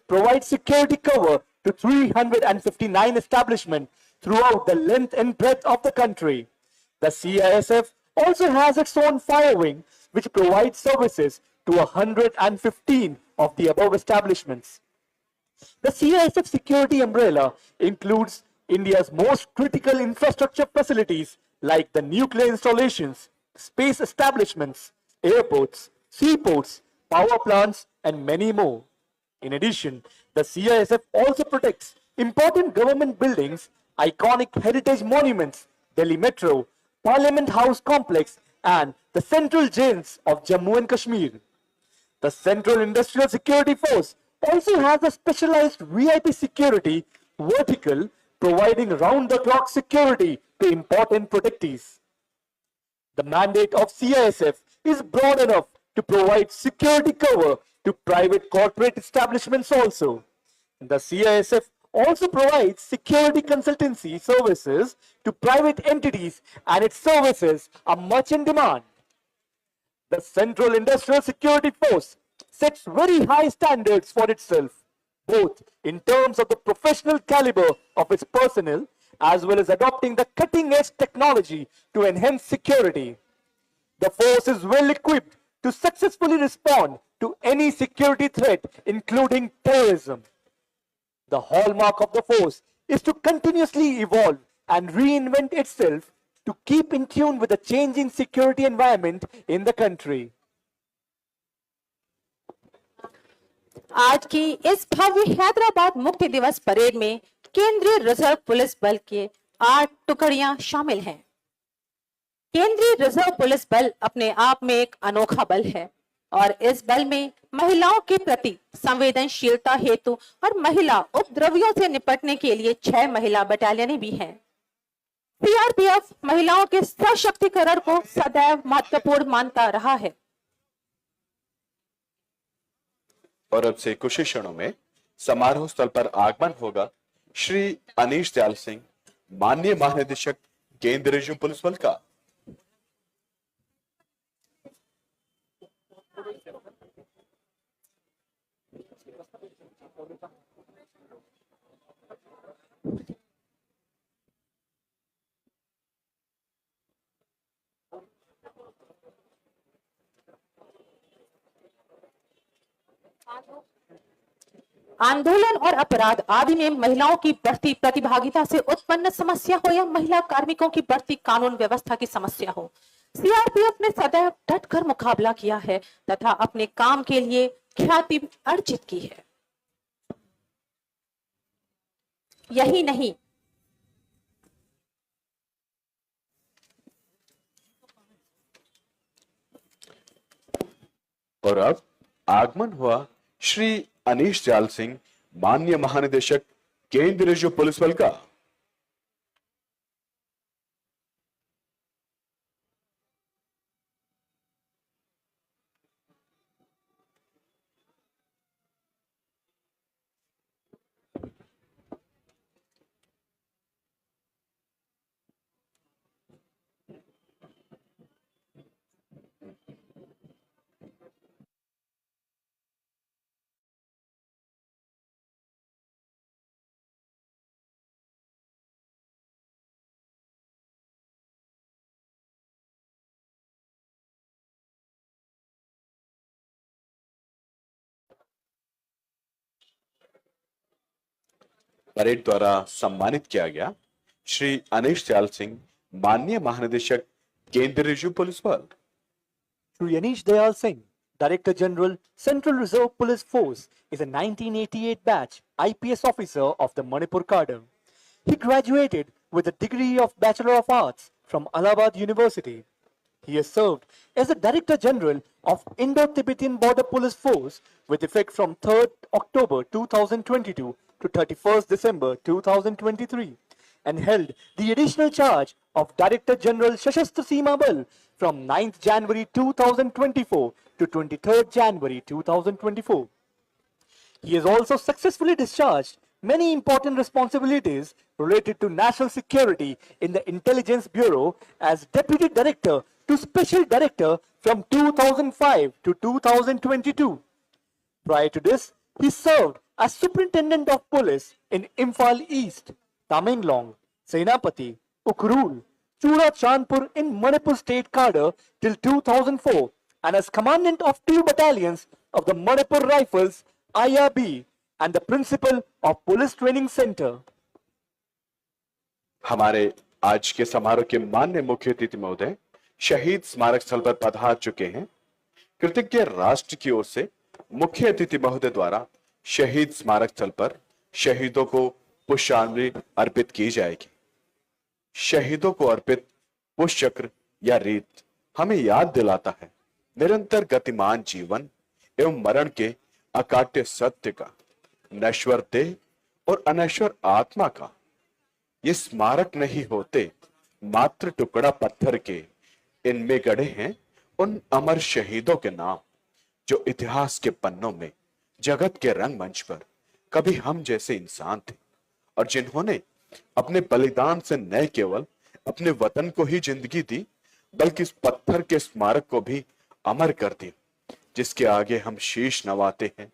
provides security cover to 359 establishments throughout the length and breadth of the country. The CISF also has its own fire wing, which provides services to 115 of the above establishments. The CISF security umbrella includes India's most critical infrastructure facilities like the nuclear installations, space establishments, airports, seaports, power plants, and many more. In addition, the CISF also protects important government buildings, iconic heritage monuments, Delhi Metro, Parliament House complex, and the central jails of Jammu and Kashmir. The Central Industrial Security Force also has a specialized VIP security vertical providing round-the-clock security to important protectees. The mandate of CISF is broad enough to provide security cover to private corporate establishments also. The CISF also provides security consultancy services to private entities, and its services are much in demand. The Central Industrial Security Force sets very high standards for itself, both in terms of the professional caliber of its personnel as well as adopting the cutting-edge technology to enhance security. The force is well equipped to successfully respond to any security threat, including terrorism. The hallmark of the force is to continuously evolve and reinvent itself to keep in tune with the changing security environment in the country. आज की इस भव्य हैदराबाद मुक्ति दिवस parade में केंद्रीय reserve police बल के 8 टुकड़ियां शामिल हैं। केंद्रीय रिजर्व पुलिस बल अपने आप में एक अनोखा बल है और इस बल में महिलाओं के प्रति संवेदनशीलता हेतु और महिला उपद्रवियों से निपटने के लिए 6 महिला बटालियनें भी हैं। सीआरपीएफ महिलाओं के सशक्तिकरण को सदैव महत्वपूर्ण मानता रहा है। और अब से कुछ ही क्षणों में समारोह स्थल पर आगमन होगा श्री अनीश दयाल सिंह, माननीय महानिदेशक केंद्रीय रिजर्व पुलिस बल का। आंदोलन और अपराध आदि में महिलाओं की बढ़ती प्रतिभागिता से उत्पन्न समस्या हो या महिला कार्मिकों की बढ़ती कानून व्यवस्था की समस्या हो, सीआरपीएफ ने सदैव डटकर मुकाबला किया है तथा अपने काम के लिए ख्याति अर्जित की है। यही नहीं, और अब आगमन हुआ श्री अनीश दयाल सिंह, माननीय महानिदेशक केंद्रीय रिजर्व पुलिस बल का। परेड द्वारा सम्मानित किया गया श्री अनीश दयाल सिंह, माननीय महानिदेशक केंद्रीय रिजर्व पुलिस बल। Shri Anish Dayal Singh, Director General, Central Reserve Police Force, is a 1988 batch IPS officer of the Manipur cadre. He graduated with a degree of Bachelor of Arts from Allahabad University. He has served as the Director General of Indo-Tibetan Border Police Force with effect from 3rd October 2022 to 31st December 2023 and held the additional charge of Director General Sashastra Seema Bal from 9th January 2024 to 23rd January 2024. He has also successfully discharged many important responsibilities related to national security in the Intelligence Bureau as Deputy Director to Special Director from 2005 to 2022. Prior to this, He served as Superintendent of Police in Imphal East, Tamenglong, Senapati, Ukhrul, Chura Chandpur in Manipur State Cadre till 2004 and as Commandant of 2 battalions of the Manipur Rifles, IRB, and the Principal of Police Training Center. हमारे आज के समारोह के माननीय मुख्य अतिथि महोदय शहीद स्मारक स्थल पर पधार चुके हैं। कृतज्ञ राष्ट्र की ओर से मुख्य अतिथि महोदय द्वारा शहीद स्मारक स्थल पर शहीदों को पुष्पांजलि अर्पित की जाएगी। शहीदों को अर्पित पुष्प चक्र या रीत हमें याद दिलाता है निरंतर गतिमान जीवन एवं मरण के अकाट्य सत्य का, नश्वर देह और अनश्वर आत्मा का। ये स्मारक नहीं होते मात्र टुकड़ा पत्थर के, इनमें गढ़े हैं उन अमर शहीदों के नाम जो इतिहास के पन्नों में जगत के रंगमंच पर कभी हम जैसे इंसान थे और जिन्होंने अपने बलिदान से न केवल अपने वतन को ही जिंदगी दी बल्कि इस पत्थर के स्मारक को भी अमर कर दिया, जिसके आगे हम शीश नवाते हैं,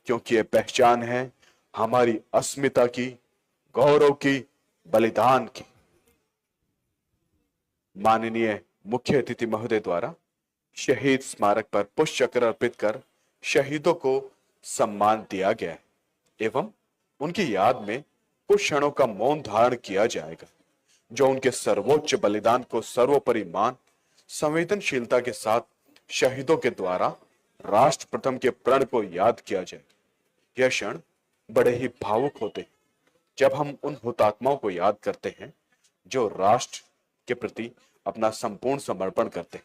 क्योंकि यह पहचान है हमारी अस्मिता की, गौरव की, बलिदान की। माननीय मुख्य अतिथि महोदय द्वारा शहीद स्मारक पर पुष्प चक्र अर्पित कर शहीदों को सम्मान दिया गया है एवं उनकी याद में कुछ क्षणों का मौन धारण किया जाएगा, जो उनके सर्वोच्च बलिदान को सर्वोपरि मान संवेदनशीलता के साथ शहीदों के द्वारा राष्ट्र प्रथम के प्रण को याद किया जाए। यह क्षण बड़े ही भावुक होते हैं जब हम उन हुतात्माओं को याद करते हैं जो राष्ट्र के प्रति अपना संपूर्ण समर्पण करते हैं।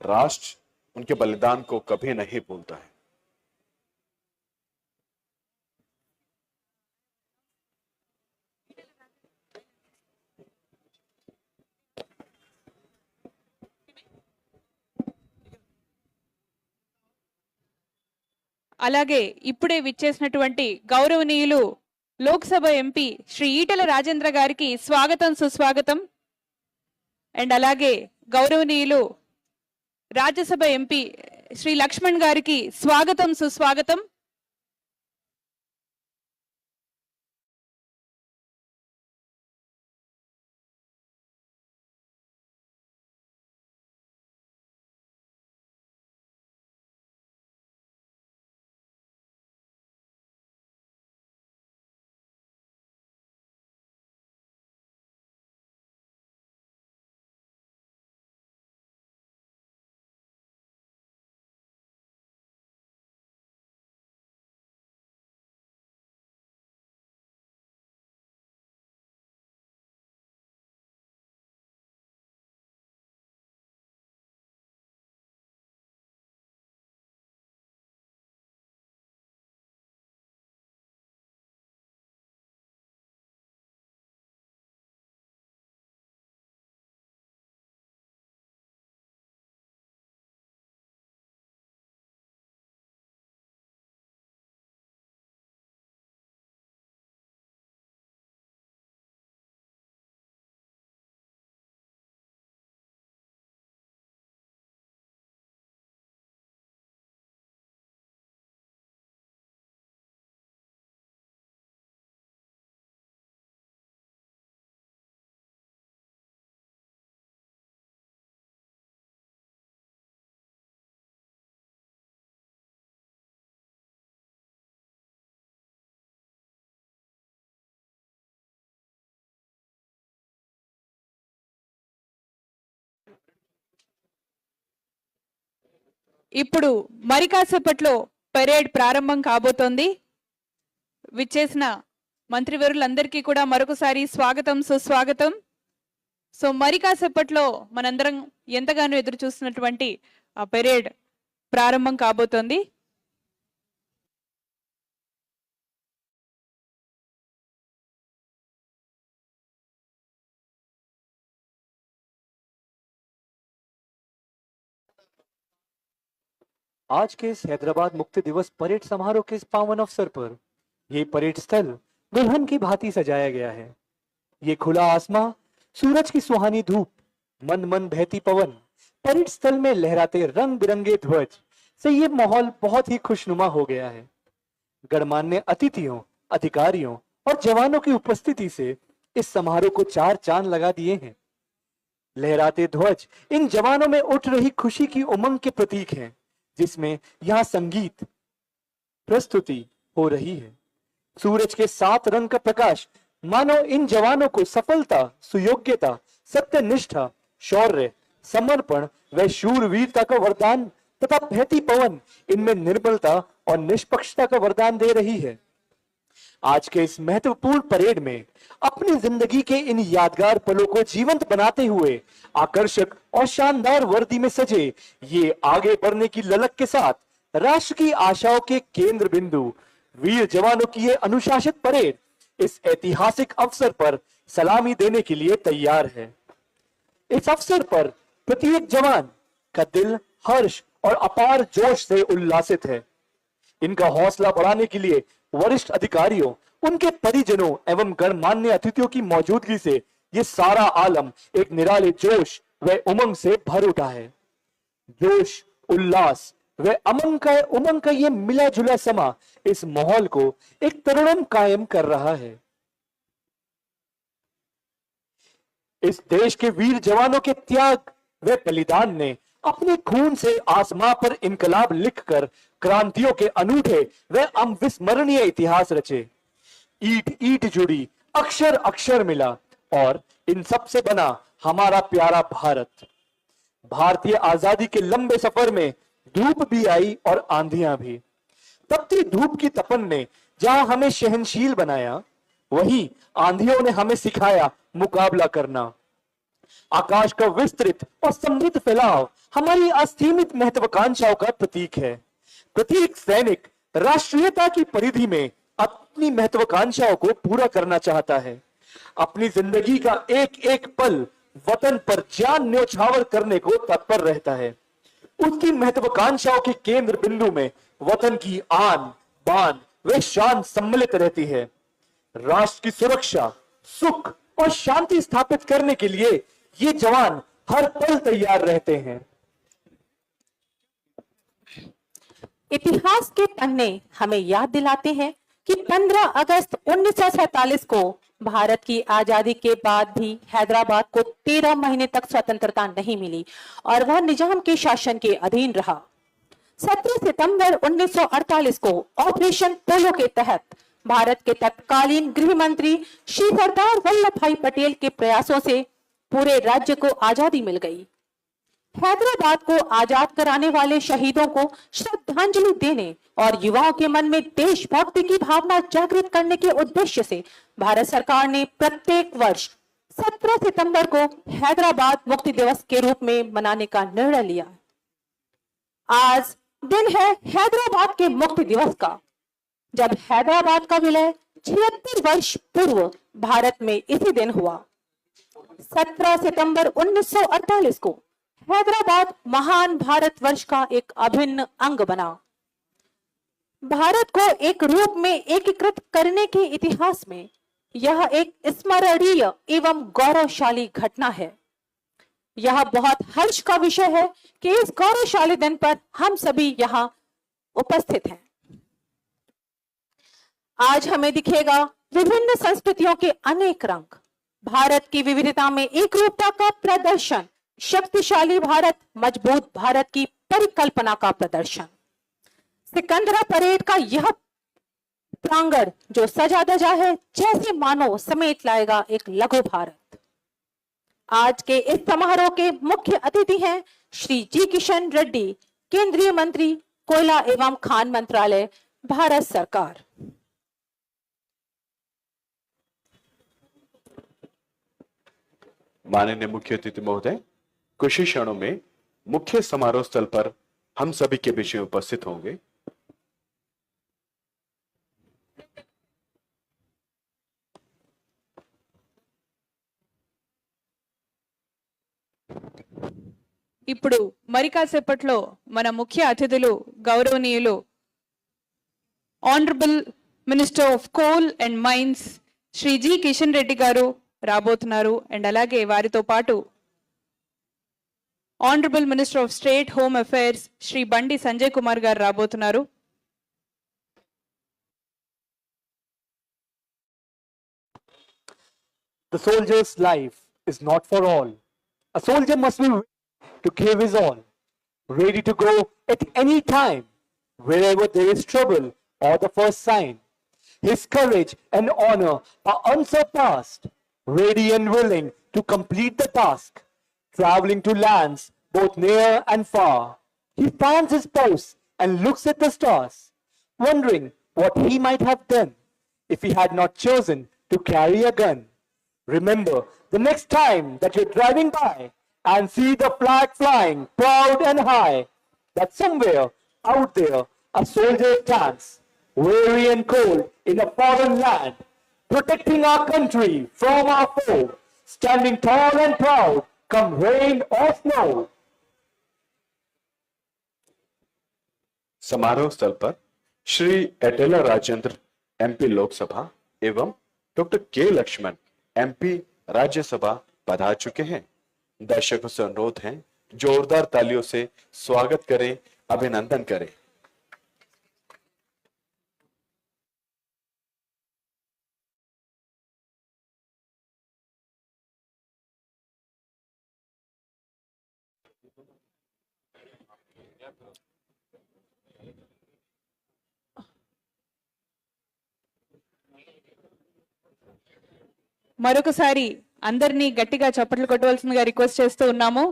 राष्ट्र उनके बलिदान को कभी नहीं भूलता है। అలాగే ఇప్పుడే విచ్చేసినటువంటి గౌరవనీయులు లోక్సభ ఎంపీ శ్రీ ఈటెల రాజేంద్ర గారికి స్వాగతం సుస్వాగతం. అండ్ అలాగే గౌరవనీయులు రాజ్యసభ ఎంపీ శ్రీ లక్ష్మణ్ గారికి స్వాగతం సుస్వాగతం. ఇప్పుడు మరి కాసేపట్లో పరేడ్ ప్రారంభం కాబోతోంది. విచ్చేసిన మంత్రివర్యులందరికీ కూడా మరొకసారి స్వాగతం సుస్వాగతం. సో మరి కాసేపట్లో మనందరం ఎంతగానో ఎదురు చూస్తున్నటువంటి ఆ పరేడ్ ప్రారంభం కాబోతోంది. आज के इस हैदराबाद मुक्ति दिवस परेड समारोह के इस पावन अवसर पर ये परेड स्थल दुल्हन की भांति सजाया गया है। ये खुला आसमां, सूरज की सुहानी धूप, मन मन बहती पवन, परेड स्थल में लहराते रंग बिरंगे ध्वज से ये माहौल बहुत ही खुशनुमा हो गया है। गणमान्य अतिथियों, अधिकारियों और जवानों की उपस्थिति से इस समारोह को 4 चांद लगा दिए हैं। लहराते ध्वज इन जवानों में उठ रही खुशी की उमंग के प्रतीक हैं, जिसमें यहाँ संगीत प्रस्तुति हो रही है। सूरज के 7 रंग का प्रकाश मानो इन जवानों को सफलता, सुयोग्यता, सत्यनिष्ठा, शौर्य, समर्पण व शूरवीरता का वरदान तथा बहती पवन इनमें निर्मलता और निष्पक्षता का वरदान दे रही है। आज के इस महत्वपूर्ण परेड में अपनी जिंदगी के इन यादगार पलों को जीवंत बनाते हुए आकर्षक और शानदार वर्दी में सजे ये आगे बढ़ने की ललक के साथ राष्ट्र की आशाओं के केंद्र बिंदु वीर जवानों की ये अनुशासित परेड इस ऐतिहासिक अवसर पर सलामी देने के लिए तैयार है। इस अवसर पर प्रत्येक जवान का दिल हर्ष और अपार जोश से उल्लासित है। इनका हौसला बढ़ाने के लिए वरिष्ठ अधिकारियों, उनके परिजनों एवं गणमान्य अतिथियों की मौजूदगी से ये सारा आलम एक निराले जोश व उमंग से भर उठा है। जोश, उल्लास व उमंग का ये मिला जुला समा इस माहौल को एक तरुणम कायम कर रहा है। इस देश के वीर जवानों के त्याग व बलिदान ने अपने खून से आसमां पर इनकलाब लिखकर क्रांतियों के अनूठे व अविस्मरणीय इतिहास रचे। ईंट ईंट जुड़ी, अक्षर अक्षर मिला और इन सब से बना हमारा प्यारा भारत। भारतीय आजादी के लंबे सफर में धूप भी आई और आंधियां भी। तपती धूप की तपन ने जहां हमें सहनशील बनाया, वहीं आंधियों ने हमें सिखाया मुकाबला करना। आकाश का विस्तृत और समृद्ध फैलाव हमारी असीमित महत्वाकांक्षाओं का प्रतीक है। प्रत्येक सैनिक राष्ट्रीयता की परिधि में अपनी महत्वाकांक्षाओं को पूरा करना चाहता है। अपनी जिंदगी का एक एक पल वतन पर जान न्योछावर करने को तत्पर रहता है। उसकी महत्वाकांक्षाओं के केंद्र बिंदु में वतन की आन, बान व शान सम्मिलित रहती है। राष्ट्र की सुरक्षा, सुख और शांति स्थापित करने के लिए ये जवान हर पल तैयार रहते हैं। इतिहास के पन्ने हमें याद दिलाते हैं कि 15 अगस्त 1947 को भारत की आजादी के बाद भी हैदराबाद को 13 महीने तक स्वतंत्रता नहीं मिली और वह निजाम के शासन के अधीन रहा। 17 सितंबर 1948 को ऑपरेशन पोलो के तहत भारत के तत्कालीन गृह मंत्री श्री सरदार वल्लभ भाई पटेल के प्रयासों से पूरे राज्य को आजादी मिल गई। हैदराबाद को आजाद कराने वाले शहीदों को श्रद्धांजलि देने और युवाओं के मन में देशभक्ति की भावना जागृत करने के उद्देश्य से भारत सरकार ने प्रत्येक वर्ष 17 सितंबर को हैदराबाद मुक्ति दिवस के रूप में मनाने का निर्णय लिया। आज दिन है हैदराबाद के मुक्ति दिवस का, जब हैदराबाद का विलय 76 वर्ष पूर्व भारत में इसी दिन हुआ। 17 सितंबर 1948 को हैदराबाद महान भारतवर्ष का एक अभिन्न अंग बना। भारत को एक रूप में एकीकृत करने के इतिहास में यह एक स्मरणीय एवं गौरवशाली घटना है। यह बहुत हर्ष का विषय है कि इस गौरवशाली दिन पर हम सभी यहाँ उपस्थित हैं। आज हमें दिखेगा विभिन्न संस्कृतियों के अनेक रंग, भारत की विविधता में एकरूपता का प्रदर्शन, शक्तिशाली भारत, मजबूत भारत की परिकल्पना का प्रदर्शन। सिकंदरा परेड का यह प्रांगण जो सजा धजा है, जैसे मानो समेट लाएगा एक लघु भारत। आज के इस समारोह के मुख्य अतिथि हैं श्री जी किशन रेड्डी, केंद्रीय मंत्री, कोयला एवं खान मंत्रालय, भारत सरकार। माननीय मुख्य अतिथि महोदय कुछ ही क्षणों में मुख्य समारोह स्थल पर हम सभी के बीच में उपस्थित होंगे। ఇప్పుడు మరి కాసేపట్లో మన ముఖ్య అతిథులు గౌరవనీయులు honourable minister of coal and mines Shri G Kishan Reddy garu రాబోతున్నారు. అండ్ అలాగే వారితో పాటు honourable minister of state home affairs Shri Bandi Sanjay Kumar గారు రాబోతున్నారు. The soldier's life is not for all. A soldier must be ready to give his all, ready to go at any time, wherever there is trouble or the first sign. His courage and honor are unsurpassed, ready and willing to complete the task, traveling to lands both near and far. He fans his pulse and looks at the stars, wondering what he might have done if he had not chosen to carry a gun. Remember, the next time that you're driving by and see the flag flying proud and high, that somewhere out there a soldier stands, weary and cold in a foreign land, protecting our country from our foe, standing tall and proud, come rain or snow. समारोह स्थल पर Shri एटेला Rajendra MP Lok Sabha एवं doctor के Lakshman MP Rajya Sabha पधार चुके हैं। दर्शकों से अनुरोध है जोरदार तालियों से स्वागत करें, अभिनंदन करें। మరొకసారి అందరినీ గట్టిగా చప్పట్లు కొట్టవలసిందిగా రిక్వెస్ట్ చేస్తూ ఉన్నాము।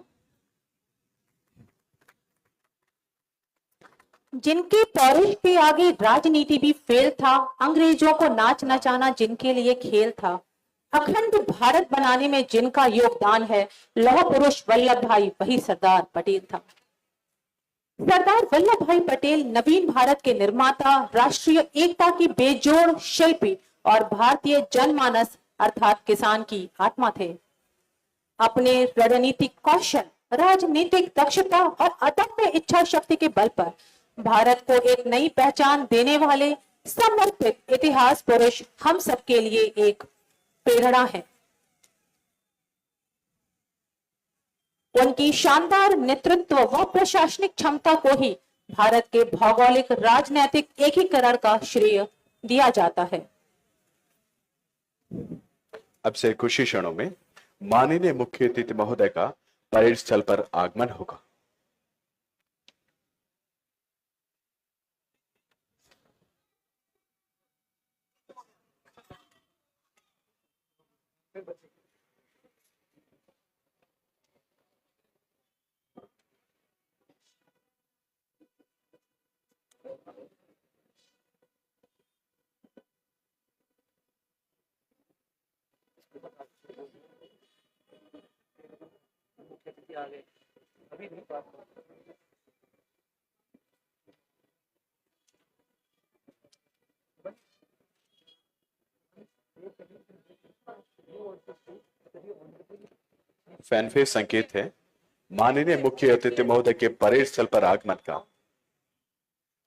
जिनके पौरुष के आगे राजनीति भी फेल था, अंग्रेजों को नाच नचाना जिनके लिए खेल था, अखंड भारत बनाने में जिनका योगदान है, लौह पुरुष वल्लभ भाई वही सरदार पटेल था। सरदार वल्लभ भाई पटेल नवीन भारत के निर्माता, राष्ट्रीय एकता की बेजोड़ शिल्पी और भारतीय जनमानस अर्थात किसान की आत्मा थे। अपने रणनीतिक कौशल, राजनीतिक दक्षता और अदम्य इच्छा शक्ति के बल पर भारत को एक नई पहचान देने वाले समर्पित इतिहास पुरुष हम सबके लिए एक प्रेरणा है। उनकी शानदार नेतृत्व व प्रशासनिक क्षमता को ही भारत के भौगोलिक राजनीतिक एकीकरण का श्रेय दिया जाता है। अब से कुछ ही क्षणों में माननीय मुख्य अतिथि महोदय का परेड स्थल पर आगमन होगा। फैनफेयर संकेत है माननीय मुख्य अतिथि महोदय के परेड स्थल पर आगमन का।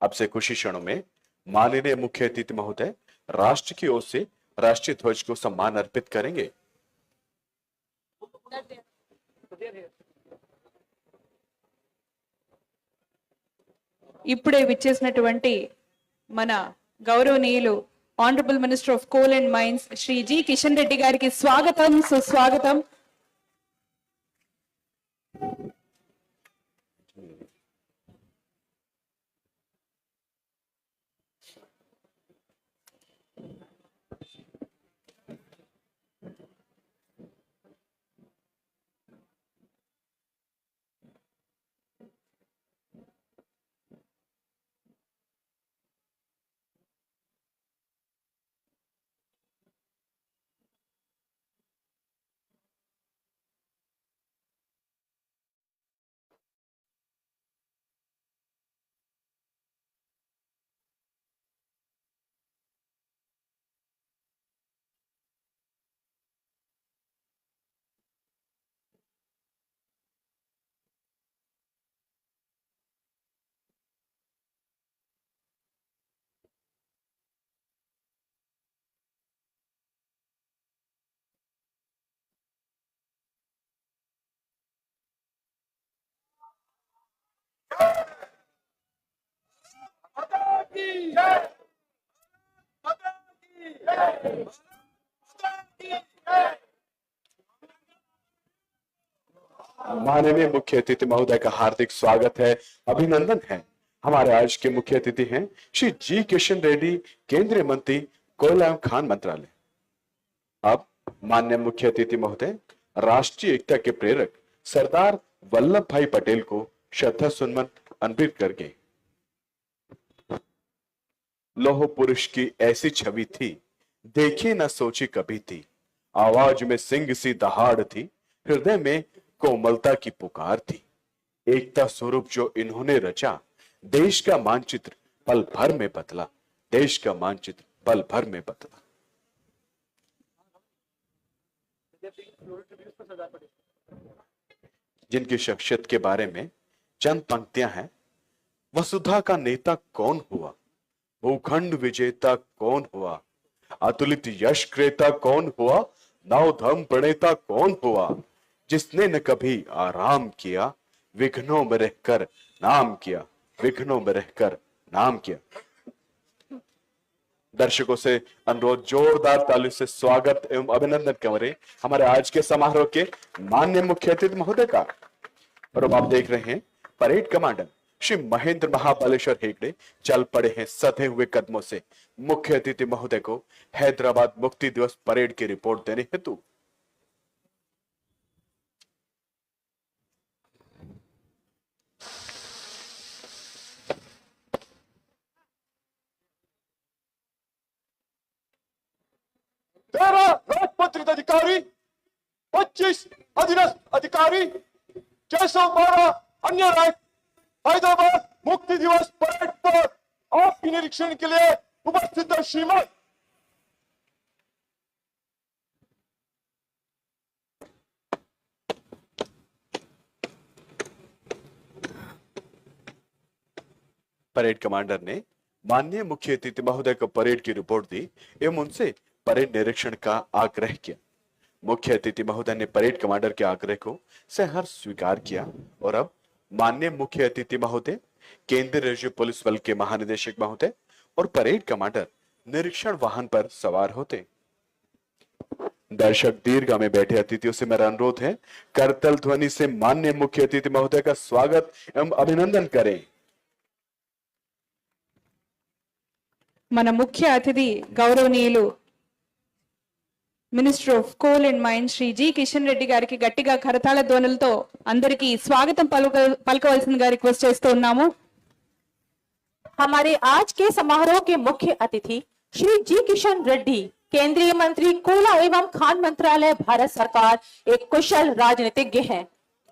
अब से कुछ ही क्षणों में माननीय मुख्य अतिथि महोदय राष्ट्र की ओर से राष्ट्रीय ध्वज को सम्मान अर्पित करेंगे। ఇప్పుడే విచ్చేసినటువంటి మన గౌరవనీయులు honourable minister of coal and mines Shri G Kishan Reddy గారికి స్వాగతం, సుస్వాగతం। माननीय मुख्य अतिथि महोदय का हार्दिक स्वागत है, अभिनंदन है। हमारे आज के मुख्य अतिथि हैं श्री जी किशन रेड्डी, केंद्रीय मंत्री कोयला एवं खान मंत्रालय। अब माननीय मुख्य अतिथि महोदय राष्ट्रीय एकता के प्रेरक सरदार वल्लभ भाई पटेल को श्रद्धा सुमन अर्पित करके। लौह पुरुष की ऐसी छवि थी, देखी न सोची कभी थी, आवाज में सिंह सी दहाड़ थी, हृदय में कोमलता की पुकार थी। एकता स्वरूप जो इन्होंने रचा, देश का मानचित्र पल भर में बदला, देश का मानचित्र पल भर में बदला। जिनकी शख्सियत के बारे में चंद पंक्तियां हैं। वसुधा का नेता कौन हुआ, भूखंड विजेता कौन हुआ, अतुलित यश क्रेता कौन हुआ, नवधर्म प्रणेता कौन हुआ, जिसने न कभी आराम किया, विघ्नों में रहकर नाम किया, विघ्नों में रहकर नाम किया। दर्शकों से अनुरोध, जोरदार ताली से स्वागत एवं अभिनंदन करें हमारे आज के समारोह के माननीय मुख्य अतिथि महोदय का। और अब आप देख रहे हैं परेड कमांडर श्री महेंद्र महाबलेश्वर हेगड़े चल पड़े हैं सधे हुए कदमों से मुख्य अतिथि महोदय को हैदराबाद मुक्ति दिवस परेड की रिपोर्ट देने हेतु। राजपत्रित अधिकारी, 25 अधीनस्थ अधिकारी, 612 अन्य रैंक हैदराबाद मुक्ति दिवस परेड पर आपके निरीक्षण के लिए उपस्थित है। श्रीमान परेड कमांडर ने माननीय मुख्य अतिथि महोदय को परेड की रिपोर्ट दी एवं उनसे परेड निरीक्षण का आग्रह किया। मुख्य अतिथि महोदय ने परेड कमांडर के आग्रह को सहर्ष स्वीकार किया और अब माननीय मुख्य अतिथि महोदय, केंद्रीय राज्य पुलिस बल के महानिदेशक महोदय और परेड कमांडर निरीक्षण वाहन पर सवार होते। दर्शक दीर्घा में बैठे अतिथियों से मेरा अनुरोध है, करतल ध्वनि से माननीय मुख्य अतिथि महोदय का स्वागत एवं अभिनंदन करें। మన ముఖ్య అతిథి గౌరవనీయులు minister of coal and mines Shri G Kishan Reddy గారికి గట్టిగా కరతాళ ధ్వనులతో అందరికీ స్వాగతం పలకవలసిందిగా రిక్వెస్ట్ చేస్తూ ఉన్నాము। हमारे आज के समारोह के मुख्य अतिथि श्री जी किशन रेड्डी, केंद्रीय मंत्री कोयला एवं खान मंत्रालय, भारत सरकार, एक कुशल राजनीतिज्ञ हैं।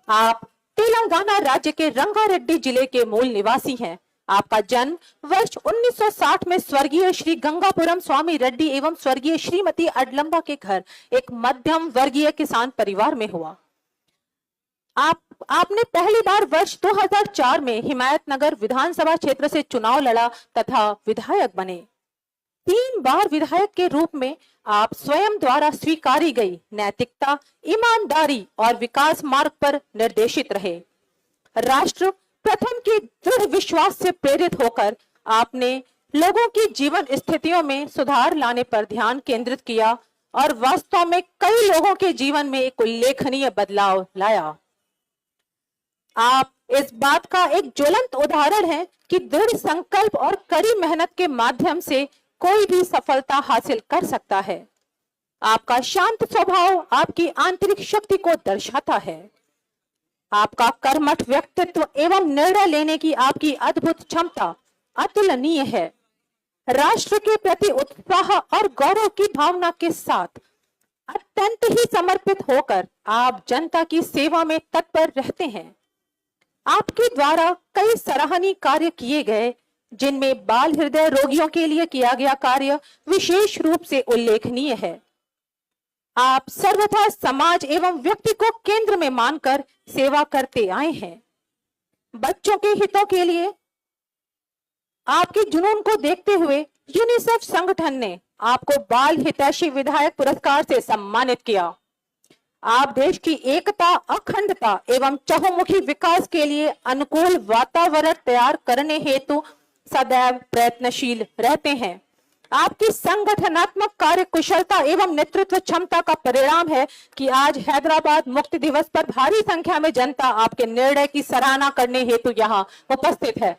आप तेलंगाना राज्य के रंगारेड्डी जिले के मूल निवासी हैं। आपका जन्म वर्ष 1960 में स्वर्गीय श्री गंगापुरम स्वामी रेड्डी एवं स्वर्गीय श्रीमती अडलम्बा के घर एक मध्यम वर्गीय किसान परिवार में हुआ। आपने पहली बार वर्ष 2004 में हिमायतनगर विधानसभा क्षेत्र से चुनाव लड़ा तथा विधायक बने। 3 बार विधायक के रूप में आप स्वयं द्वारा स्वीकारी गई नैतिकता, ईमानदारी और विकास मार्ग पर निर्देशित रहे। राष्ट्र प्रथम के दृढ़ विश्वास से प्रेरित होकर आपने लोगों की जीवन स्थितियों में सुधार लाने पर ध्यान केंद्रित किया और वास्तव में कई लोगों के जीवन में एक उल्लेखनीय बदलाव लाया। आप इस बात का एक ज्वलंत उदाहरण हैं कि दृढ़ संकल्प और कड़ी मेहनत के माध्यम से कोई भी सफलता हासिल कर सकता है। आपका शांत स्वभाव आपकी आंतरिक शक्ति को दर्शाता है। आपका कर्मठ व्यक्तित्व एवं निर्णय लेने की आपकी अद्भुत क्षमता अतुलनीय है। राष्ट्र के प्रति उत्साह और गौरव की भावना के साथ अत्यंत ही समर्पित होकर आप जनता की सेवा में तत्पर रहते हैं। आपके द्वारा कई सराहनीय कार्य किए गए, जिनमें बाल हृदय रोगियों के लिए किया गया कार्य विशेष रूप से उल्लेखनीय है। आप सर्वथा समाज एवं व्यक्ति को केंद्र में मानकर सेवा करते आए हैं। बच्चों के हितों के लिए आपके जुनून को देखते हुए यूनिसेफ संगठन ने आपको बाल हितैषी विधायक पुरस्कार से सम्मानित किया। आप देश की एकता, अखंडता एवं चहुमुखी विकास के लिए अनुकूल वातावरण तैयार करने हेतु सदैव प्रयत्नशील रहते हैं। आपकी संगठनात्मक कार्य कुशलता एवं नेतृत्व क्षमता का परिणाम है कि आज हैदराबाद मुक्ति दिवस पर भारी संख्या में जनता आपके निर्णय की सराहना करने हेतु यहाँ उपस्थित है।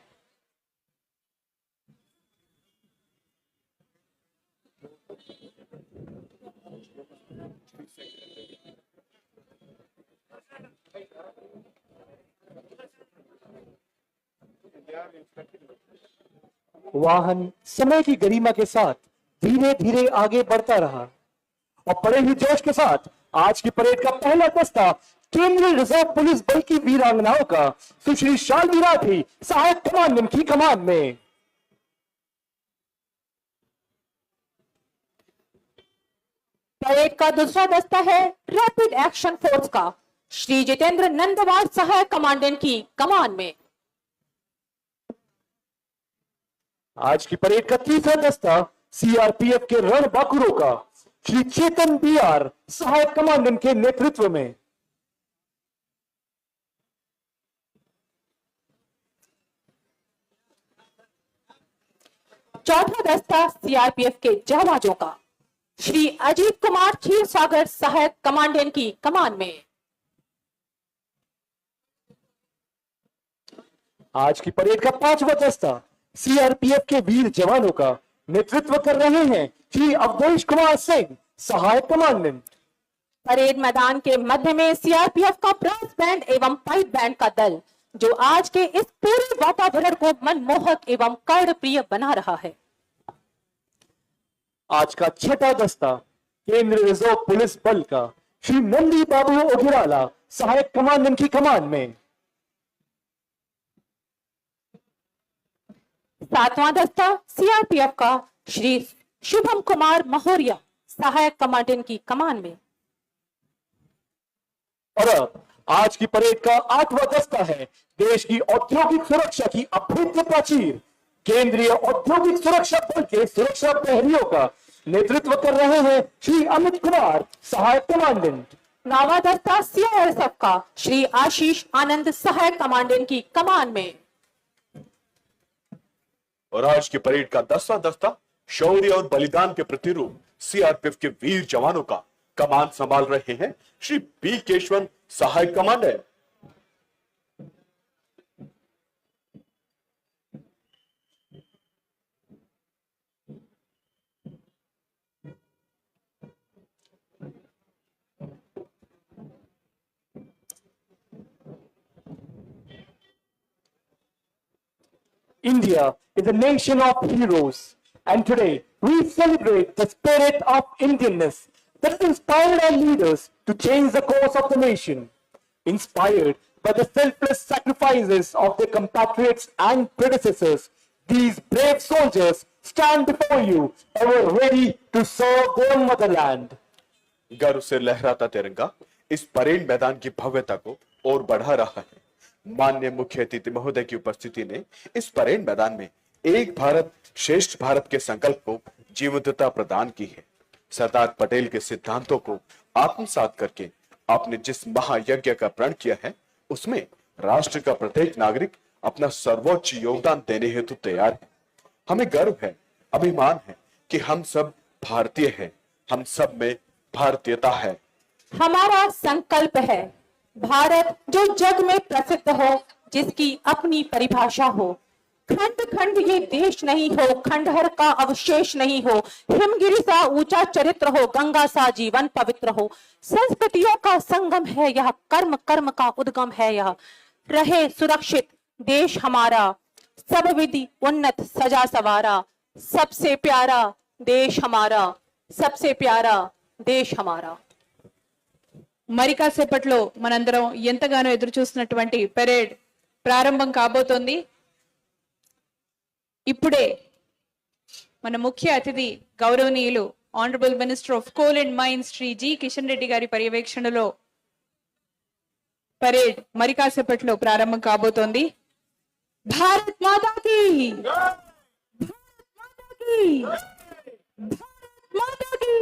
वाहन समय की गरिमा के साथ धीरे धीरे आगे बढ़ता रहा और बड़े ही जोश के साथ आज की परेड का पहला दस्ता केंद्रीय रिजर्व पुलिस बल की वीरांगनाओं का सुश्री शालिनी राठी सहायक कमांडेंट की कमान में। परेड का दूसरा दस्ता है रैपिड एक्शन फोर्स का श्री जितेंद्र नंदवार सहायक कमांडेंट की कमान में। आज की परेड का तीसरा दस्ता सीआरपीएफ के रणबांकुरों का श्री चेतन बीआर सहायक कमांडेंट के नेतृत्व में। चौथा दस्ता सीआरपीएफ के जांबाजों का श्री अजीत कुमार क्षीरसागर सहायक कमांडेंट की कमान में। आज की परेड का पांचवा दस्ता सीआरपीएफ के वीर जवानों का नेतृत्व कर रहे हैं श्री अवधेश कुमार सिंह सहायक कमांडेंट। परेड मैदान के मध्य में सीआरपीएफ का ब्रास बैंड एवं पाइप बैंड का दल जो आज के इस पूरे वातावरण को मनमोहक एवं कर्णप्रिय बना रहा है। आज का छठा दस्ता केंद्रीय रिजर्व पुलिस बल का श्री नंदी बाबू ओगिराला सहायक कमांडेंट की कमान में। सातवां दस्ता सीआरपीएफ का श्री शुभम कुमार महोरिया सहायक कमांडेंट की कमान में। और अब आज की परेड का आठवां दस्ता है देश की औद्योगिक सुरक्षा की अभेद्य प्राचीर केंद्रीय औद्योगिक सुरक्षा बल के सुरक्षा प्रहरियों का नेतृत्व कर रहे हैं श्री अमित कुमार सहायक कमांडेंट। नौवां दस्ता सीआईएसएफ का श्री आशीष आनंद सहायक कमांडेंट की कमान में। और आज की परेड का 10वां दस्ता शौर्य और बलिदान के प्रतिरूप सीआरपीएफ के वीर जवानों का कमान संभाल रहे हैं श्री पी केशवन सहायक commandant. India is a nation of heroes, and today we celebrate the spirit of Indianness that inspired our leaders to change the course of the nation. Inspired by the selfless sacrifices of their compatriots and predecessors, these brave soldiers stand before you, ever ready to serve their motherland. गर्व से लहराता तिरंगा इस parade मैदान की भव्यता को और बढ़ा रहा है। माननीय मुख्य अतिथि महोदय की उपस्थिति ने इस परेड मैदान में एक भारत श्रेष्ठ भारत के संकल्प को जीवंतता प्रदान की है। सरदार पटेल के सिद्धांतों को आत्मसात करके आपने जिस महायज्ञ का प्रण किया है, उसमें राष्ट्र का प्रत्येक नागरिक अपना सर्वोच्च योगदान देने हेतु तैयार है। हमें गर्व है, अभिमान है कि हम सब भारतीय हैं, हम सब में भारतीयता है। हमारा संकल्प है भारत जो जग में प्रसिद्ध हो, जिसकी अपनी परिभाषा हो। खंड खंड ये देश नहीं हो, खंडहर का अवशेष नहीं हो, हिमगिरी सा ऊंचा चरित्र हो, गंगा सा जीवन पवित्र हो। संस्कृतियों का संगम है यह, कर्म कर्म का उद्गम है यह। रहे सुरक्षित देश हमारा, सब विधि उन्नत सजा सवारा। सबसे प्यारा देश हमारा, सबसे प्यारा देश हमारा। మరి కాసేపట్లో మనందరం ఎంతగానో ఎదురు చూస్తున్నటువంటి పెరేడ్ ప్రారంభం కాబోతోంది। ఇప్పుడే మన ముఖ్య అతిథి గౌరవనీయులు honourable minister of coal and mines Shri G Kishan Reddy గారి పర్యవేక్షణలో పరేడ్ మరి కాసేపట్లో ప్రారంభం కాబోతోంది। భారత్ మాతా కీ, భారత్ మాతా కీ, భారత్ మాతా కీ।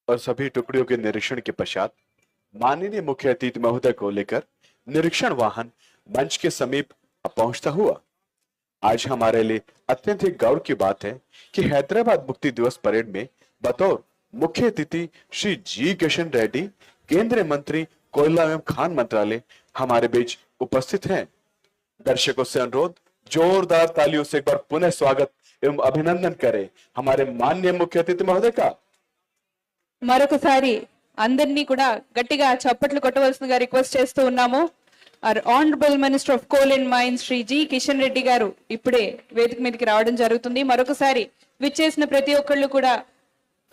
और सभी टुकड़ियों के निरीक्षण के पश्चात माननीय मुख्य अतिथि महोदय को लेकर निरीक्षण वाहन मंच के समीप पहुंचता हुआ आज हमारे लिए अत्यंत ही गौरव की बात है कि हैदराबाद मुक्ति दिवस परेड में बतौर मुख्य अतिथि श्री जी किशन रेड्डी, केंद्रीय मंत्री कोयला एवं खान मंत्रालय, हमारे बीच उपस्थित हैं। दर्शकों से अनुरोध, जोरदार तालियों से एक बार पुनः स्वागत एवं अभिनंदन करें हमारे माननीय मुख्य अतिथि महोदय का। మరొకసారి అందరినీ కూడా గట్టిగా చప్పట్లు కొట్టవలసిందిగా రిక్వెస్ట్ చేస్తూ ఉన్నాము. Our honourable minister of coal and mines Shri G Kishan Reddy garu ఇప్పుడే వేదిక మీదకి రావడం జరుగుతుంది. మరొకసారి విచ్చేసిన ప్రతి ఒక్కళ్ళు కూడా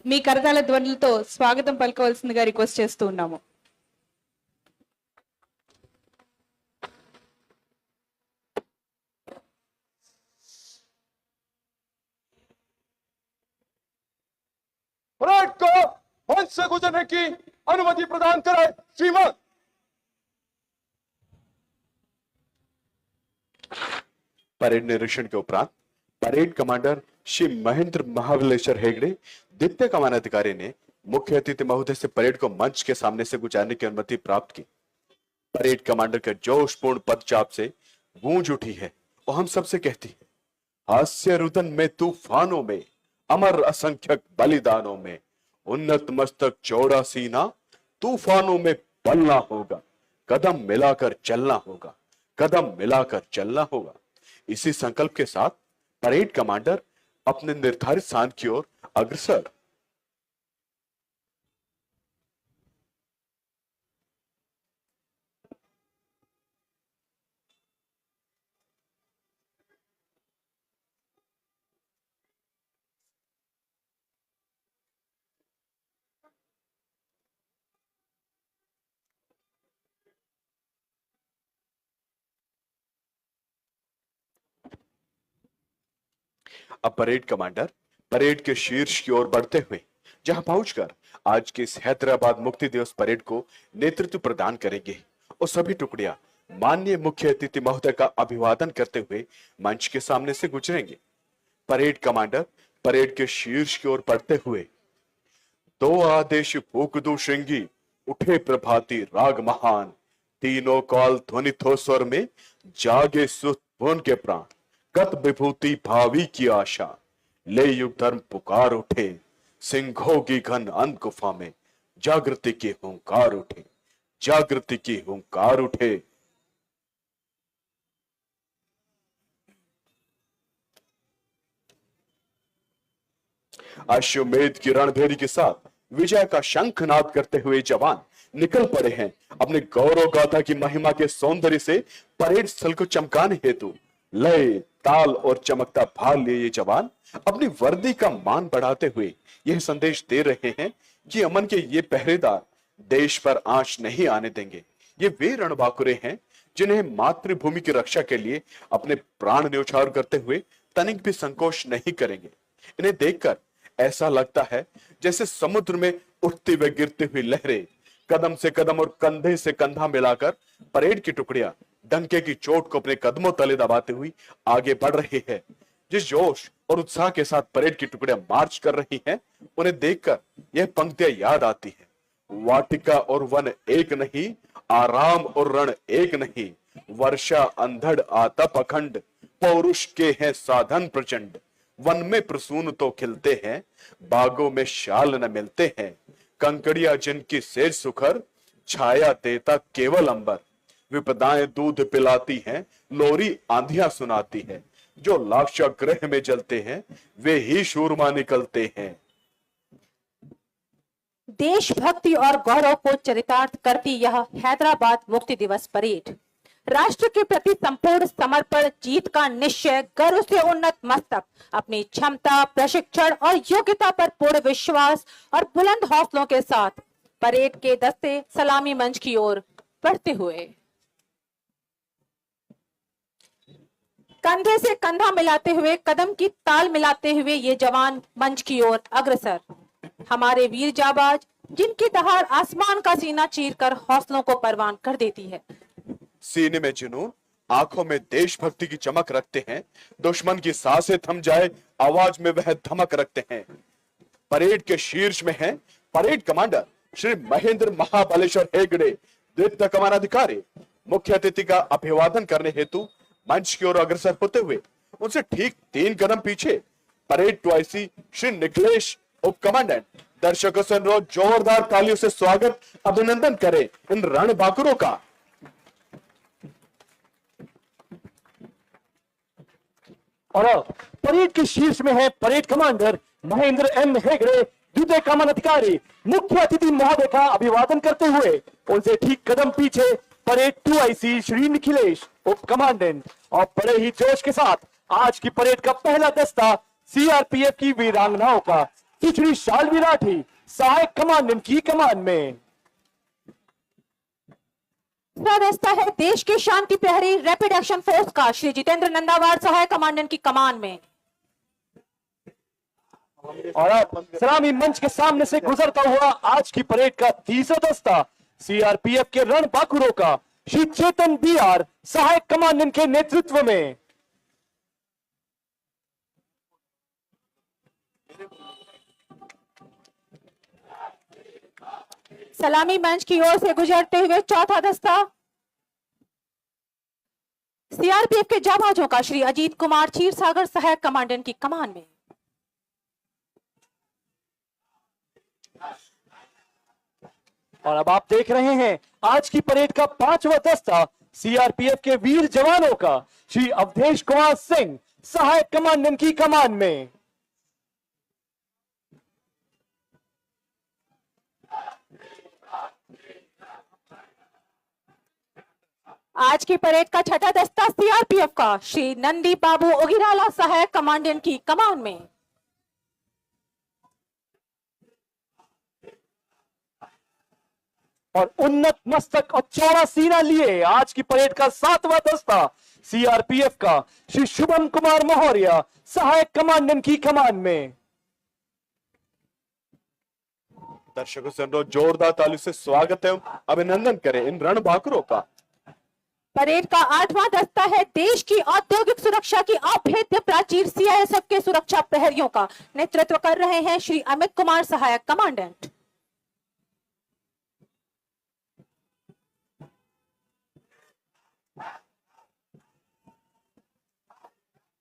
మీ కరతాళ ధ్వనులతో స్వాగతం పలకవలసిందిగా రిక్వెస్ట్ చేస్తూ ఉన్నాము. परेड को मंच से गुजरने की अनुमति प्रदान करें श्रीमान। परेड निरीक्षण के उपरांत परेड कमांडर श्री महेंद्र महाबलेश्वर हेगड़े, द्वितीय कमानाधिकारी ने मुख्य अतिथि महोदय से परेड को मंच के सामने से गुजारने की अनुमति प्राप्त की। परेड कमांडर के जोशपूर्ण पदचाप से गूंज उठी है और हम सबसे कहती है, हास्य रुदन में तूफानों में, अमर असंख्यक बलिदानों में, उन्नत मस्तक चौड़ा सीना, तूफानों में पलना होगा, कदम मिलाकर चलना होगा, कदम मिलाकर चलना होगा। इसी संकल्प के साथ परेड कमांडर अपने निर्धारित स्थान की ओर अग्रसर। अब परेड कमांडर परेड के शीर्ष की ओर बढ़ते हुए जहां पहुंचकर आज के इस हैदराबाद मुक्ति दिवस परेड को नेतृत्व प्रदान करेंगे और सभी टुकड़ियां माननीय मुख्य अतिथि महोदय का अभिवादन करते हुए मंच के सामने से गुजरेंगे। परेड कमांडर परेड के शीर्ष की ओर बढ़ते हुए, दो आदेश फूक दो श्रृंगी, उठे प्रभाती राग महान, तीनों काल ध्वनित हो स्वर में, जागे सुत भुवन के प्राण, गत विभूति भावी की आशा, ले युग धर्म पुकार उठे, सिंहों की घन अंध गुफा में, जागृति की हुंकार उठे, जागृति की हुंकार उठे। अश्वमेध की रणभेरी के साथ विजय का शंखनाद करते हुए जवान निकल पड़े हैं अपने गौरव गाथा की महिमा के सौंदर्य से परेड स्थल को चमकाने हेतु। लय, ताल और चमकता भाल लिए ये जवान अपनी वर्दी का मान बढ़ाते हुए यह संदेश दे रहे हैं कि अमन के ये पहरेदार देश पर आंच नहीं आने देंगे। ये वे रणबांकुरे हैं जिन्हें मातृभूमि की रक्षा के लिए अपने प्राण न्यौछावर करते हुए तनिक भी संकोच नहीं करेंगे। इन्हें देखकर ऐसा लगता है जैसे समुद्र में उठती व गिरती हुई लहरें कदम से कदम और कंधे से कंधा मिलाकर परेड की टुकड़ियां डंके की चोट को अपने कदमों तले दबाते हुई आगे बढ़ रही है। जिस जोश और उत्साह के साथ परेड की टुकड़ियां मार्च कर रही हैं, उन्हें देखकर यह पंक्तियां याद आती है। वाटिका और वन एक नहीं, आराम और रण एक नहीं, वर्षा अंधड़ आतप अखंड, पौरुष के हैं साधन प्रचंड, वन में प्रसून तो खिलते हैं, बागों में शाल न मिलते हैं, कंकड़िया जिनकी सेज सुखर, छाया देता केवल अंबर, विपदाएं दूध पिलाती हैं, लोरी आंधियां सुनाती है, जो लाक्षागृह में जलते हैं वे ही शूरमा निकलते हैं। देशभक्ति और गौरव को चरितार्थ करती यह हैदराबाद मुक्ति दिवस परेड राष्ट्र के प्रति संपूर्ण समर्पण, जीत का निश्चय, गर्व से उन्नत मस्तक, अपनी क्षमता, प्रशिक्षण और योग्यता पर पूर्ण विश्वास और बुलंद हौसलों के साथ परेड के दस्ते सलामी मंच की ओर बढ़ते हुए, कंधे से कंधा मिलाते हुए, कदम की ताल मिलाते हुए ये जवान मंच की ओर अग्रसर। हमारे वीर जाबाज जिनकी दहाड़ आसमान का सीना चीरकर हौसलों को परवान कर देती है। सीने में जुनून, आंखों में देशभक्ति की चमक रखते हैं, दुश्मन की सांसें थम जाए आवाज में वह धमक रखते हैं। परेड के शीर्ष में है परेड कमांडर श्री महेंद्र महाबलेश्वर हेगड़े, द्वितीय कमानाधिकारी। मुख्य अतिथि का अभिवादन करने हेतु मंच की ओर अग्रसर होते हुए उनसे ठीक 3 कदम पीछे परेड 2IC श्री निखिलेश उप कमांडेंट। दर्शकों से अनुरोध, जोरदार तालियों से स्वागत अभिनंदन करें इन रणबांकुरों का। और अब परेड के शीर्ष में है parade commander Mahendra M Hegde, द्वितीय कमान अधिकारी। मुख्य अतिथि महोदय का अभिवादन करते हुए उनसे ठीक कदम पीछे परेड 2IC श्री निखिलेश उप कमांडेंट। और बड़े ही जोश के साथ आज की परेड का पहला दस्ता सीआरपीएफ की वीरांगनाओं का श्री शाल्वी राठी सहायक कमांडेंट की कमान में। दूसरा दस्ता है देश के शांति प्रहरी रैपिड एक्शन फोर्स का श्री जितेंद्र नंदावार सहायक कमांडेंट की कमान में। और अब सलामी मंच के सामने से गुजरता हुआ आज की परेड का तीसरा दस्ता सीआरपीएफ के रणबांकुरों का श्री चेतन BR सहायक कमांडेंट के नेतृत्व में। सलामी मंच की ओर से गुजरते हुए चौथा दस्ता सीआरपीएफ के जाबाजों का श्री अजीत कुमार क्षीरसागर सहायक कमांडेंट की कमान में। और अब आप देख रहे हैं आज की परेड का पांचवा दस्ता सीआरपीएफ के वीर जवानों का श्री अवधेश कुमार सिंह सहायक कमांडेंट की कमान में। आज की परेड का छठा दस्ता सीआरपीएफ का श्री नंदी बाबू ओगिराला सहायक कमांडेंट की कमान में। और उन्नत मस्तक और चौड़ा सीना लिए आज की परेड का सातवां दस्ता सीआरपीएफ का श्री शुभम कुमार मौर्य सहायक कमांडेंट की कमान में। दर्शकों से अनुरोध, जोरदार तालियों से स्वागत एवं अभिनंदन करें इन रणबांकुरों का। परेड का आठवां दस्ता है देश की औद्योगिक सुरक्षा की अभेद्य प्राचीर सीआईएसएफ के सुरक्षा प्रहरियों का नेतृत्व कर रहे हैं श्री अमित कुमार सहायक कमांडेंट।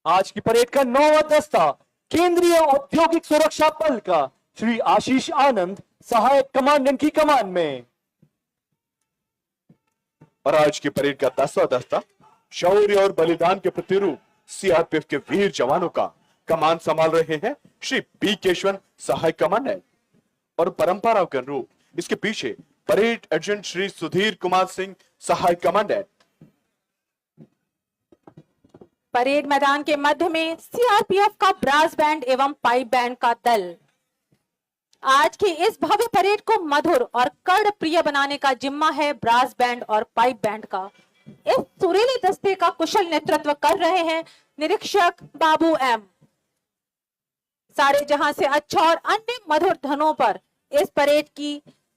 आज की परेड का नौवां दस्ता केंद्रीय औद्योगिक सुरक्षा बल का श्री आशीष आनंद सहायक कमांडेंट की कमान में। और आज की परेड का 10वां दस्ता शौर्य और बलिदान के प्रतिरूप सीआरपीएफ के वीर जवानों का कमान संभाल रहे हैं श्री पी केशवन सहायक कमांडेंट। और परंपराओं के अनुरूप इसके पीछे परेड एजेंट श्री सुधीर कुमार सिंह सहायक कमांडेंट। परेड मैदान के मध्य में सीआरपीएफ का ब्रास बैंड एवं पाइप बैंड का दल। आज की इस भव्य परेड को मधुर और कर्ण प्रिय बनाने का जिम्मा है ब्रास बैंड और पाइप बैंड का। इस सुरीले दस्ते का कुशल नेतृत्व कर रहे हैं निरीक्षक बाबू एम। सारे जहां से अच्छा और अन्य मधुर धनों पर इस परेड की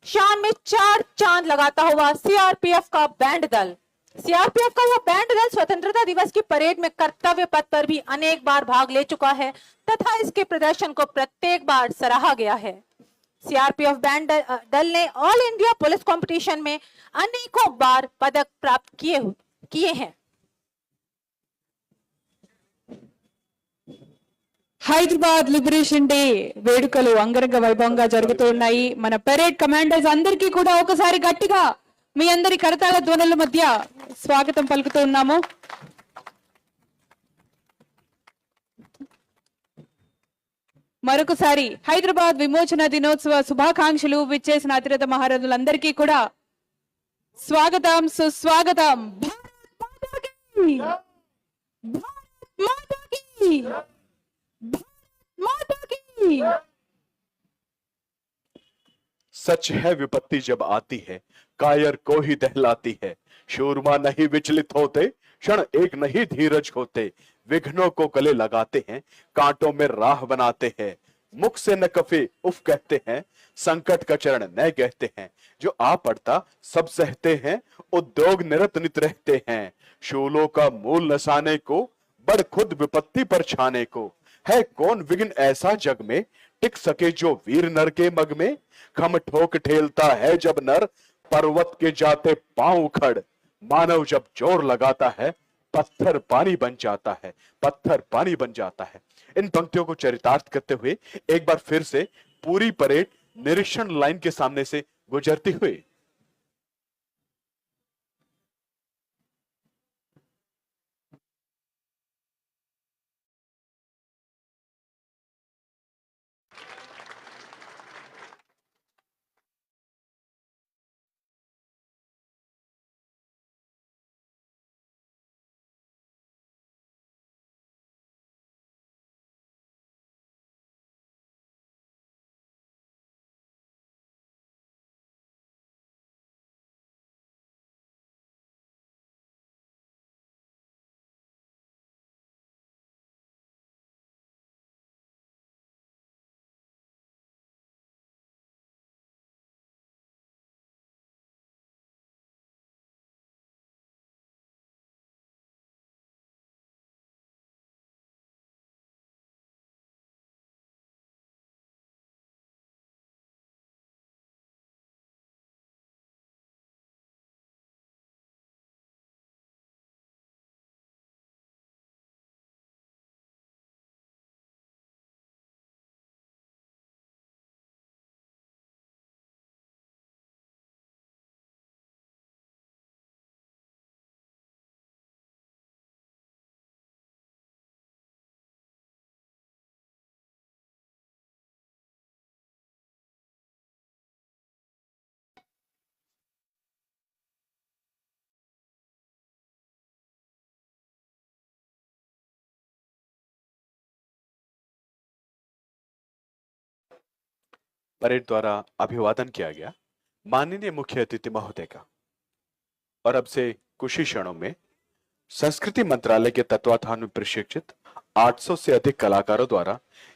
शान में 4 चांद लगाता हुआ सीआरपीएफ का बैंड दल। सीआरपीएफ का यह बैंड दल स्वतंत्रता दिवस की परेड में कर्तव्य पथ पर भी अनेक बार भाग ले चुका है तथा इसके प्रदर्शन को प्रत्येक बार सराहा गया है। सीआरपीएफ बैंड दल ने ऑल इंडिया पुलिस कंपटीशन में अनेकों बार पदक प्राप्त किए हैं। హైదరాబాద్ లిబరేషన్ డే వేడుకలు అంగరంగ వైభవంగా జరుగుతూ ఉన్నాయి. మన పెరేడ్ కమాండర్స్ అందరికీ కూడా ఒకసారి గట్టిగా మీ అందరి కరతాళ ధ్వనుల మధ్య స్వాగతం పలుకుతూ ఉన్నాము. మరొకసారి హైదరాబాద్ విమోచన దినోత్సవ శుభాకాంక్షలు. విచ్చేసిన అతిరథ మహారథులందరికీ కూడా స్వాగతం, సుస్వాగతం. सच है विपत्ति जब आती है कायर को ही दहलाती है। शूरमा नहीं विचलित होते, क्षण एक नहीं धीरज होते। विघ्नों को गले लगाते हैं, कांटों में राह बनाते हैं। मुख से न कफे उफ कहते हैं, संकट का चरण न कहते हैं। जो आ पड़ता सब सहते हैं, उद्योग निरत नित रहते हैं। शूलों का मूल नसाने को, बड़ खुद विपत्ति पर छाने को। है कौन विघ्न ऐसा जग में, टिक सके जो वीर नर के मग में। खम ठोक ठेलता है जब नर, पर्वत के जाते पांव उखड़। मानव जब जोर लगाता है, पत्थर पानी बन जाता है, पत्थर पानी बन जाता है। इन पंक्तियों को चरितार्थ करते हुए एक बार फिर से पूरी परेड निरीक्षण लाइन के सामने से गुजरती हुई परेड द्वारा अभिवादन किया गया माननीय मुख्य अतिथि महोदय का। और अब से कुछ ही क्षणों में संस्कृति मंत्रालय के तत्वाधान में प्रशिक्षित 800 से अधिक कलाकारों द्वारा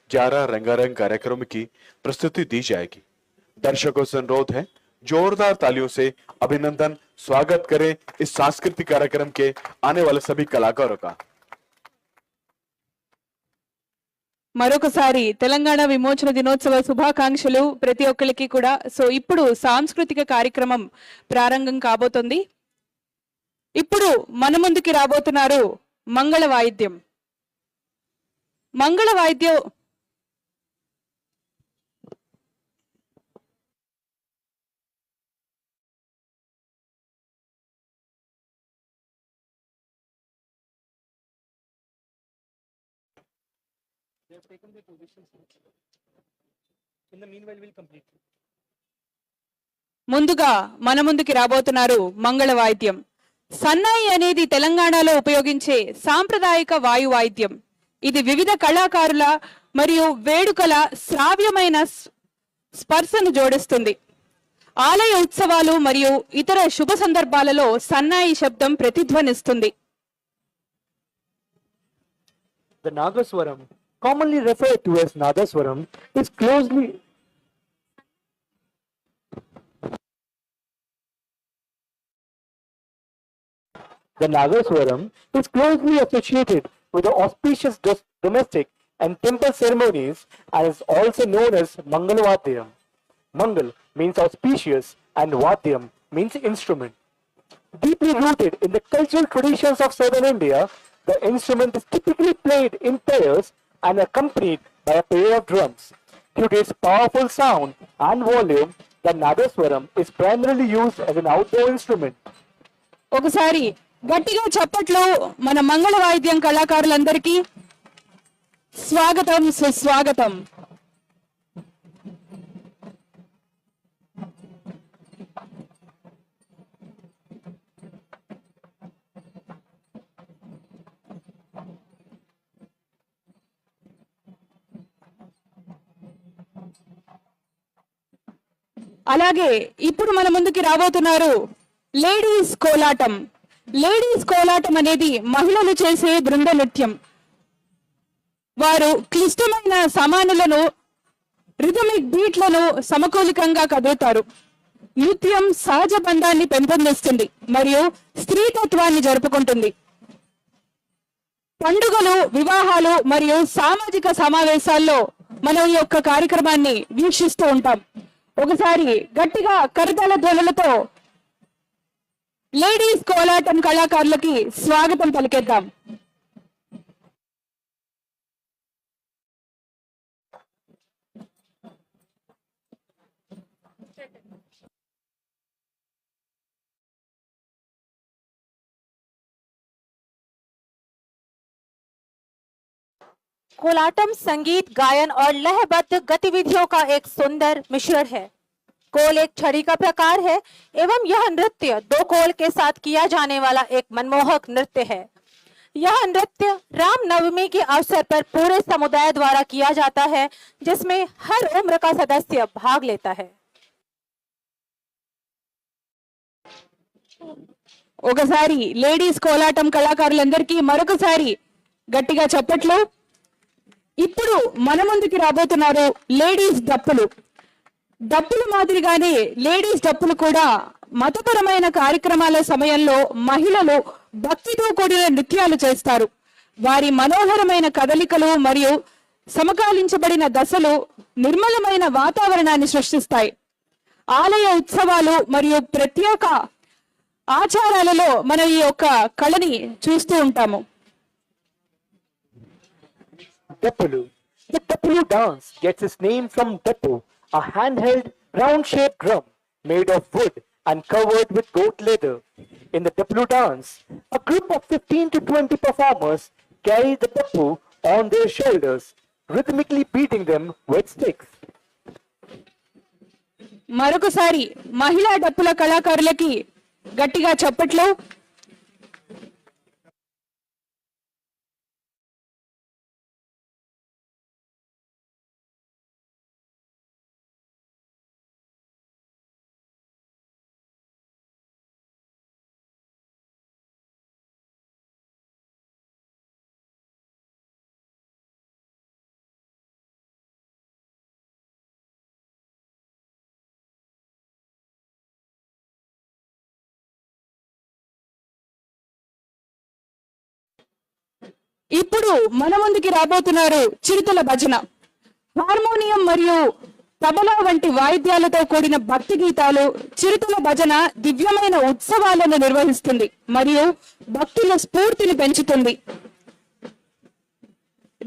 11 रंगारंग कार्यक्रम की प्रस्तुति दी जाएगी। दर्शकों से अनुरोध है, जोरदार तालियों से अभिनंदन स्वागत करें इस सांस्कृतिक कार्यक्रम के आने वाले सभी कलाकारों का। మరొకసారి తెలంగాణ విమోచన దినోత్సవ శుభాకాంక్షలు ప్రతి ఒక్కరికి కూడా. సో ఇప్పుడు సాంస్కృతిక కార్యక్రమం ప్రారంభం కాబోతుంది. ఇప్పుడు మన ముందుకి రాబోతున్నారు మంగళ వాయిద్యం. మంగళ వాయిద్యం They have taken their positions. In the meanwhile, we'll complete. ముందుగా మన ముందుకి రాబోతున్నారు మంగళ వాయిద్యం. సన్నాయి అనేది తెలంగాణలో ఉపయోగించే సాంప్రదాయక వాయు వాయిద్యం. ఇది వివిధ కళాకారుల మరియు వేడుకల శ్రావ్యమైన స్పర్శను జోడిస్తుంది. ఆలయ ఉత్సవాలు మరియు ఇతర శుభ సందర్భాలలో సన్నాయి శబ్దం ప్రతిధ్వనిస్తుంది. The Nagaswaram, commonly referred to as Nadaswaram, is closely associated with the auspicious domestic and temple ceremonies and is also known as Mangalvadyam. Mangal means auspicious and Vadyam means instrument. Deeply rooted in the cultural traditions of southern India, the instrument is typically played in pairs and accompanied by a pair of drums. Due to its powerful sound and volume, the Nadaswaram is primarily used as an outdoor instrument. ఒకసారి గట్టిగా చప్పట్లో మన మంగళ వాయిద్యం కళాకారులందరికీ స్వాగతం, సుస్వాగతం. అలాగే ఇప్పుడు మన ముందుకి రాబోతున్నారు లేడీస్ కోలాటం. లేడీస్ కోలాటం అనేది మహిళలు చేసే బృంద నృత్యం. వారు క్లిష్టమైన సమానులను రిథమిక్ బీట్లను సమకూలికంగా కదులుతారు. నృత్యం సహజ బంధాన్ని పెంపొందిస్తుంది మరియు స్త్రీతత్వాన్ని జరుపుకుంటుంది. పండుగలు, వివాహాలు మరియు సామాజిక సమావేశాల్లో మనం ఈ యొక్క కార్యక్రమాన్ని వీక్షిస్తూ ఉంటాం. ఒకసారి గట్టిగా కరతాళ ధ్వనులతో లేడీస్ కోలాటం కళాకారులకి స్వాగతం పలికేద్దాం. कोलाटम संगीत, गायन और लयबद्ध गतिविधियों का एक सुंदर मिश्रण है. कोल एक छड़ी का प्रकार है एवं यह नृत्य दो कोल के साथ किया जाने वाला एक मनमोहक नृत्य है. यह नृत्य रामनवमी के अवसर पर पूरे समुदाय द्वारा किया जाता है, जिसमें हर उम्र का सदस्य भाग लेता है. ఒకసారి లేడీస్ కోలాటం కళాకారులందరికీ మరొకసారి గట్టిగా చప్పట్లు. ఇప్పుడు మన ముందుకి రాబోతున్నారు లేడీస్ డప్పులు. డప్పుల మాదిరిగానే లేడీస్ డప్పులు కూడా మతపరమైన కార్యక్రమాల సమయంలో మహిళలు భక్తితో కూడిన నృత్యాలు చేస్తారు. వారి మనోహరమైన కదలికలు మరియు సమకాలించబడిన దశలు నిర్మలమైన వాతావరణాన్ని సృష్టిస్తాయి. ఆలయ ఉత్సవాలు మరియు ప్రత్యేక ఆచారాలలో మనం ఈ యొక్క కళని చూస్తూ ఉంటాము. Dapulu. The Dapulu dance gets its name from Dapu, a handheld, round-shaped drum made of wood and covered with goat leather. In the Dapulu dance, a group of 15 to 20 performers carry the Dapu on their shoulders, rhythmically beating them with sticks. మరొకసారి మహిళా డప్పుల కళాకారులకి గట్టిగా చప్పట్లు. ఇప్పుడు మన ముందుకి రాబోతున్నారు చిరుతల భజన. హార్మోనియం మరియు తబలా వంటి వాయిద్యాలతో కూడిన భక్తి గీతాలు. చిరుతల భజన దివ్యమైన ఉత్సవాలను నిర్వహిస్తుంది మరియు భక్తుల స్ఫూర్తిని పెంచుతుంది.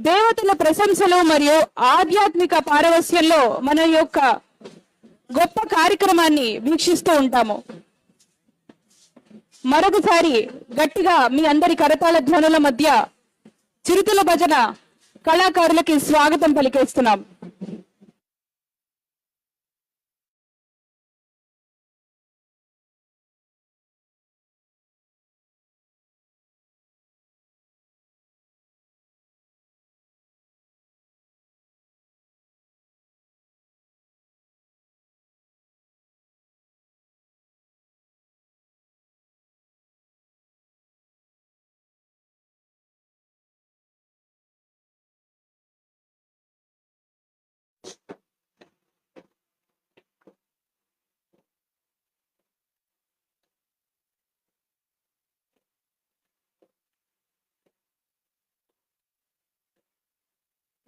దేవతల ప్రశంసలు మరియు ఆధ్యాత్మిక పారవస్యంలో మన యొక్క గొప్ప కార్యక్రమాన్ని వీక్షిస్తూ ఉంటాము. మరొకసారి గట్టిగా మీ అందరి కరతాళ ధ్వనుల మధ్య చిరుతల భజన కళాకారులకి స్వాగతం పలికేస్తున్నాం.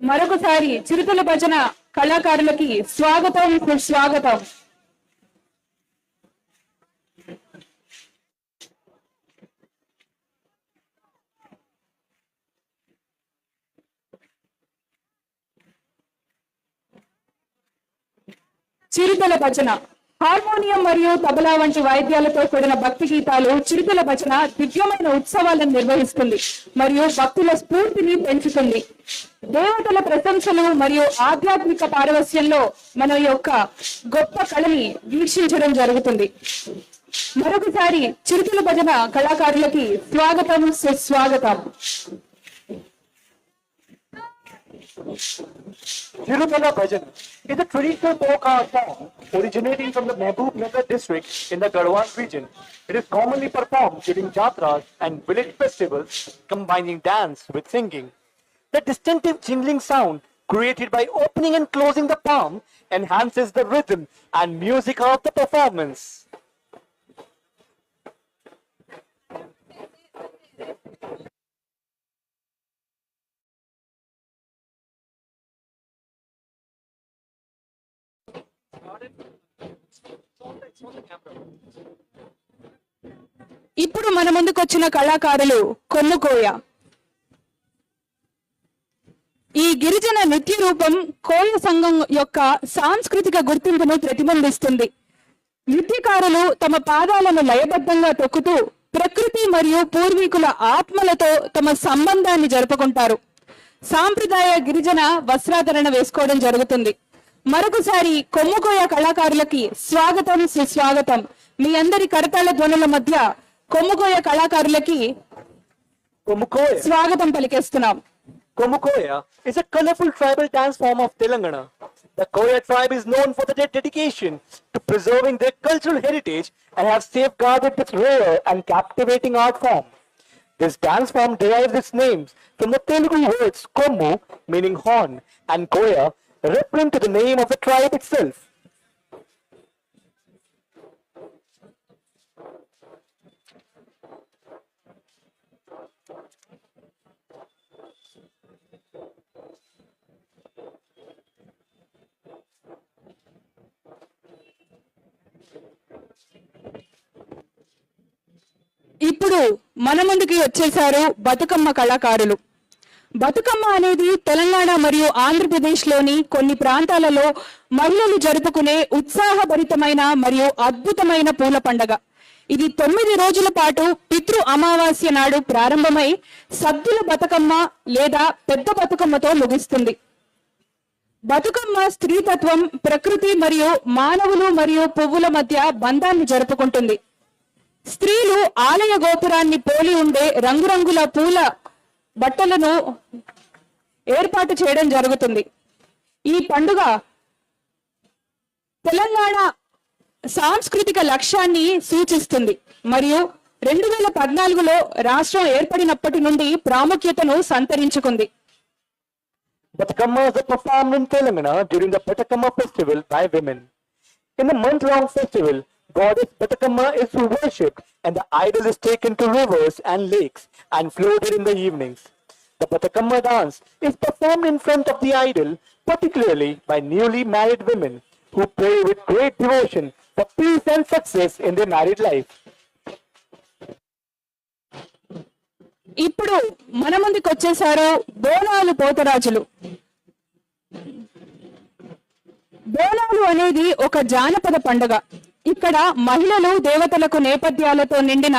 మరొకసారి చిరుతల భజన కళాకారులకి స్వాగతం, సుస్వాగతం. చిరుతల భజన హార్మోనియం మరియు తబలా వంటి వాయిద్యాలతో కూడిన భక్తి గీతాలు. చిరుతల భజన దివ్యమైన ఉత్సవాలను నిర్వహిస్తుంది మరియు భక్తుల స్ఫూర్తిని పెంచుతుంది. దేవతల ప్రశంసలు మరియు ఆధ్యాత్మిక పారవస్యంలో మన యొక్క గొప్ప కళని వీక్షించడం జరుగుతుంది. మరొకసారి చిరుతల భజన కళాకారులకి స్వాగతం, సుస్వాగతం. Tirupala Bhajan is a traditional folk art form originating from the Mehboob Nagar district in the Garhwal region. It is commonly performed during jatras and village festivals, combining dance with singing. The distinctive jingling sound created by opening and closing the palm enhances the rhythm and music of the performance. ఇప్పుడు మన ముందుకు వచ్చిన కళాకారులు కొమ్ముకోయ. ఈ గిరిజన నృత్య రూపం కోయ సంఘం యొక్క సాంస్కృతిక గుర్తింపును ప్రతిబింబిస్తుంది. నృత్యకారులు తమ పాదాలను లయబద్ధంగా తొక్కుతూ ప్రకృతి మరియు పూర్వీకుల ఆత్మలతో తమ సంబంధాన్ని జరుపుకుంటారు. సాంప్రదాయ గిరిజన వస్త్రాధరణ వేసుకోవడం జరుగుతుంది. మరొకసారి కొమ్ముకోయ కళాకారులకి స్వాగతం, సుస్వాగతం. మీ అందరి కరతాళ ధ్వనుల మధ్య కొమ్ముకోయ కళాకారులకి Komukoya. స్వాగతం పలికేస్తున్నాం. Komukoya is a colorful tribal dance form of Telangana. The Koya tribe is known for their dedication to preserving their cultural heritage and have safeguarded this rare and captivating art form. This dance form derives its names from the Telugu words Komu, meaning horn, and Koya, referring to the name of the tribe itself. ఇప్పుడు మన ముందుకి వచ్చేసారు బతుకమ్మ కళాకారులు. బతుకమ్మ అనేది తెలంగాణ మరియు ఆంధ్రప్రదేశ్ లోని కొన్ని ప్రాంతాలలో మహిళలు జరుపుకునే ఉత్సాహభరితమైన మరియు అద్భుతమైన పూల పండగ. ఇది 9 రోజుల పాటు పితృ అమావాస్య నాడు ప్రారంభమై సద్దుల బతుకమ్మ లేదా పెద్ద బతుకమ్మతో ముగుస్తుంది. బతుకమ్మ స్త్రీతత్వం, ప్రకృతి మరియు మానవులు మరియు పువ్వుల మధ్య బంధాన్ని జరుపుకుంటుంది. స్త్రీలు ఆలయ గోపురాన్ని పోలి ఉండే రంగురంగుల పూల బట్టలను ఏర్పాటు చేయడం జరుగుతుంది. ఈ పండుగ తెలంగాణ సాంస్కృతిక లక్ష్యాన్ని సూచిస్తుంది మరియు 2014లో రాష్ట్రం ఏర్పడినప్పటి నుండి ప్రాముఖ్యతను సంతరించుకుంది. Batukammas are performed in Telangana during the Batukamma festival by women. In the month-long festival, Goddess Batukamma is worshipped and the idol is taken to rivers and lakes and floated in the evenings. The Batukamma dance is performed in front of the idol, particularly by newly married women who pray with great devotion for peace and success in their married life. ఇప్పుడు మన ముందుకు వచ్చేసారు బోనాలు పోతరాజులు. బోనాలు అనేది ఒక జానపద పండుగ. ఇక్కడ మహిళలు దేవతలకు నేపథ్యాలతో నిండిన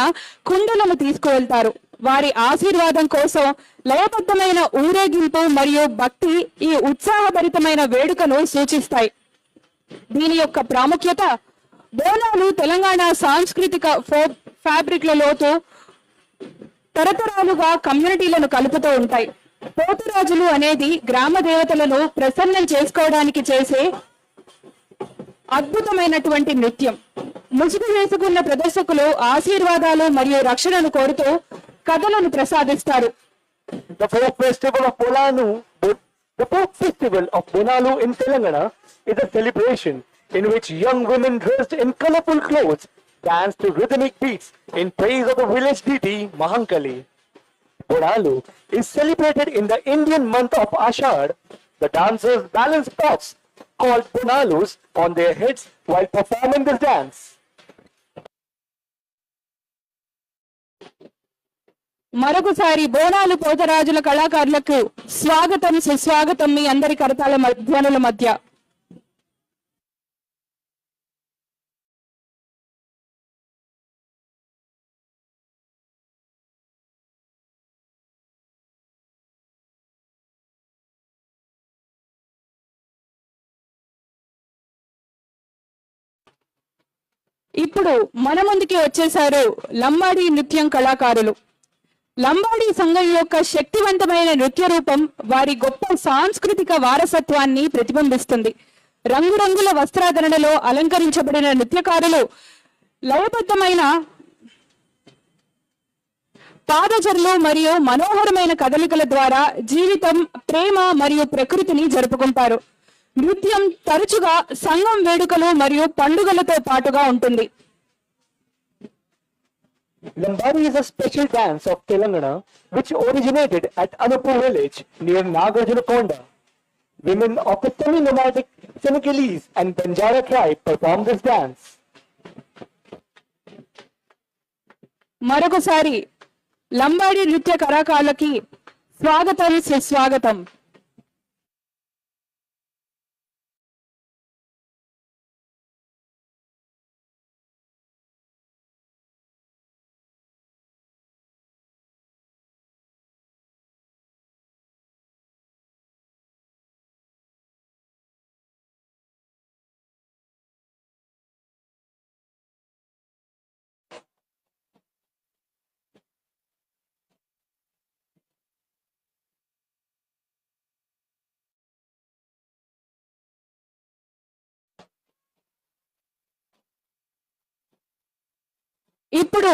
కుండలను తీసుకువెళ్తారు. వారి ఆశీర్వాదం కోసం లయబద్ధమైన ఊరేగింపు మరియు భక్తి ఈ ఉత్సాహభరితమైన వేడుకను సూచిస్తాయి. దీని యొక్క ప్రాముఖ్యత బోనాలు తెలంగాణ సాంస్కృతిక ఫ్యాబ్రిక్లలోతో తరతరాలుగా కమ్యూనిటీలను కలుపుతూ ఉంటాయి. పోతురాజులు అనేది గ్రామ దేవతలను ప్రసన్నం చేసుకోవడానికి చేసే అద్భుతమైనటువంటి నృత్యం. ముసుగు వేసుకున్న ప్రదర్శకులు ఆశీర్వాదాలు మరియు రక్షణను కోరుతూ కథలను ప్రసాదిస్తారు. The folk festival of Bonalu in Telangana is a celebration in which young women dressed in colorful clothes dance to rhythmic beats in praise of the village deity Mahankali. Bonalu is celebrated in the Indian month of Ashad. The dancers balance pots called Bonalus on their heads while performing this dance. మరొకసారి బోనాలు పోతరాజుల కళాకారులకు స్వాగతం, సుస్వాగతం మీ అందరి కరతాళ ధ్వనుల మధ్య. ఇప్పుడు మన ముందుకి వచ్చేసారు లంబాడీ నృత్యం కళాకారులు. లంబాడీ సంఘం యొక్క శక్తివంతమైన నృత్య రూపం వారి గొప్ప సాంస్కృతిక వారసత్వాన్ని ప్రతిబింబిస్తుంది. రంగురంగుల వస్త్రాధరణలో అలంకరించబడిన నృత్యకారులు లయబద్ధమైన పాదచర్లు మరియు మనోహరమైన కదలికల ద్వారా జీవితం, ప్రేమ మరియు ప్రకృతిని జరుపుకుంటారు. నృత్యం తరచుగా సంఘం వేడుకలు మరియు పండుగలతో పాటుగా ఉంటుంది. Lambadi is a special dance of Telangana which originated at Anupur village near Nagarjunakonda. Women of the semi-nomadic Senegalese and Banjara tribe perform this dance. మరొకసారి లంబాడి నృత్య కళాకారులకి స్వాగతం, సుస్వాగతం. ఇప్పుడు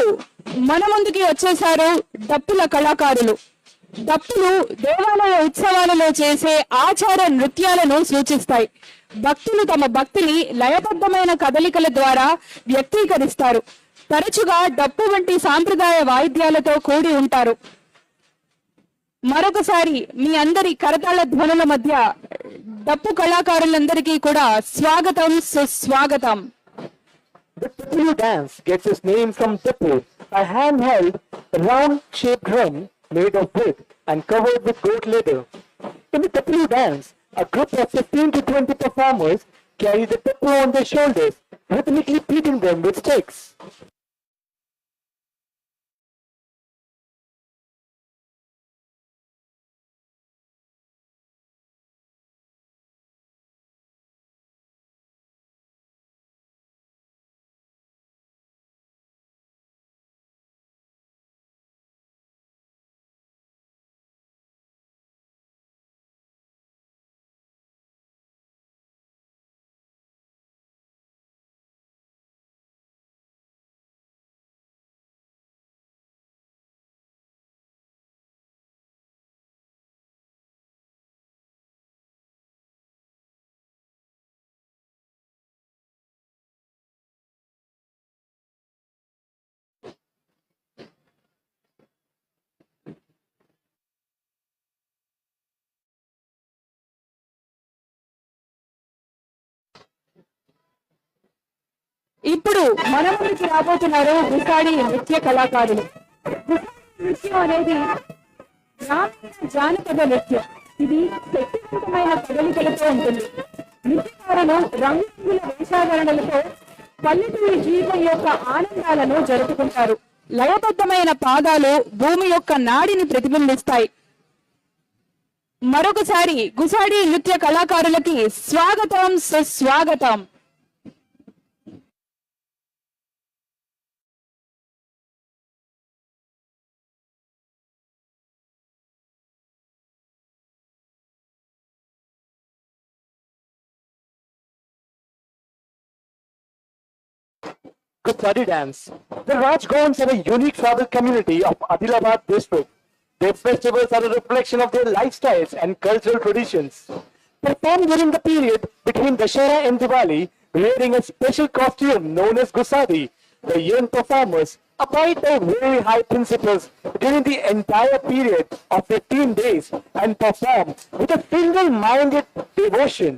మన ముందుకి వచ్చేసారు డప్పుల కళాకారులు. డప్పులు దేవాలయ ఉత్సవాలలో చేసే ఆచార నృత్యాలను సూచిస్తాయి. భక్తులు తమ భక్తిని లయబద్ధమైన కదలికల ద్వారా వ్యక్తీకరిస్తారు. తరచుగా డప్పు వంటి సాంప్రదాయ వాయిద్యాలతో కూడి ఉంటారు. మరొకసారి మీ అందరి కరతాళ ధ్వనుల మధ్య డప్పు కళాకారులందరికీ కూడా స్వాగతం, సుస్వాగతం. The Tippulu dance gets its name from tippu, a handheld, round-shaped drum made of wood and covered with goat leather. In the Tippulu dance, a group of 15 to 20 performers carry the tippu on their shoulders, rhythmically beating them with sticks. ఇప్పుడు మన ముందుకు రాబోతున్నారు గుసాడి నృత్య కళాకారులు. గుసాడి నృత్యం అనేది గ్రామీణ జానపద నృత్యం. ఇది శక్తివంతమైన కదలికలతో ఉంటుంది. నృత్యకారులు రంగురంగుల వేషాభరణలతో పల్లెటూరి జీవితం యొక్క ఆనందాలను జరుపుకుంటారు. లయబద్ధమైన పాదాలు భూమి యొక్క నాడిని ప్రతిబింబిస్తాయి. మరొకసారి గుసాడి నృత్య కళాకారులకి స్వాగతం, సుస్వాగతం. Gussadi dance. The Rajgons are a unique tribal community of Adilabad district. Their festivals are a reflection of their lifestyles and cultural traditions. Performed during the period between Dashera and Diwali, wearing a special costume known as Gussadi, the young performers abide by very high principles during the entire period of 15 days and perform with a single-minded devotion.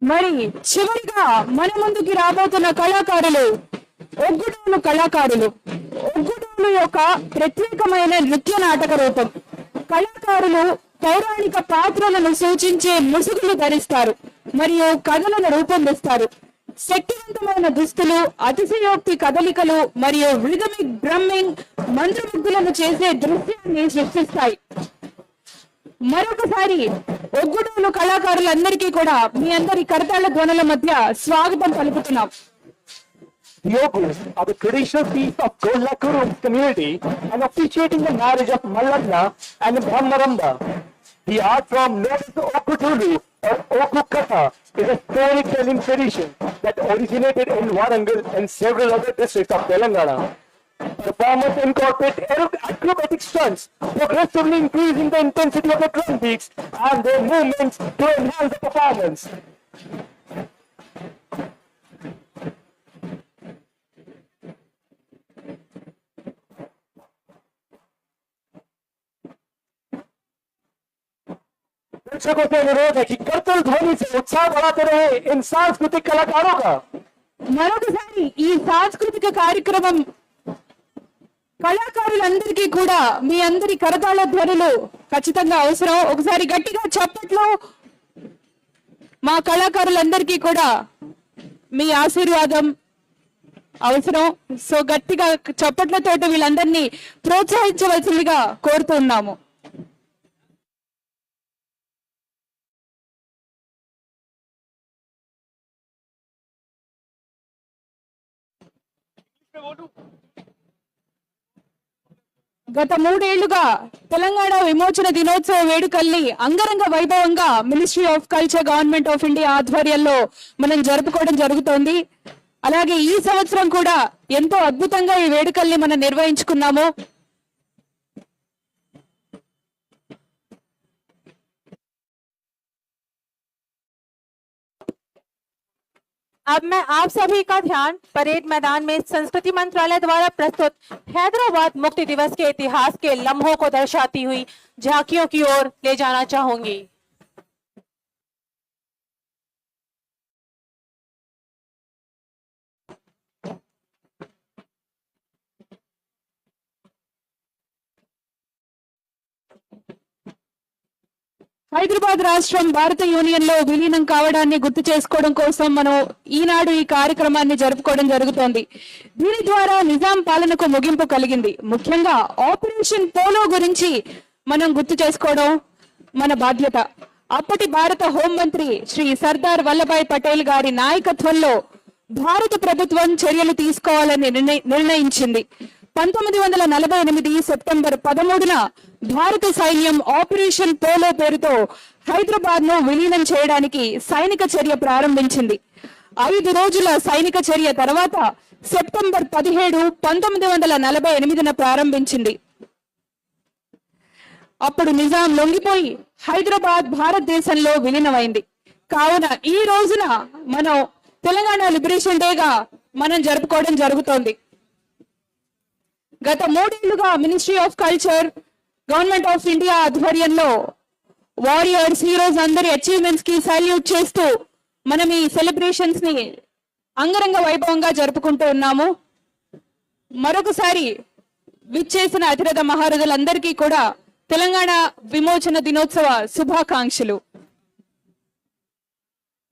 మరి చివరిగా మన ముందుకి రాబోతున్న కళాకారులు ఒగ్గుడోలు కళాకారులు. ఒగ్గుడోలు ఒగ్గుడోలు యొక్క ప్రత్యేకమైన నృత్య నాటక రూపం. కళాకారులు పౌరాణిక పాత్రలను సూచించే ముసుగులు ధరిస్తారు మరియు కథలను రూపొందిస్తారు. శక్తివంతమైన దుస్తులు, అతిశయోక్తి కదలికలు మరియు రిథమిక్ డ్రమ్మింగ్ మంత్రముగ్ధులను చేసే దృశ్యాన్ని సృష్టిస్తాయి. మరొకసారి ఒగ్గుడోలు కళాకారులందరికీ కూడా మీ అందరి కరతాళ ధ్వనుల మధ్య స్వాగతం పలుకుతున్నాం. The Ogus are the traditional piece of Golakuru community and officiating the marriage of Mallagna and Brahmaramba. The art form known as the Okutulu or Okukatha is a storytelling tradition that originated in Warangal and several other districts of Telangana. Performers incorporate acrobatic stunts, progressively increasing the intensity of the drum beats and their movements to enhance the performance. दर्शकों से अनुरोध है कि करतल ध्वनि से उत्साह बढ़ाते रहे इन सांस्कृतिक कलाकारों का। మరొకసారి ఈ సాంస్కృతిక కార్యక్రమం కళాకారులందరికీ కూడా మీ అందరి కరతాళ ధ్వనులు ఖచ్చితంగా అవసరం. ఒకసారి గట్టిగా చప్పట్లు. మా కళాకారులందరికీ కూడా మీ ఆశీర్వాదం అవసరం. సో గట్టిగా చప్పట్లతో వీళ్ళందరినీ ప్రోత్సహించవలసిందిగా కోరుతున్నాము. గత 3 ఏళ్లుగా తెలంగాణ విమోచన దినోత్సవ వేడుకల్ని అంగరంగ వైభవంగా ministry of culture, government of India ఆధ్వర్యంలో మనం జరుపుకోవడం జరుగుతోంది. అలాగే ఈ సంవత్సరం కూడా ఎంతో అద్భుతంగా ఈ వేడుకల్ని మనం నిర్వహించుకున్నాము. अब मैं आप सभी का ध्यान परेड मैदान में संस्कृति मंत्रालय द्वारा प्रस्तुत हैदराबाद मुक्ति दिवस के इतिहास के लम्हों को दर्शाती हुई झांकियों की ओर ले जाना चाहूंगी। హైదరాబాద్ రాష్ట్రం భారత యూనియన్ లో విలీనం కావడాన్ని గుర్తు చేసుకోవడం కోసం మనం ఈనాడు ఈ కార్యక్రమాన్ని జరుపుకోవడం జరుగుతోంది. దీని ద్వారా నిజాం పాలనకు ముగింపు కలిగింది. ముఖ్యంగా ఆపరేషన్ పోలో గురించి మనం గుర్తు చేసుకోవడం మన బాధ్యత. అప్పటి భారత హోంమంత్రి శ్రీ సర్దార్ వల్లభాయ్ పటేల్ గారి నాయకత్వంలో భారత ప్రభుత్వం చర్యలు తీసుకోవాలని నిర్ణయించింది. 1948 సెప్టెంబర్ 13న భారత సైన్యం ఆపరేషన్ పోలో పేరుతో హైదరాబాద్ ను విలీనం చేయడానికి సైనిక చర్య ప్రారంభించింది. 5 రోజుల సైనిక చర్య తర్వాత సెప్టెంబర్ 17, 1948న ప్రారంభించింది. అప్పుడు నిజాం లొంగిపోయి హైదరాబాద్ భారతదేశంలో విలీనమైంది. కావున ఈ రోజున మనం తెలంగాణ లిబరేషన్ డేగా మనం జరుపుకోవడం జరుగుతోంది. గత 3 ఏళ్లుగా ministry of culture, government of India ఆధ్వర్యంలో వారియర్స్, హీరోస్ అందరి అచీవ్మెంట్స్ కి సాల్యూట్ చేస్తూ మనం ఈ సెలబ్రేషన్స్ ని అంగరంగ వైభవంగా జరుపుకుంటూ ఉన్నాము. మరొకసారి విచ్చేసిన అతిరథ మహారథులందరికీ కూడా తెలంగాణ విమోచన దినోత్సవ శుభాకాంక్షలు.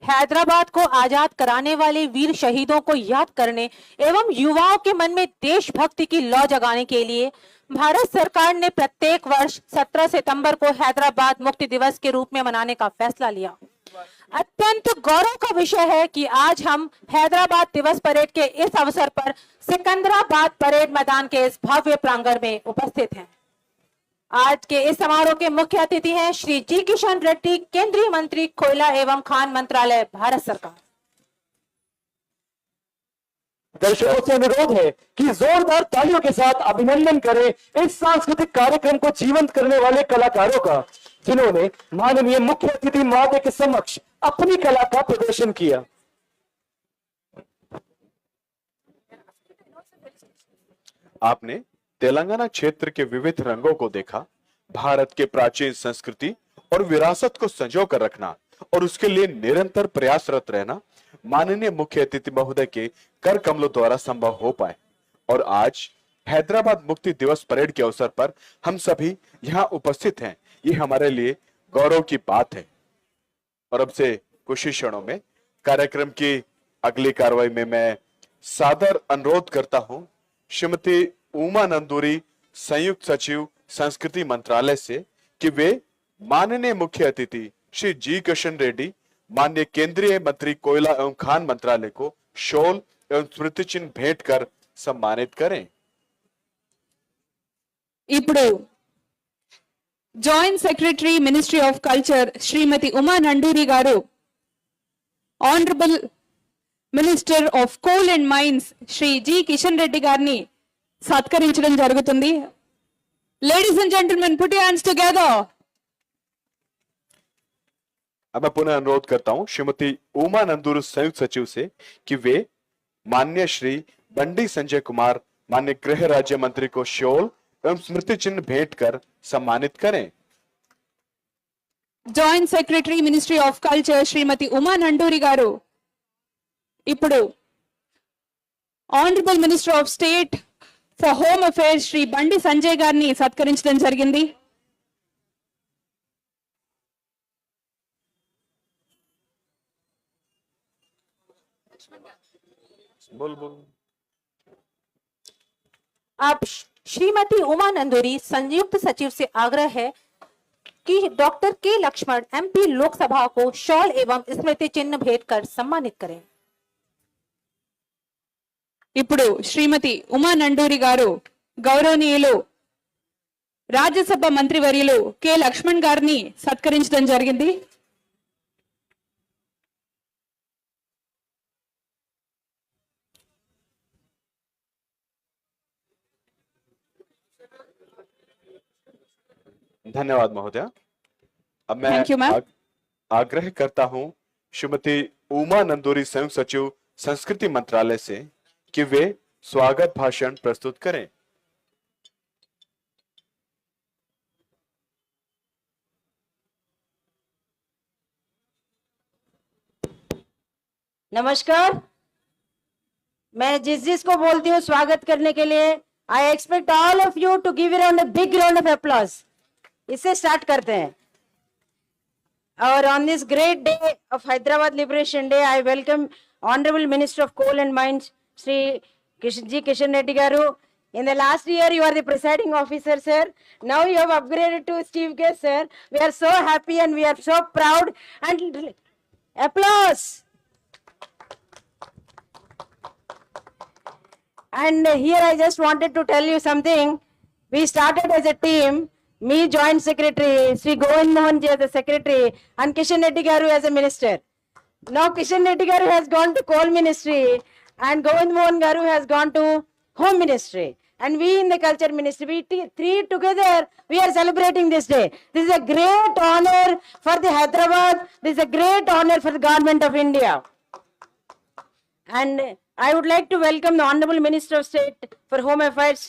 हैदराबाद को आजाद कराने वाले वीर शहीदों को याद करने एवं युवाओं के मन में देशभक्ति की लौ जगाने के लिए भारत सरकार ने प्रत्येक वर्ष 17 सितंबर को हैदराबाद मुक्ति दिवस के रूप में मनाने का फैसला लिया। अत्यंत गौरव का विषय है कि आज हम हैदराबाद दिवस परेड के इस अवसर पर सिकंदराबाद परेड मैदान के इस भव्य प्रांगण में उपस्थित हैं। आज के इस समारोह के मुख्य अतिथि हैं श्री जी किशन रेड्डी, केंद्रीय मंत्री कोयला एवं खान मंत्रालय, भारत सरकार। दर्शकों से अनुरोध है कि जोरदार तालियों के साथ अभिनंदन करें इस सांस्कृतिक कार्यक्रम को जीवंत करने वाले कलाकारों का, जिन्होंने माननीय मुख्य अतिथि महोदय के समक्ष अपनी कला का प्रदर्शन किया। आपने तेलंगाना क्षेत्र के विविध रंगों को देखा। भारत के प्राचीन संस्कृति और विरासत को संजो कर रखना और उसके लिए निरंतर प्रयासरत रहना माननीय मुख्य अतिथि महोदय के कर कमलों द्वारा संभव हो पाए। और आज हैदराबाद मुक्ति दिवस परेड के अवसर पर हम सभी यहाँ उपस्थित हैं, ये हमारे लिए गौरव की बात है। और अब से कुछ ही क्षणों में कार्यक्रम की अगली कार्रवाई में मैं सादर अनुरोध करता हूं श्रीमती उमा नंदूरी, संयुक्त सचिव संस्कृति मंत्रालय से, कि वे माननीय मुख्य अतिथि श्री जी किशन रेड्डी, माननीय केंद्रीय मंत्री कोयला एवं खान मंत्रालय को शॉल एवं स्मृति चिन्ह भेंट कर सम्मानित करें। ఇప్పుడు joint secretary ministry of culture Shrimati Uma Nanduri garu honourable minister of coal and mines Shri G Kishan Reddy గారిని సత్కరించడం జరుగుతుంది. Ladies and gentlemen, put your hands together. अब मैं पुनः अनुरोध करता हूं श्रीमती उमा नंदूर संयुक्त सचिव से कि वे माननीय श्री बंडी संजय कुमार, माननीय गृह राज्य मंत्री को शॉल एवं स्मृति चिन्ह भेंट कर सम्मानित करें। Joint secretary ministry of culture Shrimati Uma Nanduri garu ఇప్పుడు honourable minister of state for home affairs Shri Bandi Sanjay గారిని సత్కరించడం జరిగింది. बोल बोल। अब श्रीमती उमा नंदूरी संयुक्त सचिव से आग्रह है कि डॉक्टर के लक्ष्मण एमपी लोकसभा को शॉल एवं स्मृति चिन्ह भेंट कर सम्मानित करें। ఇప్పుడు శ్రీమతి ఉమా నండూరి గారు గౌరవనీయులు రాజ్యసభ మంత్రివర్యులు కె లక్ష్మణ్ గారిని సత్కరించడం జరిగింది. धन्यवाद महोदय। अब मैं Thank you, ma'am. आग्रह करता हूं श्रीमती उमा नंदूरी संयुक्त सचिव संस्कृति मंत्रालय से कि वे स्वागत भाषण प्रस्तुत करें। नमस्कार। मैं जिस को बोलती हूँ स्वागत करने के लिए, I expect all of you to give a big round of applause. इससे स्टार्ट करते हैं। और on this great day of Hyderabad liberation day, I welcome honourable minister of coal and mines Shri G Kishan Reddy garu. In the last year, you are the presiding officer, sir. Now you have upgraded to chief guest, sir. We are so happy and we are so proud. And applause. And here I just wanted to tell you something. We started as a team. Me, Joint Secretary, Sri Govind Mohan ji as a Secretary, and Kishan Reddy Garu as a Minister. Now Kishan Reddy Garu has gone to Coal Ministry, and Govind Mohan Garu has gone to Home Ministry. And we in the Culture Ministry, we three together, we are celebrating this day. This is a great honor for the Hyderabad. This is a great honor for the Government of India. And I would like to welcome the Honorable Minister of State for Home Affairs,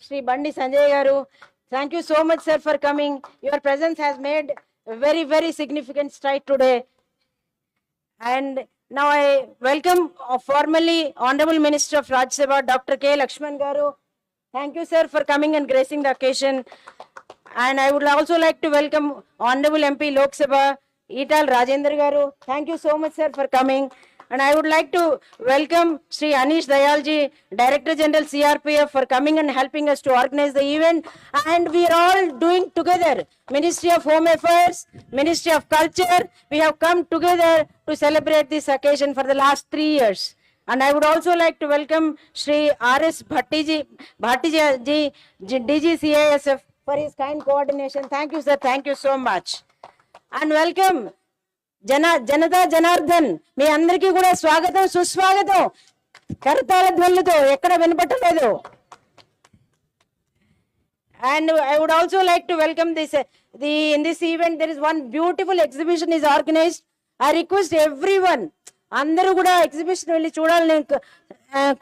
Sri Bandi Sanjay Garu. Thank you so much, sir, for coming. Your presence has made a very, very significant stride today. And now I welcome formally Honorable Minister of Rajya Sabha, Dr. K. Lakshman Garu. Thank you, sir, for coming and gracing the occasion. And I would also like to welcome Honorable MP Lok Sabha, Ital Rajendra Garu. Thank you so much, sir, for coming. And I would like to welcome Sri Anish Dayalji, Director General CRPF, for coming and helping us to organize the event. And we are all doing together. Ministry of Home Affairs, Ministry of Culture, we have come together to celebrate this occasion for the last 3 years. And I would also like to welcome Sri R.S. Bhattiji, DGCASF, for his kind coordination. Thank you, sir. Thank you so much. And welcome జనతా జనార్దన్, మీ అందరికీ కూడా స్వాగతం సుస్వాగతం. కరతాళ ధ్వనులతో ఎక్కడ వినపట్టలేదు. And I would also like to welcome this in this event there is one beautiful exhibition is organized. I request everyone, అందరూ కూడా ఎగ్జిబిషన్ వెళ్ళి చూడాలని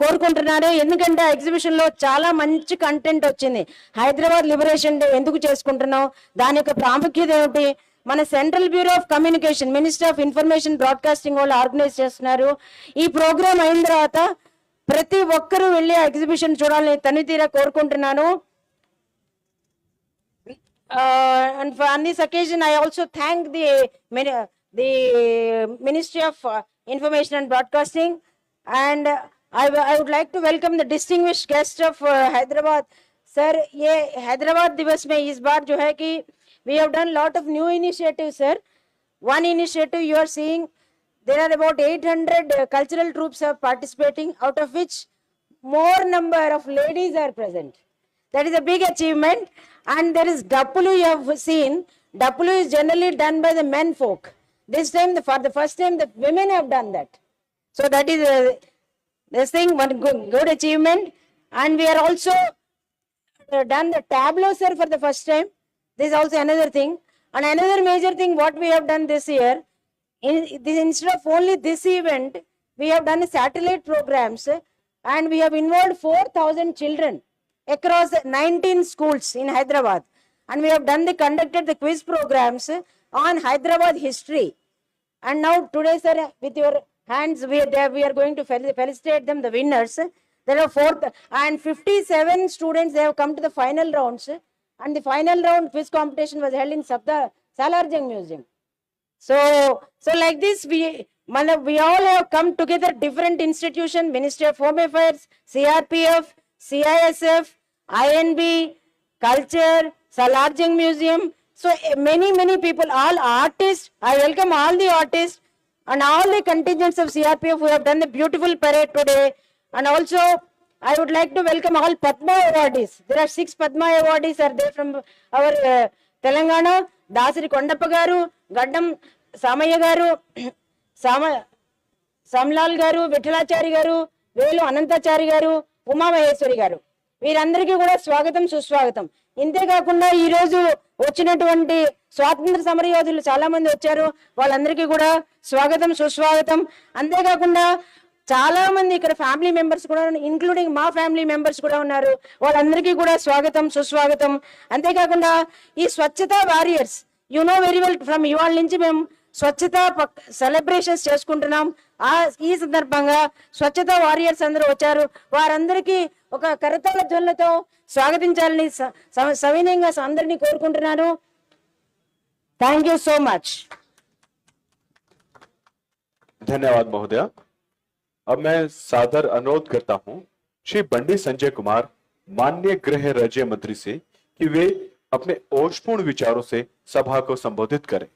కోరుకుంటున్నారు. ఎందుకంటే ఆ ఎగ్జిబిషన్ లో చాలా మంచి కంటెంట్ వచ్చింది. హైదరాబాద్ లిబరేషన్ డే ఎందుకు చేసుకుంటున్నాం, దాని యొక్క ప్రాముఖ్యత ఏమిటి, మన central bureau of communication, minister of information broadcasting వాళ్ళు ఆర్గనైజ్ చేస్తున్నారు. ఈ ప్రోగ్రామ్ అయిన తర్వాత ప్రతి ఒక్కరూ వెళ్ళి ఆ ఎగ్జిబిషన్ చూడాలని తనితీరా కోరుకుంటున్నాను. And on this occasion, I also thank the Ministry of Information and Broadcasting, and I would like to welcome the distinguished guest of Hyderabad. Sir, ये हैदराबाद दिवस में इस बार जो है कि we have done lot of new initiatives, sir. One initiative you are seeing, there are about 800 cultural troops are participating, out of which more number of ladies are present. That is a big achievement. And there is Dappulu you have seen. Dappulu is generally done by the men folk. This time, for the first time, the women have done that. So that is this thing, one good achievement. And we are also done the tableau, sir, for the first time. This is also another thing. And another major thing what we have done this year, instead of only this event, we have done satellite programs, and we have involved 4,000 children across 19 schools in Hyderabad, and we have conducted the quiz programs on Hyderabad history. And now today, sir, with your hands, we are going to felicitate them, the winners. There are 57 students, they have come to the final rounds, and the final round quiz competition was held in Salarjung Museum. So like this, we all have come together, different institutions, Ministry of Home Affairs, CRPF, CISF, INB, Culture, Salarjung Museum. So many people, all artists. I welcome all the artists and all the contingents of CRPF who have done the beautiful parade today. And also, I would like to welcome all Padma awardees. There are 6 Padma awardees are there from our Telangana. Dasiri Kondappa garu, Gaddam Samaya garu, Samlal garu, Vittalachari garu, Velu Anantachari garu, Uma Maheshwari garu. వీరందరికీ కూడా స్వాగతం సుస్వాగతం. ఇంతేకాకుండా ఈ రోజు వచ్చినటువంటి స్వాతంత్ర సమరయోధులు చాలా మంది వచ్చారు, వాళ్ళందరికీ కూడా స్వాగతం సుస్వాగతం. అంతేకాకుండా చాలా మంది ఇక్కడ ఫ్యామిలీ మెంబర్స్ కూడా, ఇంక్లూడింగ్ మా ఫ్యామిలీ మెంబర్స్ కూడా ఉన్నారు, వాళ్ళందరికీ కూడా స్వాగతం సుస్వాగతం. అంతేకాకుండా ఈ స్వచ్ఛతా warriors, you know very well, from ఇవాళ నుంచి మేము స్వచ్ఛత సెలబ్రేషన్స్ చేసుకుంటున్నాం. ఈ సందర్భంగా స్వచ్ఛతా వారియర్స్ అందరూ వచ్చారు, వారందరికీ ఒక కరతాళ ధ్వనులతో స్వాగతించాలని సవినయంగా అందరినీ కోరుకుంటున్నాను. Thank you so much. धन्यवाद महोदय। अब मैं सादर अनुरोध करता हूं श्री बंडी संजय कुमार, माननीय गृह राज्य मंत्री से कि वे अपने ओजपूर्ण विचारों से सभा को संबोधित करें।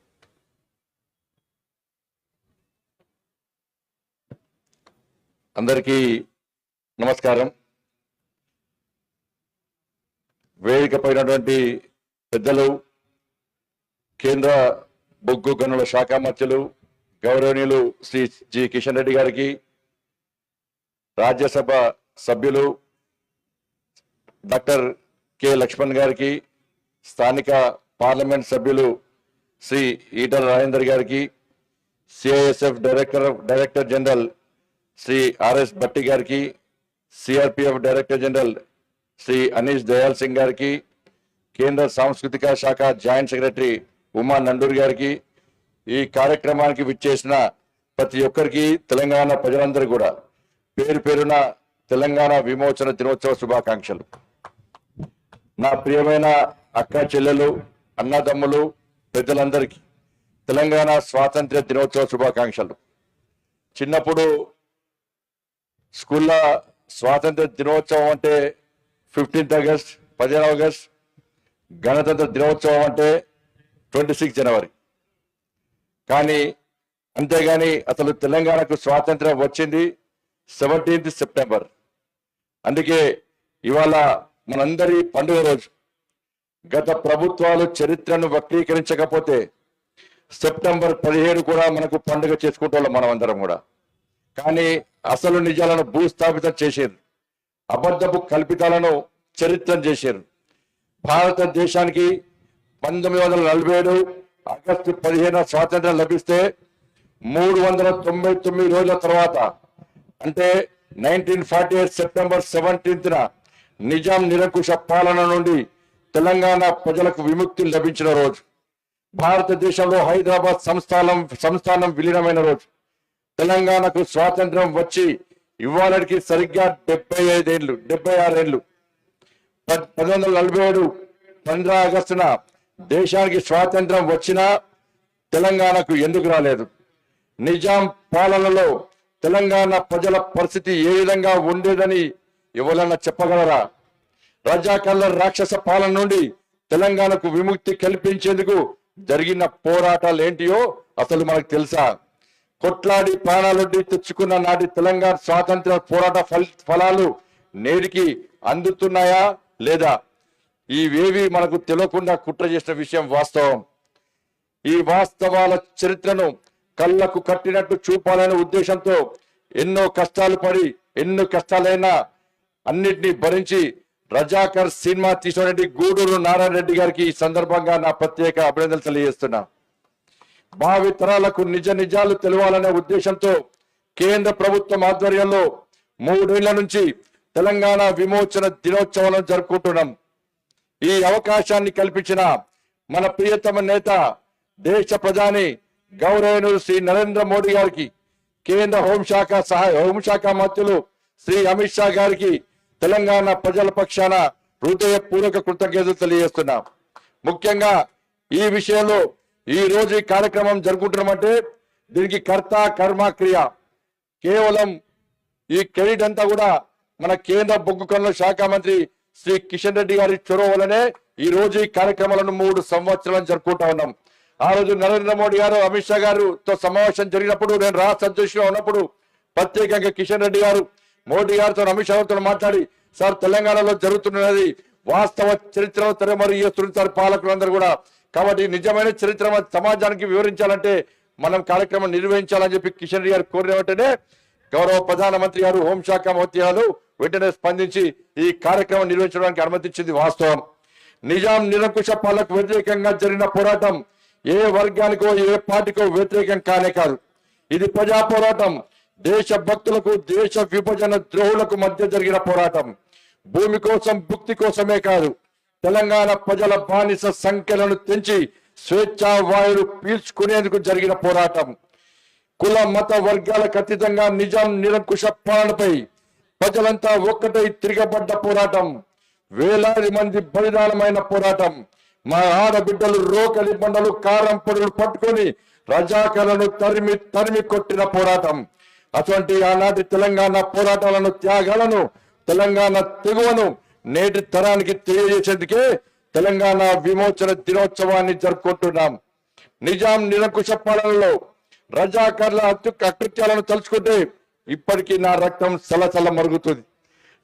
అందరికీ నమస్కారం. వేదిక పైనటువంటి పెద్దలు, కేంద్ర బొగ్గు గనుల శాఖ మంత్రులు గౌరవనీయులు శ్రీ జి కిషన్ రెడ్డి గారికి, రాజ్యసభ సభ్యులు డాక్టర్ కె లక్ష్మణ్ గారికి, స్థానిక పార్లమెంట్ సభ్యులు శ్రీ ఈటల రాజేందర్ గారికి, CISF director general Shri RS Bhatti గారికి, CRPF director general Shri Anish Dayal Singh గారికి, కేంద్ర సాంస్కృతిక శాఖ జాయింట్ సెక్రటరీ ఉమా నండూర్ గారికి, ఈ కార్యక్రమానికి విచ్చేసిన ప్రతి ఒక్కరికి, తెలంగాణ ప్రజలందరూ కూడా పేరు పేరున తెలంగాణ విమోచన దినోత్సవ శుభాకాంక్షలు. నా ప్రియమైన అక్క చెల్లెలు, అన్నదమ్ములు, పెద్దలందరికీ తెలంగాణ స్వాతంత్ర్య దినోత్సవ శుభాకాంక్షలు. చిన్నప్పుడు స్కూల్లో స్వాతంత్ర దినోత్సవం అంటే 15th ఆగస్ట్, 15 ఆగస్ట్, గణతంత్ర దినోత్సవం అంటే 26 జనవరి. కానీ అంతేగాని అసలు తెలంగాణకు స్వాతంత్రం వచ్చింది 17th సెప్టెంబర్. అందుకే ఇవాళ మనందరి పండుగ రోజు. గత ప్రభుత్వాలు చరిత్రను వక్రీకరించకపోతే సెప్టెంబర్ 17 కూడా మనకు పండుగ చేసుకుంటాం మనం అందరం కూడా. కానీ అసలు నిజాలను భూస్థాపితం చేశారు, అబద్ధపు కల్పితాలను చరిత్రం చేశారు. భారతదేశానికి 1947 ఆగస్టు 15 స్వాతంత్రం లభిస్తే 399 రోజుల తర్వాత, అంటే 1948 సెప్టెంబర్ 17న నిజాం నిరంకుశ పాలన నుండి తెలంగాణ ప్రజలకు విముక్తి లభించిన రోజు. భారతదేశంలో హైదరాబాద్ సంస్థానం విలీనమైన రోజు. తెలంగాణకు స్వాతంత్రం వచ్చి ఇవాళకి సరిగ్గా 76 ఏళ్ళు. 1947 15 ఆగస్టున దేశానికి స్వాతంత్రం వచ్చినా తెలంగాణకు ఎందుకు రాలేదు? నిజాం పాలనలో తెలంగాణ ప్రజల పరిస్థితి ఏ విధంగా ఉండేదని ఎవరన్నా చెప్పగలరా? రజాకర్ల రాక్షస పాలన నుండి తెలంగాణకు విముక్తి కల్పించేందుకు జరిగిన పోరాటాలు ఏంటియో అసలు మనకు తెలుసా? కొట్లాడి ప్రాణాలొడ్డి తెచ్చుకున్న నాటి తెలంగాణ స్వాతంత్ర పోరాట ఫలాలు నేటికి అందుతున్నాయా లేదా? ఇవేవి మనకు తెలియకుండా కుట్ర చేసిన విషయం వాస్తవం. ఈ వాస్తవాల చరిత్రను కళ్ళకు కట్టినట్టు చూపాలనే ఉద్దేశంతో ఎన్నో కష్టాలు పడి ఎన్నో కష్టాలైనా అన్నిటినీ భరించి రజాకర్ సినిమా తీసినటువంటి గూడూరు నారాయణ రెడ్డి గారికి ఈ సందర్భంగా నా ప్రత్యేక అభినందనలు తెలియజేస్తున్నా. భావి తరాలకు నిజాలు తెలవాలనే ఉద్దేశంతో కేంద్ర ప్రభుత్వం ఆధ్వర్యంలో 3 ఏళ్ల నుంచి తెలంగాణ విమోచన దినోత్సవాలను జరుపుకుంటున్నాం. ఈ అవకాశాన్ని కల్పించిన మన ప్రియతమ నేత దేశ ప్రధాని గౌరవనీయులు శ్రీ నరేంద్ర మోడీ గారికి, కేంద్ర హోంశాఖ మంత్రులు శ్రీ అమిత్ షా గారికి తెలంగాణ ప్రజల పక్షాన హృదయపూర్వక కృతజ్ఞతలు తెలియజేస్తున్నా. ముఖ్యంగా ఈ విషయంలో ఈ రోజు ఈ కార్యక్రమం జరుపుకుంటున్నామంటే దీనికి కర్త కర్మ క్రియ కేవలం ఈ క్రెడిట్ అంతా కూడా మన కేంద్ర బొగ్గు గనుల శాఖ మంత్రి శ్రీ కిషన్ రెడ్డి గారి చొరవ వల్లనే ఈ రోజు ఈ కార్యక్రమాలను 3 సంవత్సరాలు జరుపుకుంటా ఉన్నాం. ఆ రోజు నరేంద్ర మోడీ గారు అమిత్ షా గారుతో సమావేశం జరిగినప్పుడు నేను రాష్ట్ర అధ్యక్షుడిగా ఉన్నప్పుడు ప్రత్యేకంగా కిషన్ రెడ్డి గారు మోడీ గారితో అమిత్ షా గారితో మాట్లాడి, సార్ తెలంగాణలో జరుగుతున్నది వాస్తవ చరిత్రను తెరమరు చేస్తున్నారు పాలకులందరూ కూడా, కాబట్టి నిజమైన చరిత్ర సమాజానికి వివరించాలంటే మనం కార్యక్రమం నిర్వహించాలని చెప్పి కిషన్ రెడ్డి గారు కోరిన వెంటనే గౌరవ ప్రధానమంత్రి గారు హోంశాఖ మంత్రి గారు వెంటనే స్పందించి ఈ కార్యక్రమం నిర్వహించడానికి అనుమతించింది వాస్తవం. నిజాం నిరంకుశ పాలనకు వ్యతిరేకంగా జరిగిన పోరాటం ఏ వర్గానికో ఏ పార్టీకో వ్యతిరేకం కానే కాదు. ఇది ప్రజా పోరాటం. దేశ భక్తులకు దేశ విభజన ద్రోహులకు మధ్య జరిగిన పోరాటం. భూమి కోసం భుక్తి కోసమే కాదు, తెలంగాణ ప్రజల బానిస సంఖ్యలను తెంచి స్వేచ్ఛా వాయులు పీల్చుకునేందుకు జరిగిన పోరాటం. కుల మత వర్గాలకు అతీతంగా నిజాం నిరంకుశ పాలనపై ప్రజలంతా ఒక్కటై తిరగబడ్డ పోరాటం. వేలాది మంది బలిదానమైన పోరాటం. మా ఆడబిడ్డలు రోకలి బండలు కారం పొడులు పట్టుకొని రజాకర్లను తరిమి కొట్టిన పోరాటం. అటువంటి ఆనాటి తెలంగాణ పోరాటాలను త్యాగాలను తెలంగాణ తెగువను నేటి తరానికి తెలియజేసేందుకే తెలంగాణ విమోచన దినోత్సవాన్ని జరుపుకుంటున్నాం. నిజాం నిరంకుశ పాలనలో రజాకర్ల అకృత్యాలను తలుచుకుంటే ఇప్పటికీ నా రక్తం సలసల మరుగుతుంది.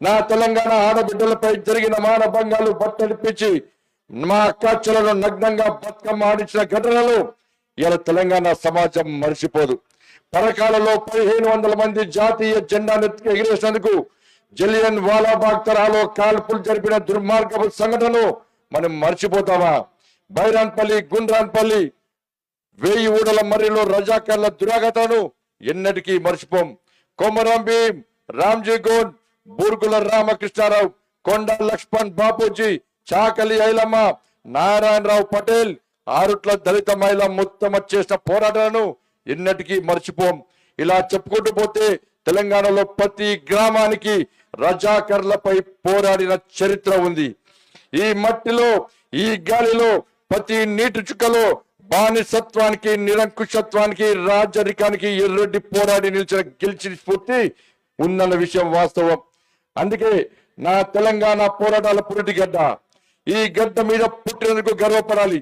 నా తెలంగాణ ఆడబిడ్డలపై జరిగిన మానభంగాలు బట్టలిప్పించి మా అక్కాచెలను నగ్నంగా బతుకమ్మ ఆడించిన ఘటనలు ఇలా తెలంగాణ సమాజం మర్చిపోదు. పరకాలలో 1500 మంది జాతీయ జెండాను ఎగిరేసినందుకు జలియన్ వాలాబాగ్ తరహాలో కాల్పులు జరిపిన దుర్మార్గపు సంఘటనలు మనం మర్చిపోతామా? బైరాన్పల్లి, గుండ్రాన్పల్లి, 1000 ఊడల మర్రిలో రజాకర్ల దురాగతను ఎన్నటికీ మర్చిపోం. కొమరం భీం, రామ్జీ గోండ్, బూర్గుల రామకృష్ణారావు, కొండ లక్ష్మణ్ బాపూజీ, చాకలి ఐలమ్మ, నారాయణరావు పటేల్, ఆరుట్ల దళిత మహిళ మొత్తం చేసిన పోరాటాలను ఎన్నటికీ మర్చిపోం. ఇలా చెప్పుకుంటూ పోతే తెలంగాణలో ప్రతి గ్రామానికి రజాకర్లపై పోరాడిన చరిత్ర ఉంది. ఈ మట్టిలో ఈ గాలిలో ప్రతి నీటి చుక్కలో బానిసత్వానికి నిరంకుశత్వానికి రాజరికానికి ఎర్రొడ్డి పోరాడి గెలిచిన స్ఫూర్తి ఉందన్న విషయం వాస్తవం. అందుకే నా తెలంగాణ పోరాటాల పురిటిగడ్డ. ఈ గడ్డ మీద పుట్టినందుకు గర్వపడాలి.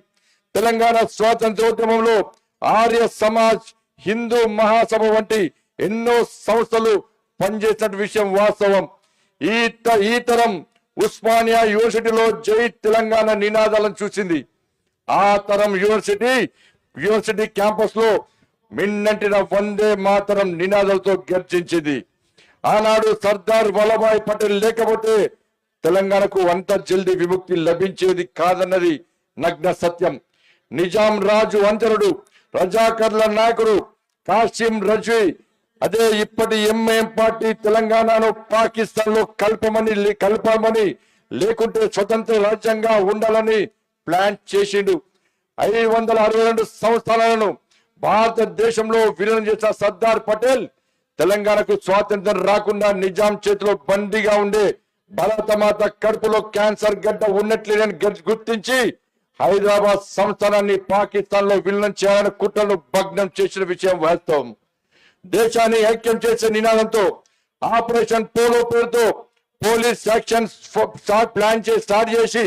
తెలంగాణ స్వాతంత్రోద్యమంలో ఆర్య సమాజ్, హిందూ మహాసభ వంటి ఎన్నో సంస్థలు పనిచేసిన విషయం వాస్తవం. ఈ తరం ఉస్మానియా యూనివర్సిటీలో జై తెలంగాణ నినాదాలను చూసింది. ఆ తరం యూనివర్సిటీ క్యాంపస్ లో మిన్నంటిన వందే మాతరం నినాదాలతో గర్జించింది. ఆనాడు సర్దార్ వల్లభాయ్ పటేల్ లేకపోతే తెలంగాణకు అంత జల్దీ విముక్తి లభించేది కాదన్నది నగ్న సత్యం. నిజాం రాజు అంతరుడు, రజాకర్ల నాయకుడు కాసిం రజ్వీ, అదే ఇప్పటి ఎంఐఎం పార్టీ తెలంగాణను పాకిస్తాన్ లో కలపమని లేకుంటే స్వతంత్ర రాజ్యంగా ఉండాలని ప్లాన్ చేసిండు. 562 సంస్థానాలను భారతదేశంలో విలీనం చేసిన సర్దార్ పటేల్ తెలంగాణకు స్వాతంత్రం రాకుండా నిజాం చేతిలో బందీగా ఉండే భారతమాత కడుపులో క్యాన్సర్ గడ్డ ఉన్నట్లేదని గుర్తించి హైదరాబాద్ సంస్థానాన్ని పాకిస్తాన్ లో విలీనం చేయాలని కుట్రను భగ్నం చేసిన విషయం వాస్తవం. దేశాన్ని ఐక్యం చేసే నినాదంతో ఆపరేషన్ పోలో పేరుతో పోలీస్ యాక్షన్ ప్లాన్ స్టార్ట్ చేసి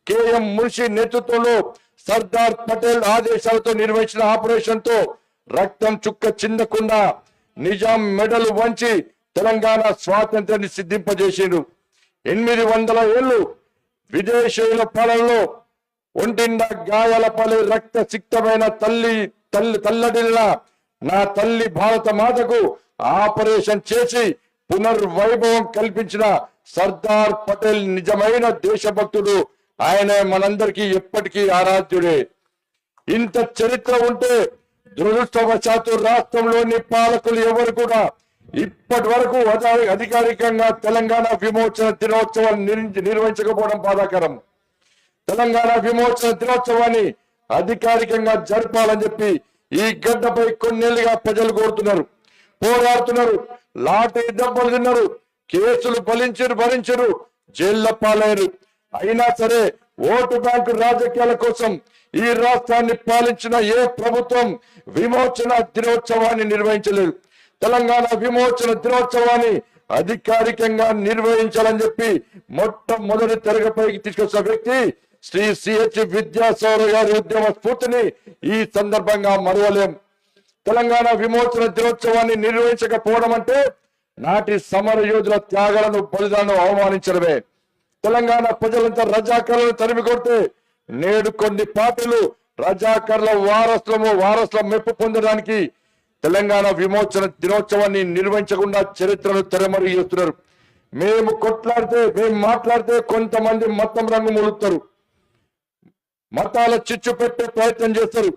కేఎం మున్షి నేతృత్వంలో సర్దార్ పటేల్ ఆదేశాలతో నిర్వహించిన ఆపరేషన్ తో రక్తం చుక్క చిందకుండా నిజాం మెడలు వంచి తెలంగాణ స్వాతంత్రాన్ని సిద్ధింపజేసిండు. 800 ఏళ్లు విదేశీయుల పాలనలో ఒంటిండా గాయాల పాలై రక్త సిక్తమైన తల్లడిల్లిన నా తల్లి భారత మాతకు ఆపరేషన్ చేసి పునర్వైభవం కల్పించిన సర్దార్ పటేల్ నిజమైన దేశభక్తుడు. ఆయన మనందరికీ ఎప్పటికీ ఆరాధ్యుడే. ఇంత చరిత్ర ఉంటే దురదృష్టవశాత్తు రాష్ట్రంలోని పాలకులు ఎవరు కూడా ఇప్పటి వరకు అధికారికంగా తెలంగాణ విమోచన దినోత్సవాన్ని నిర్వహించకపోవడం బాధాకరం. తెలంగాణ విమోచన దినోత్సవాన్ని అధికారికంగా జరపాలని చెప్పి ఈ గడ్డపై కొన్నేళ్లుగా ప్రజలు కోరుతున్నారు, పోరాడుతున్నారు, లాఠీ దెబ్బలు తిన్నారు, కేసులు భరించరు, జైళ్ల పాలయ్యారు. అయినా సరే ఓటు బ్యాంకు రాజకీయాల కోసం ఈ రాష్ట్రాన్ని పాలించిన ఏ ప్రభుత్వం విమోచన దినోత్సవాన్ని నిర్వహించలేదు. తెలంగాణ విమోచన దినోత్సవాన్ని అధికారికంగా నిర్వహించాలని చెప్పి మొట్టమొదటి తెరపైకి తీసుకొచ్చిన వ్యక్తి శ్రీ సిహెచ్ విద్యాసాగర్ గారి ఉద్యమ స్ఫూర్తిని ఈ సందర్భంగా మరువలేం. తెలంగాణ విమోచన దినోత్సవాన్ని నిర్వహించకపోవడం అంటే నాటి సమర యోధుల త్యాగాలను బలిదానం అవమానించడమే. తెలంగాణ ప్రజలంతా రజాకారులను తరిమి కొడితే నేడు కొన్ని పార్టీలు రజాకారుల వారసుల మెప్పు పొందడానికి తెలంగాణ విమోచన దినోత్సవాన్ని నిర్వహించకుండా చరిత్రను తెరమరుగు చేస్తున్నారు. మేము మాట్లాడితే కొంతమంది మతం రంగు మొలుస్తారు, మతాల చిచ్చు పెట్టే ప్రయత్నం చేస్తారు.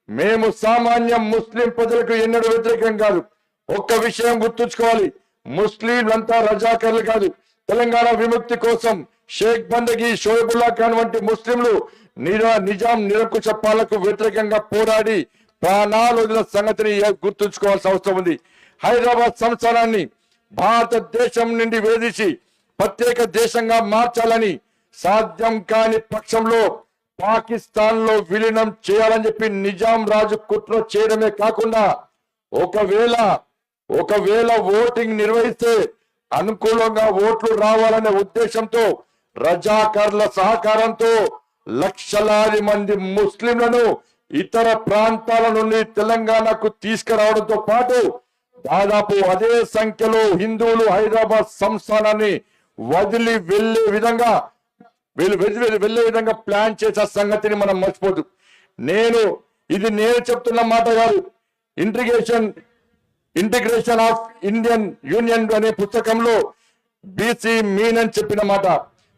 మేము సామాన్య ముస్లిం ప్రజలకు ఎన్నడూ వ్యతిరేకం కాదు. ఒక్క విషయం గుర్తుంచుకోవాలి, ముస్లింలంతా రజాకారులు కాదు. తెలంగాణ విముక్తి కోసం షేక్ బందగి, షోయబుల్లా ఖాన్ వంటి ముస్లింలు నిజాం నిరంకుశ పాలకు వ్యతిరేకంగా పోరాడి ప్రాణాలు వదిలిన సంగతిని గుర్తుంచుకోవాల్సిన అవసరం ఉంది. హైదరాబాద్ సంస్థానాన్ని భారతదేశం నుండి వేధించి ప్రత్యేక దేశంగా మార్చాలని సాధ్యం కాని పక్షంలో పాకిస్తాన్ లో విలీనం చేయాలని చెప్పి నిజాం రాజు కుట్ర చేయడమే కాకుండా ఒకవేళ ఓటింగ్ నిర్వహిస్తే అనుకూలంగా ఓట్లు రావాలనే ఉద్దేశంతో రజాకారుల సహకారంతో లక్షలాది మంది ముస్లింలను ఇతర ప్రాంతాల నుండి తెలంగాణకు తీసుకురావడంతో పాటు దాదాపు అదే సంఖ్యలో హిందువులు హైదరాబాద్ సంస్థానాన్ని వదిలి వెళ్లే విధంగా ప్లాన్ చేసే సంగతిని మనం మర్చిపోదు. నేను చెప్తున్న మాట కాదు. ఇంటిగ్రేషన్ ఆఫ్ ఇండియన్ యూనియన్ అనే పుస్తకంలో బీసీ మీనన్ చెప్పిన మాట,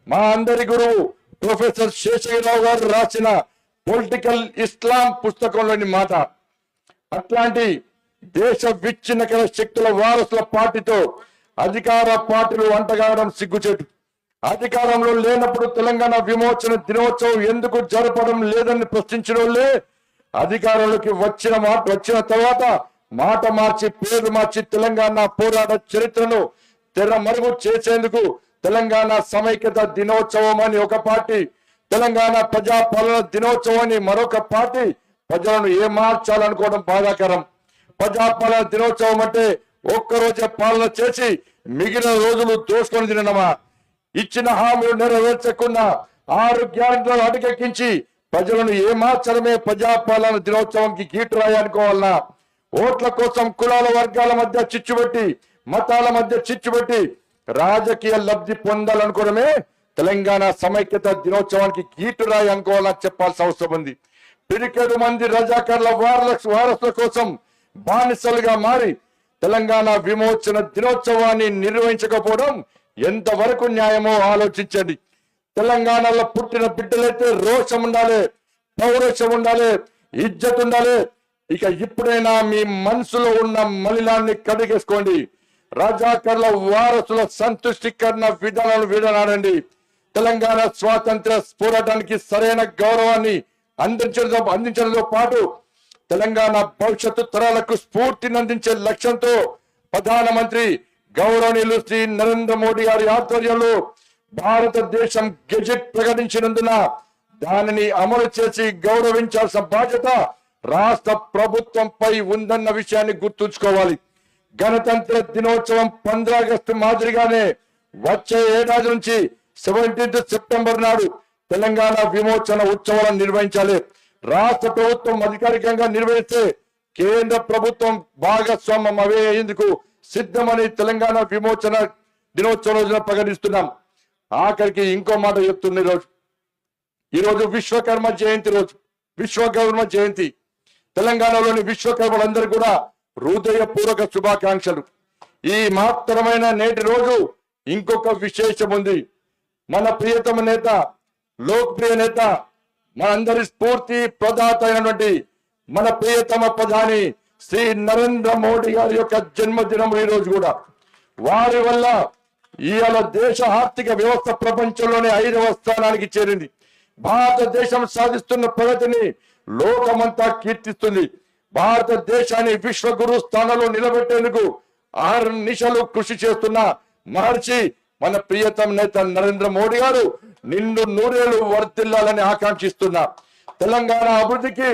మా అందరి గురువు ప్రొఫెసర్ శేషగిరిరావు గారు రాసిన పొలిటికల్ ఇస్లాం పుస్తకంలోని మాట. అట్లాంటి దేశ విచ్ఛిన్నకర శక్తుల వారసుల పార్టీతో అధికార పార్టీలు అంటగాడడం సిగ్గుచేటు. అధికారంలో లేనప్పుడు తెలంగాణ విమోచన దినోత్సవం ఎందుకు జరపడం లేదని ప్రశ్నించిన వాళ్ళే అధికారంలోకి వచ్చిన తర్వాత మాట మార్చి పేరు మార్చి తెలంగాణ పోరాట చరిత్రను తెరమరుగు చేసేందుకు తెలంగాణ సమైక్యత దినోత్సవం అని ఒక పార్టీ, తెలంగాణ ప్రజాపాలన దినోత్సవం అని మరొక పార్టీ ప్రజలను ఏమార్చాలనుకోవడం బాధాకరం. ప్రజాపాలన దినోత్సవం అంటే ఒక్కరోజే పాలన చేసి మిగిలిన రోజులు దోసుకొని తినడమా? ఇచ్చిన హామీలు నెరవేర్చకుండా 6 గ్యారెంటీలను అటకెక్కించి ప్రజలను ఏమార్చడమే ప్రజాపాలన దినోత్సవంకి గీటురాయి అనుకోవాలన్నా? ఓట్ల కోసం కులాల వర్గాల మధ్య చిచ్చుబెట్టి, మతాల మధ్య చిచ్చుబెట్టి రాజకీయ లబ్ధి పొందాలనుకోవడమే తెలంగాణ సమైక్యత దినోత్సవానికి గీటురాయి అనుకోవాలని చెప్పాల్సిన అవసరం ఉంది. పిరికెడు మంది రజాకారుల వారసుల కోసం బానిసలుగా మారి తెలంగాణ విమోచన దినోత్సవాన్ని నిర్వహించకపోవడం ఎంతవరకు న్యాయమో ఆలోచించండి. తెలంగాణలో పుట్టిన బిడ్డలైతే రోషం ఉండాలి, పౌరుషం ఉండాలి, ఇజ్జత్ ఉండాలి. ఇక ఇప్పుడైనా మీ మనసులో ఉన్న మలినాన్ని కడిగేసుకోండి. రజాకారుల వారసుల సంతుష్టికరణ విధానాలు విడనాడండి. తెలంగాణ స్వాతంత్ర పోరాటానికి సరైన గౌరవాన్ని అందించడంతో పాటు తెలంగాణ భవిష్యత్తు తరాలకు స్ఫూర్తిని అందించే లక్ష్యంతో ప్రధానమంత్రి గౌరవనీయులు శ్రీ నరేంద్ర మోడీ గారి ఆధ్వర్యంలో భారతదేశం గెజెట్ ప్రకటించినందున దానిని అమలు చేసి గౌరవించాల్సిన బాధ్యత రాష్ట్ర ప్రభుత్వంపై ఉందన్న విషయాన్ని గుర్తుంచుకోవాలి. గణతంత్ర దినోత్సవం 15 ఆగస్టు మాదిరిగానే వచ్చే ఏడాది నుంచి 17 సెప్టెంబర్ నాడు తెలంగాణ విమోచన ఉత్సవాలను నిర్వహించాలి. రాష్ట్ర ప్రభుత్వం అధికారికంగా నిర్వహిస్తే కేంద్ర ప్రభుత్వం భాగస్వామ్యం అయ్యేందుకు సిద్ధమని తెలంగాణ విమోచన దినోత్సవం రోజున ప్రకటిస్తున్నాం. ఆఖరికి ఇంకో మాట చెప్తుంది. ఈరోజు విశ్వకర్మ జయంతి రోజు. విశ్వకర్మ జయంతి తెలంగాణలోని విశ్వకర్మలందరూ కూడా హృదయపూర్వక శుభాకాంక్షలు. ఈ మహత్తరమైన నేటి రోజు ఇంకొక విశేషం ఉంది. మన ప్రియతమ నేత, లోక్ప్రియ నేత, మనందరి స్ఫూర్తి ప్రదాత అయినటువంటి మన ప్రియతమ ప్రధాని శ్రీ నరేంద్ర మోడీ గారి యొక్క జన్మదినం ఈ రోజు కూడా. వారి వల్ల ఇవాళ దేశ ఆర్థిక వ్యవస్థ ప్రపంచంలోనే 5వ స్థానానికి చేరింది. భారతదేశం సాధిస్తున్న ప్రగతిని లోకమంతా కీర్తిస్తుంది. భారతదేశాన్ని విశ్వగురు స్థానంలో నిలబెట్టేందుకు 6 నిమిషాలు కృషి చేస్తున్న మహర్షి మన ప్రియతమ నేత నరేంద్ర మోడీ గారు నిండు నూరేళ్లు వర్ధిల్లాలని ఆకాంక్షిస్తున్నా. తెలంగాణ అభివృద్ధికి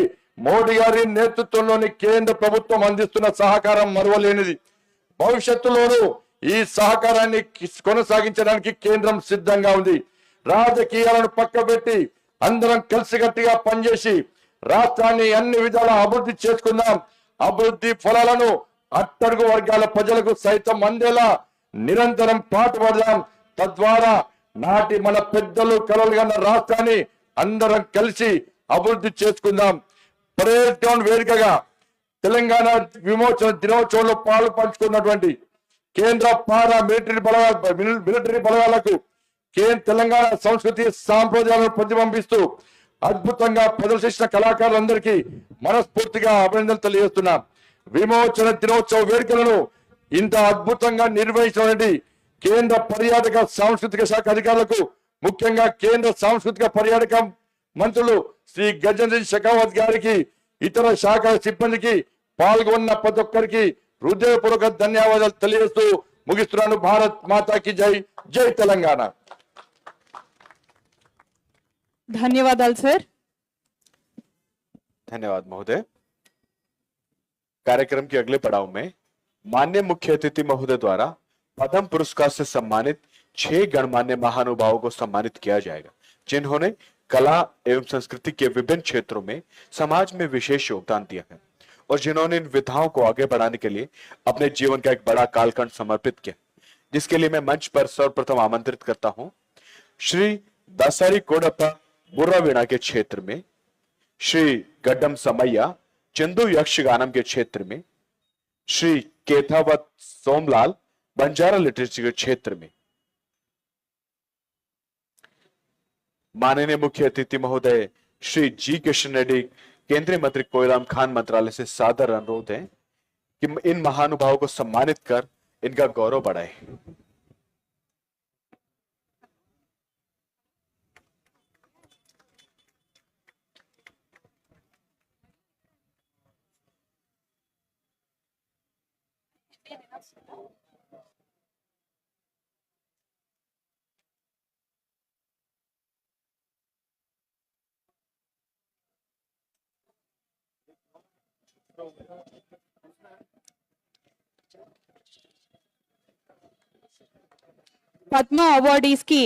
మోడీ గారి నేతృత్వంలోని కేంద్ర ప్రభుత్వం అందిస్తున్న సహకారం మరువలేనిది. భవిష్యత్తులోనూ ఈ సహకారాన్ని కొనసాగించడానికి కేంద్రం సిద్ధంగా ఉంది. రాజకీయాలను పక్కబెట్టి అందరం కలిసికట్టుగా పనిచేసి రాష్ట్రాన్ని అన్ని విధాల అభివృద్ధి చేసుకుందాం. అభివృద్ధి ఫలాలను అట్టడుగు వర్గాల ప్రజలకు సైతం అందేలా నిరంతరం పాటుపడదాం. తద్వారా నాటి మన పెద్దలు కలలుగన్న రాష్ట్రాన్ని అందరం కలిసి అభివృద్ధి చేసుకుందాం. పరేడ్ గ్రౌండ్ వేదికగా తెలంగాణ విమోచన దినోత్సవంలో పాలు పంచుకున్నటువంటి కేంద్ర పారా మిలిటరీ బలగాలకు తెలంగాణ సంస్కృతి సాంప్రదాయాలను ప్రతిబింబిస్తూ అద్భుతంగా ప్రదర్శించిన కళాకారులందరికీ మనస్ఫూర్తిగా అభినందనలు తెలియజేస్తున్నాం. విమోచన దినోత్సవ వేడుకలను ఇంత అద్భుతంగా నిర్వహించినటువంటి కేంద్ర పర్యాటక సాంస్కృతిక శాఖ అధికారులకు, ముఖ్యంగా కేంద్ర సాంస్కృతిక పర్యాటక మంత్రులు శ్రీ గజేంద్ర షెకావత్ గారికి, ఇతర శాఖల సిబ్బందికి, పాల్గొన్న ప్రతి ఒక్కరికి హృదయపూర్వక ధన్యవాదాలు తెలియజేస్తూ ముగిస్తున్నాను. భారత్ మాతాకి జై. జై తెలంగాణ. ధన్యవాదాలు సార్. धन्यवाद महोदय। कार्यक्रम के अगले पड़ाव में माननीय मुख्य अतिथि महोदय द्वारा पद्म पुरस्कार से सम्मानित 6 गणमान्य महानुभावों को सम्मानित किया जाएगा, जिन्होंने कला एवं संस्कृति के विभिन्न क्षेत्रों में समाज में विशेष योगदान दिया है और जिन्होंने इन विधाओं को आगे बढ़ाने के लिए अपने जीवन का एक बड़ा कालखंड समर्पित किया, जिसके लिए मैं मंच पर सर्वप्रथम आमंत्रित करता हूं श्री दासारी कोडप्पा बुर्रावीणा के क्षेत्र में, श्री गड्डम समैया चंदू यक्षगानम के क्षेत्र में, श्री केथावत सोमलाल बंजारा लिटरेचर के क्षेत्र में। माननीय मुख्य अतिथि महोदय श्री जी किशन रेड्डी केंद्रीय मंत्री कोयराम खान मंत्रालय से सादर अनुरोध है कि इन महानुभावों को सम्मानित कर इनका गौरव बढ़ाए। పద్మ అవార్డీస్ కి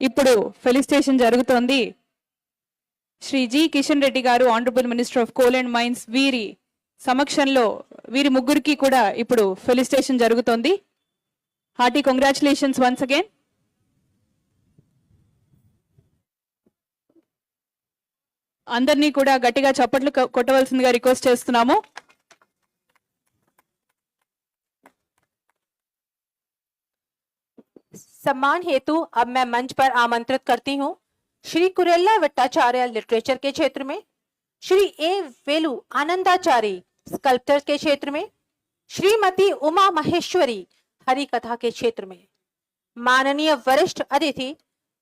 ఇప్పుడు ఫెలిసిటేషన్ జరుగుతోంది. Shri G Kishan Reddy garu, honourable minister of coal and mines, వీరి సమక్షంలో వీరి ముగ్గురికి కూడా ఇప్పుడు ఫెలిసిటేషన్ జరుగుతోంది. Hearty congratulations once again. అందరినీ కూడా గట్టిగా చప్పట్లు కొట్టవలసిందిగా రిక్వెస్ట్ చేస్తున్నాము. सम्मान हेतु अब मैं मंच पर आमंत्रित करती हूँ श्री कुरेला भट्टाचार्य लिटरेचर के क्षेत्र में, श्री ए वेलु आनंदाचारी स्कल्पचर के क्षेत्र में, श्रीमती उमा महेश्वरी हरि कथा के क्षेत्र में। माननीय वरिष्ठ अतिथि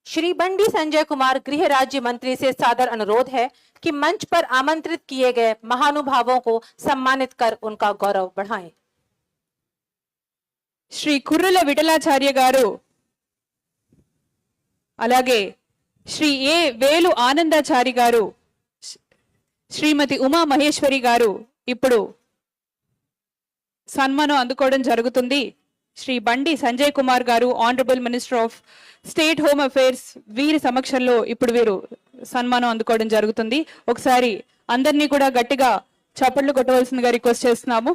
श्री बंडी संजय कुमार गृह राज्य मंत्री से सादर अनुरोध है कि मंच पर आमंत्रित किए गए महानुभावों को सम्मानित कर उनका गौरव बढ़ाएं। శ్రీ కుర్రుల విఠలాచార్య గారు, అలాగే శ్రీ ఏ వేలు ఆనందాచారి గారు, శ్రీమతి ఉమా మహేశ్వరి గారు ఇప్పుడు సన్మానం అందుకోవడం జరుగుతుంది. శ్రీ బండి సంజయ్ కుమార్ గారు, honourable minister of state home affairs, వీరి సమక్షంలో ఇప్పుడు వీరు సన్మానం అందుకోవడం జరుగుతుంది. ఒకసారి అందరినీ కూడా గట్టిగా చప్పట్లు కొట్టవలసిందిగా రిక్వెస్ట్ చేస్తున్నాము.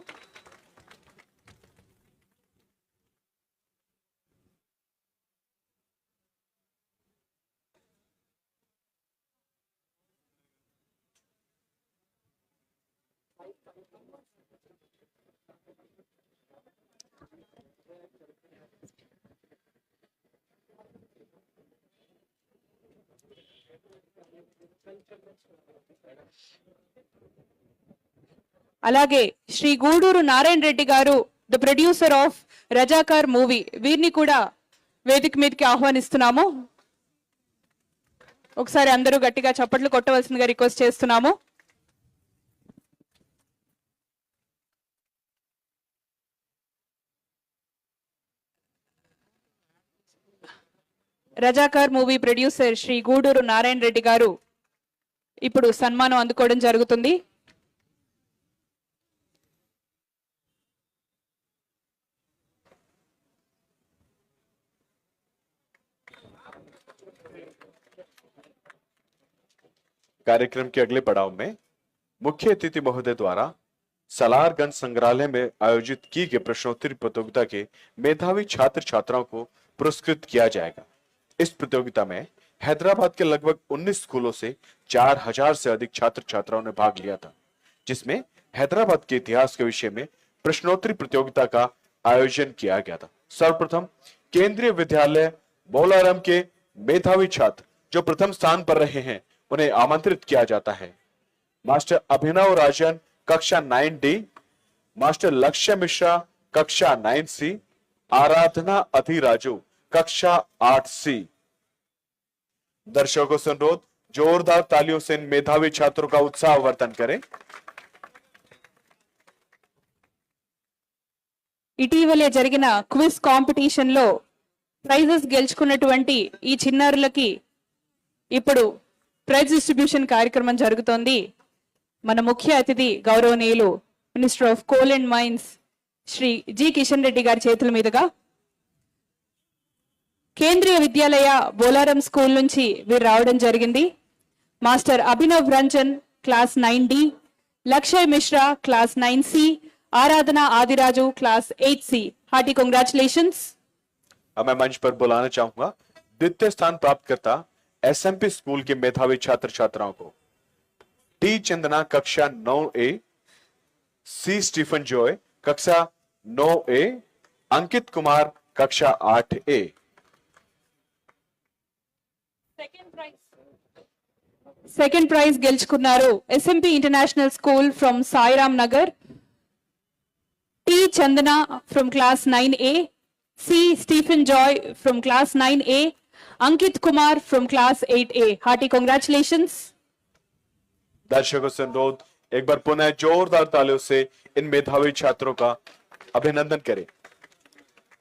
అలాగే శ్రీ గూడూరు నారాయణ రెడ్డి గారు, the producer of Razakar movie, వీరిని కూడా వేదిక మీదకి ఆహ్వానిస్తున్నాము. ఒకసారి అందరూ గట్టిగా చప్పట్లు కొట్టవలసిందిగా రిక్వెస్ట్ చేస్తున్నాము. రజాకార్ మూవీ ప్రొడ్యూసర్ శ్రీ గూడూరు నారాయణ రెడ్డి గారు ఇప్పుడు సన్మానం అందుకోవడం జరుగుతుంది. कार्यक्रम के अगले पड़ाव में मुख्य अतिथि महोदय द्वारा सलारगंज संग्रहालय में आयोजित की गई प्रश्नोत्तरी प्रतियोगिता के मेधावी छात्र छात्राओं को पुरस्कृत किया जाएगा। इस प्रतियोगिता में हैदराबाद के लगभग 19 स्कूलों से 4000 से अधिक छात्र छात्राओं ने भाग लिया था, जिसमें हैदराबाद के इतिहास के विषय में प्रश्नोत्तरी प्रतियोगिता का आयोजन किया गया था। सर्वप्रथम केंद्रीय विद्यालय बोलाराम के मेधावी छात्र जो प्रथम स्थान पर रहे हैं उन्हें आमंत्रित किया जाता है। मास्टर अभिनव राजन कक्षा 9D, मास्टर लक्ष्य मिश्रा कक्षा 9C, आराधना अधिराजू कक्षा 8C। दर्शकों से अनुरोध, जोरदार तालियों से इन मेधावी छात्रों का उत्साहवर्धन करें। ఇటీవలే జరిగిన క్విజ్ కాంపిటీషన్ లో ప్రైజెస్ గెలుచుకున్నటువంటి ఈ చిన్నారులకి ఇప్పుడు ప్రైజ్ డిస్ట్రిబ్యూషన్ కార్యక్రమం జరుగుతోంది. మన ముఖ్య అతిథి గౌరవనీయులు minister of coal and mines Shri G Kishan Reddy గారి చేతుల మీదుగా కేంద్రీయ విద్యాలయ బోలారం స్కూల్ నుంచి వీరు రావడం జరిగింది. Master Abhinav Ranjan class 9D, లక్ష్య మిశ్రా క్లాస్ 9C, आराधना आदिराजू क्लास 8C। Hearty congratulations. अब मैं मंच पर बुलाना चाहूंगा द्वितीय स्थान प्राप्त करता एसएमपी स्कूल के मेधावी छात्र छात्राओं को। टी चंदना कक्षा 9A, सी स्टीफन जॉय कक्षा 9A, अंकित कुमार कक्षा 8A। సెకండ్ ప్రైజ్ గెలుచుకున్నారు SMP international school from Sairam Nagar, T Chandana from class 9A, C Stephen Joy from class 9A, Ankit Kumar from class 8A। Hearty congratulations. दर्शकों से अनुरोध, एक बार पुनः जोरदार तालियों से इन मेधावी छात्रों का अभिनंदन करें।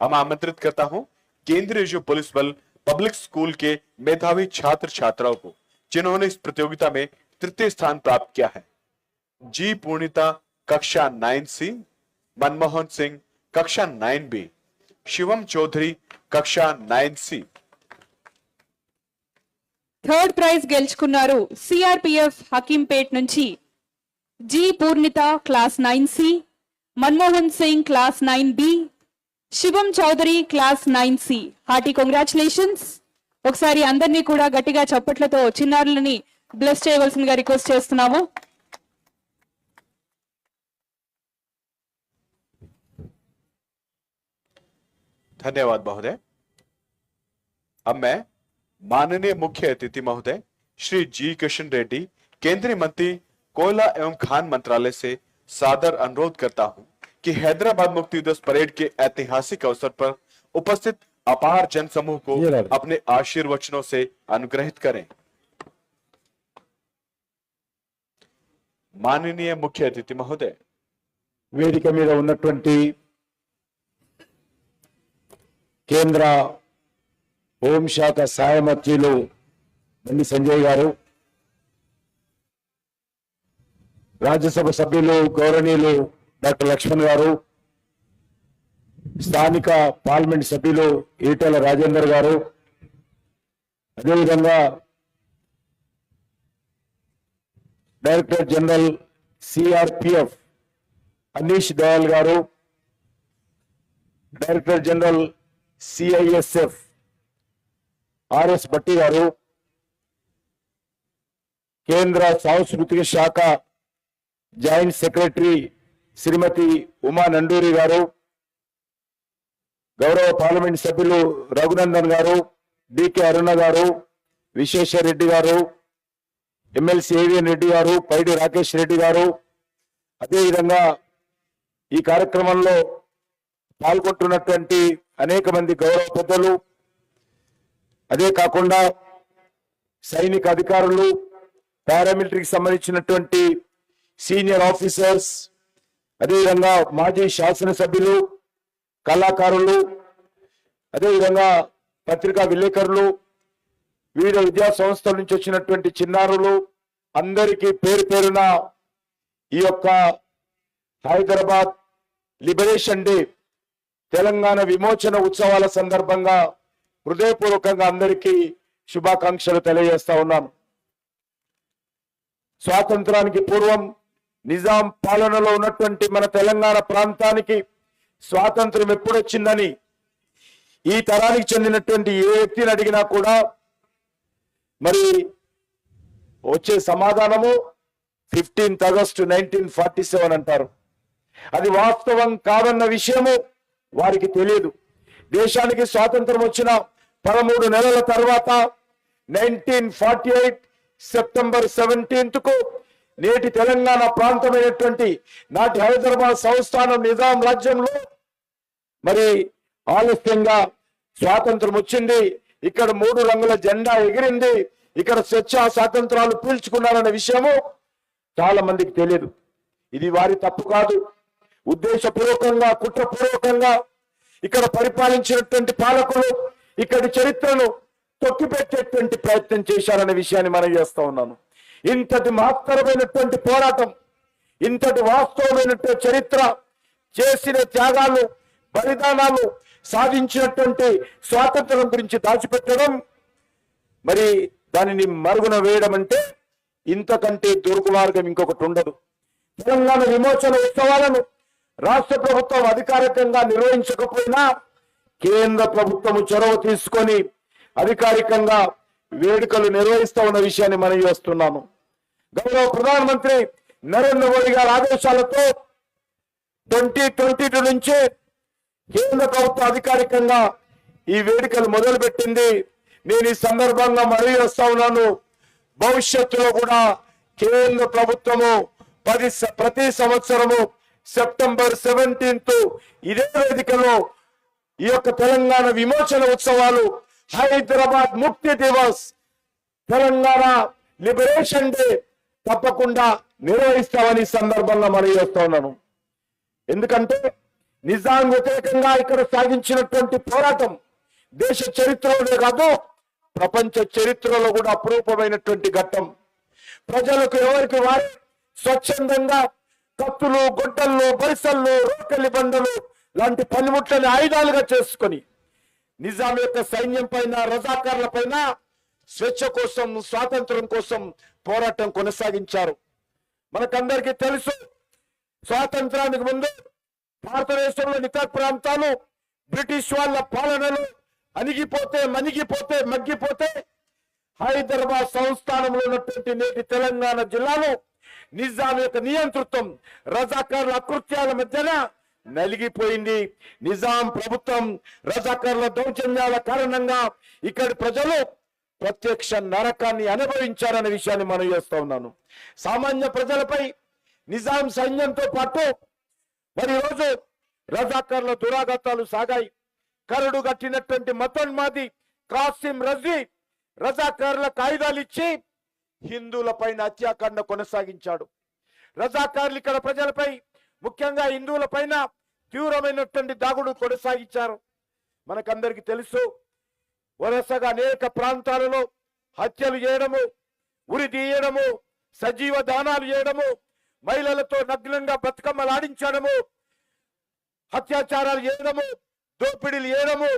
हम आमंत्रित करता हूं केंद्रीय रिजर्व पुलिस बल पब्लिक स्कूल के मेधावी छात्र छात्राओं को जिन्होंने इस प्रतियोगिता में तृतीय स्थान प्राप्त किया है। जी पूर्णिता कक्षा 9C, मनमोहन सिंह कक्षा 9B, शिवम चौधरी कक्षा 9C। థర్డ్ ప్రైజ్ గెలుచుకున్నారు సిఆర్పిఎఫ్ హకీంపేట్ నుంచి G Purnitha class 9C, Manmohan Singh class 9B, Shivam Chaudhary class 9C। Hearty congratulations. ఒకసారి అందరినీ కూడా గట్టిగా చప్పట్లతో చిన్నారులని బ్లెస్ చేయవలసిందిగా రిక్వెస్ట్ చేస్తున్నాము। धन्यवाद महोदय। अब मैं माननीय मुख्य अतिथि महोदय श्री जी किशन रेड्डी, केंद्रीय मंत्री कोयला एवं खान मंत्रालय से सादर अनुरोध करता हूं कि हैदराबाद मुक्ति दिवस परेड के ऐतिहासिक अवसर पर उपस्थित अपार जन समूह को अपने आशीर्वचनों से अनुग्रहित करें। माननीय मुख्य अतिथि महोदय, వేదిక మీద ఉన్నటువంటి కేంద్ర హోంశాఖ సహాయ మంత్రులు బండి సంజయ్ గారు, రాజ్యసభ సభ్యులు గౌరవనీయులు డాక్టర్ లక్ష్మణ్ గారు, స్థానిక పార్లమెంట్ సభ్యులు ఈటెల రాజేందర్ గారు, అదేవిధంగా director general CRPF Anish Dayal garu, director general CISF RS Bhatti garu, కేంద్ర సాంస్కృతిక శాఖ జాయింట్ సెక్రటరీ శ్రీమతి ఉమా నండూరి గారు, గౌరవ పార్లమెంట్ సభ్యులు రఘునందన్ గారు, డికే అరుణ గారు, విశ్వేశ్వరరెడ్డి గారు, ఎమ్మెల్సీ ఏవిఎన్ రెడ్డి గారు, పైడి రాకేష్ రెడ్డి గారు, అదేవిధంగా ఈ కార్యక్రమంలో పాల్గొంటున్నటువంటి అనేక మంది గౌరవ పెద్దలు, అదే కాకుండా సైనిక అధికారులు, పారామిలిటరీకి సంబంధించినటువంటి సీనియర్ ఆఫీసర్స్, అదేవిధంగా మాజీ శాసనసభ్యులు, కళాకారులు, అదేవిధంగా పత్రికా విలేకరులు, వివిధ విద్యా సంస్థల నుంచి వచ్చినటువంటి చిన్నారులు అందరికీ పేరు పేరున ఈ యొక్క హైదరాబాద్ లిబరేషన్ డే తెలంగాణ విమోచన ఉత్సవాల సందర్భంగా హృదయపూర్వకంగా అందరికీ శుభాకాంక్షలు తెలియజేస్తా ఉన్నాను. స్వాతంత్రానికి పూర్వం నిజాం పాలనలో ఉన్నటువంటి మన తెలంగాణ ప్రాంతానికి స్వాతంత్రం ఎప్పుడొచ్చిందని ఈ తరానికి చెందినటువంటి ఏ వ్యక్తిని అడిగినా కూడా మరి వచ్చే సమాధానము 15th August 1947 అంటారు. అది వాస్తవం కాదన్న విషయము వారికి తెలియదు. దేశానికి స్వాతంత్రం వచ్చిన 13 నెలల తర్వాత 1948 సెప్టెంబర్ 17th కు నేటి తెలంగాణ ప్రాంతమైనటువంటి నాటి హైదరాబాద్ సంస్థానం నిజాం రాజ్యంలో మరి ఆలస్యంగా స్వాతంత్రం వచ్చింది. ఇక్కడ 3 రంగుల జెండా ఎగిరింది. ఇక్కడ స్వేచ్ఛా స్వాతంత్రాలు పీల్చుకున్నారనే విషయము చాలా మందికి తెలియదు. ఇది వారి తప్పు కాదు. ఉద్దేశపూర్వకంగా కుట్రపూర్వకంగా ఇక్కడ పరిపాలించినటువంటి పాలకులు ఇక్కడి చరిత్రను తొక్కిపెట్టేటువంటి ప్రయత్నం చేశారనే విషయాన్ని మనం చేస్తా ఉన్నాను. ఇంతటి మహత్తరమైనటువంటి పోరాటం, ఇంతటి వాస్తవమైనటువంటి చరిత్ర, చేసిన త్యాగాలు, బలిదానాలు, సాధించినటువంటి స్వాతంత్రం గురించి దాచిపెట్టడం, మరి దానిని మరుగున వేయడం అంటే ఇంతకంటే దుర్మార్గం ఇంకొకటి ఉండదు. తెలంగాణ విమోచన ఉత్సవాలను రాష్ట్ర ప్రభుత్వం అధికారికంగా నిర్వహించకపోయినా కేంద్ర ప్రభుత్వం చొరవ తీసుకొని అధికారికంగా వేడుకలు నిర్వహిస్తా ఉన్న విషయాన్ని మనం చేస్తున్నాము. గౌరవ ప్రధానమంత్రి నరేంద్ర మోడీ గారి ఆదేశాలతో 2022 నుంచి కేంద్ర ప్రభుత్వం అధికారికంగా ఈ వేడుకలు మొదలుపెట్టింది. నేను ఈ సందర్భంగా మనవి చేస్తా ఉన్నాను, భవిష్యత్తులో కూడా కేంద్ర ప్రభుత్వము ప్రతి సంవత్సరము సెప్టెంబర్ 17th ఇదే వేదికలో ఈ యొక్క తెలంగాణ విమోచన ఉత్సవాలు, హైదరాబాద్ ముక్తి దివస్, తెలంగాణ లిబరేషన్ డే తప్పకుండా నిర్వహిస్తామని సందర్భంగా మనవి చేస్తా ఉన్నాను. ఎందుకంటే నిజాం వ్యతిరేకంగా ఇక్కడ సాగించినటువంటి పోరాటం దేశ చరిత్రలోనే కాదు ప్రపంచ చరిత్రలో కూడా అపురూపమైనటువంటి ఘట్టం. ప్రజలకు ఎవరికి వారు స్వచ్ఛందంగా కత్తులు, గొడ్డళ్ళు, బరిసళ్ళు, రోకలి బండలు లాంటి పనిముట్లని ఆయుధాలుగా చేసుకొని నిజాం యొక్క సైన్యం పైన, రజాకార్ల పైన స్వేచ్ఛ కోసం, స్వాతంత్రం కోసం పోరాటం కొనసాగించారు. మనకందరికీ తెలుసు, స్వాతంత్రానికి ముందు భారతదేశంలోని ఇతర ప్రాంతాలు బ్రిటిష్ వాళ్ళ పాలనలో అణిగిపోతే, మగ్గిపోతే హైదరాబాద్ సంస్థానంలో ఉన్నటువంటి నేటి తెలంగాణ జిల్లాలో నిజాం యొక్క నియంతృత్వం, రజాకార్ల అకృత్యాల మధ్యన నలిగిపోయింది. నిజాం ప్రభుత్వం రజాకార్ల దౌర్జన్యాల కారణంగా ఇక్కడి ప్రజలు ప్రత్యక్ష నరకాన్ని అనుభవించారనే విషయాన్ని మనం చేస్తా ఉన్నాను. సామాన్య ప్రజలపై నిజాం సైన్యంతో పాటు మరి రోజు రజాకార్ల దురాఘాతాలు సాగాయి. కరడు కట్టినటువంటి మతోన్మాది కాసిం రజీ రజాకార్లకు ఆయుధాలు ఇచ్చి హిందువుల పైన హత్యాకాండ కొనసాగించాడు. రజాకార్లు ఇక్కడ ప్రజలపై, ముఖ్యంగా హిందువుల పైన తీవ్రమైనటువంటి దాగుడు కొనసాగించారు. మనకందరికీ తెలుసు, వరుసగా అనేక ప్రాంతాలలో హత్యలు చేయడము, ఉరి తీయడము, సజీవ దానాలు చేయడము, మహిళలతో నగ్నంగా బతుకమ్మలు ఆడించడము, అత్యాచారాలు చేయడము, దోపిడీలు చేయడము,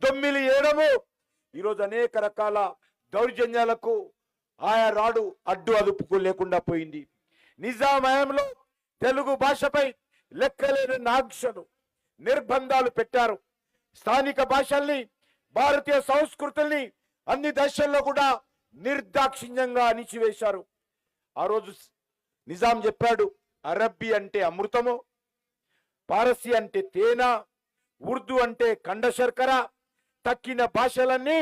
దొమ్మిలు చేయడము, ఈరోజు అనేక రకాల దౌర్జన్యాలకు ఆయా రాడు అడ్డు అదుపుకు లేకుండా పోయింది. నిజాం హయాంలో తెలుగు భాషపై లెక్కలేని ఆంక్షలు, నిర్బంధాలు పెట్టారు. స్థానిక భాషల్ని, భారతీయ సంస్కృతుల్ని అన్ని దశల్లో కూడా నిర్దాక్షిణ్యంగా అణిచివేశారు. ఆ రోజు నిజాం చెప్పాడు, అరబ్బీ అంటే అమృతము, పారసీ అంటే తేనె, ఉర్దూ అంటే కండ శర్కర, తక్కిన భాషలన్నీ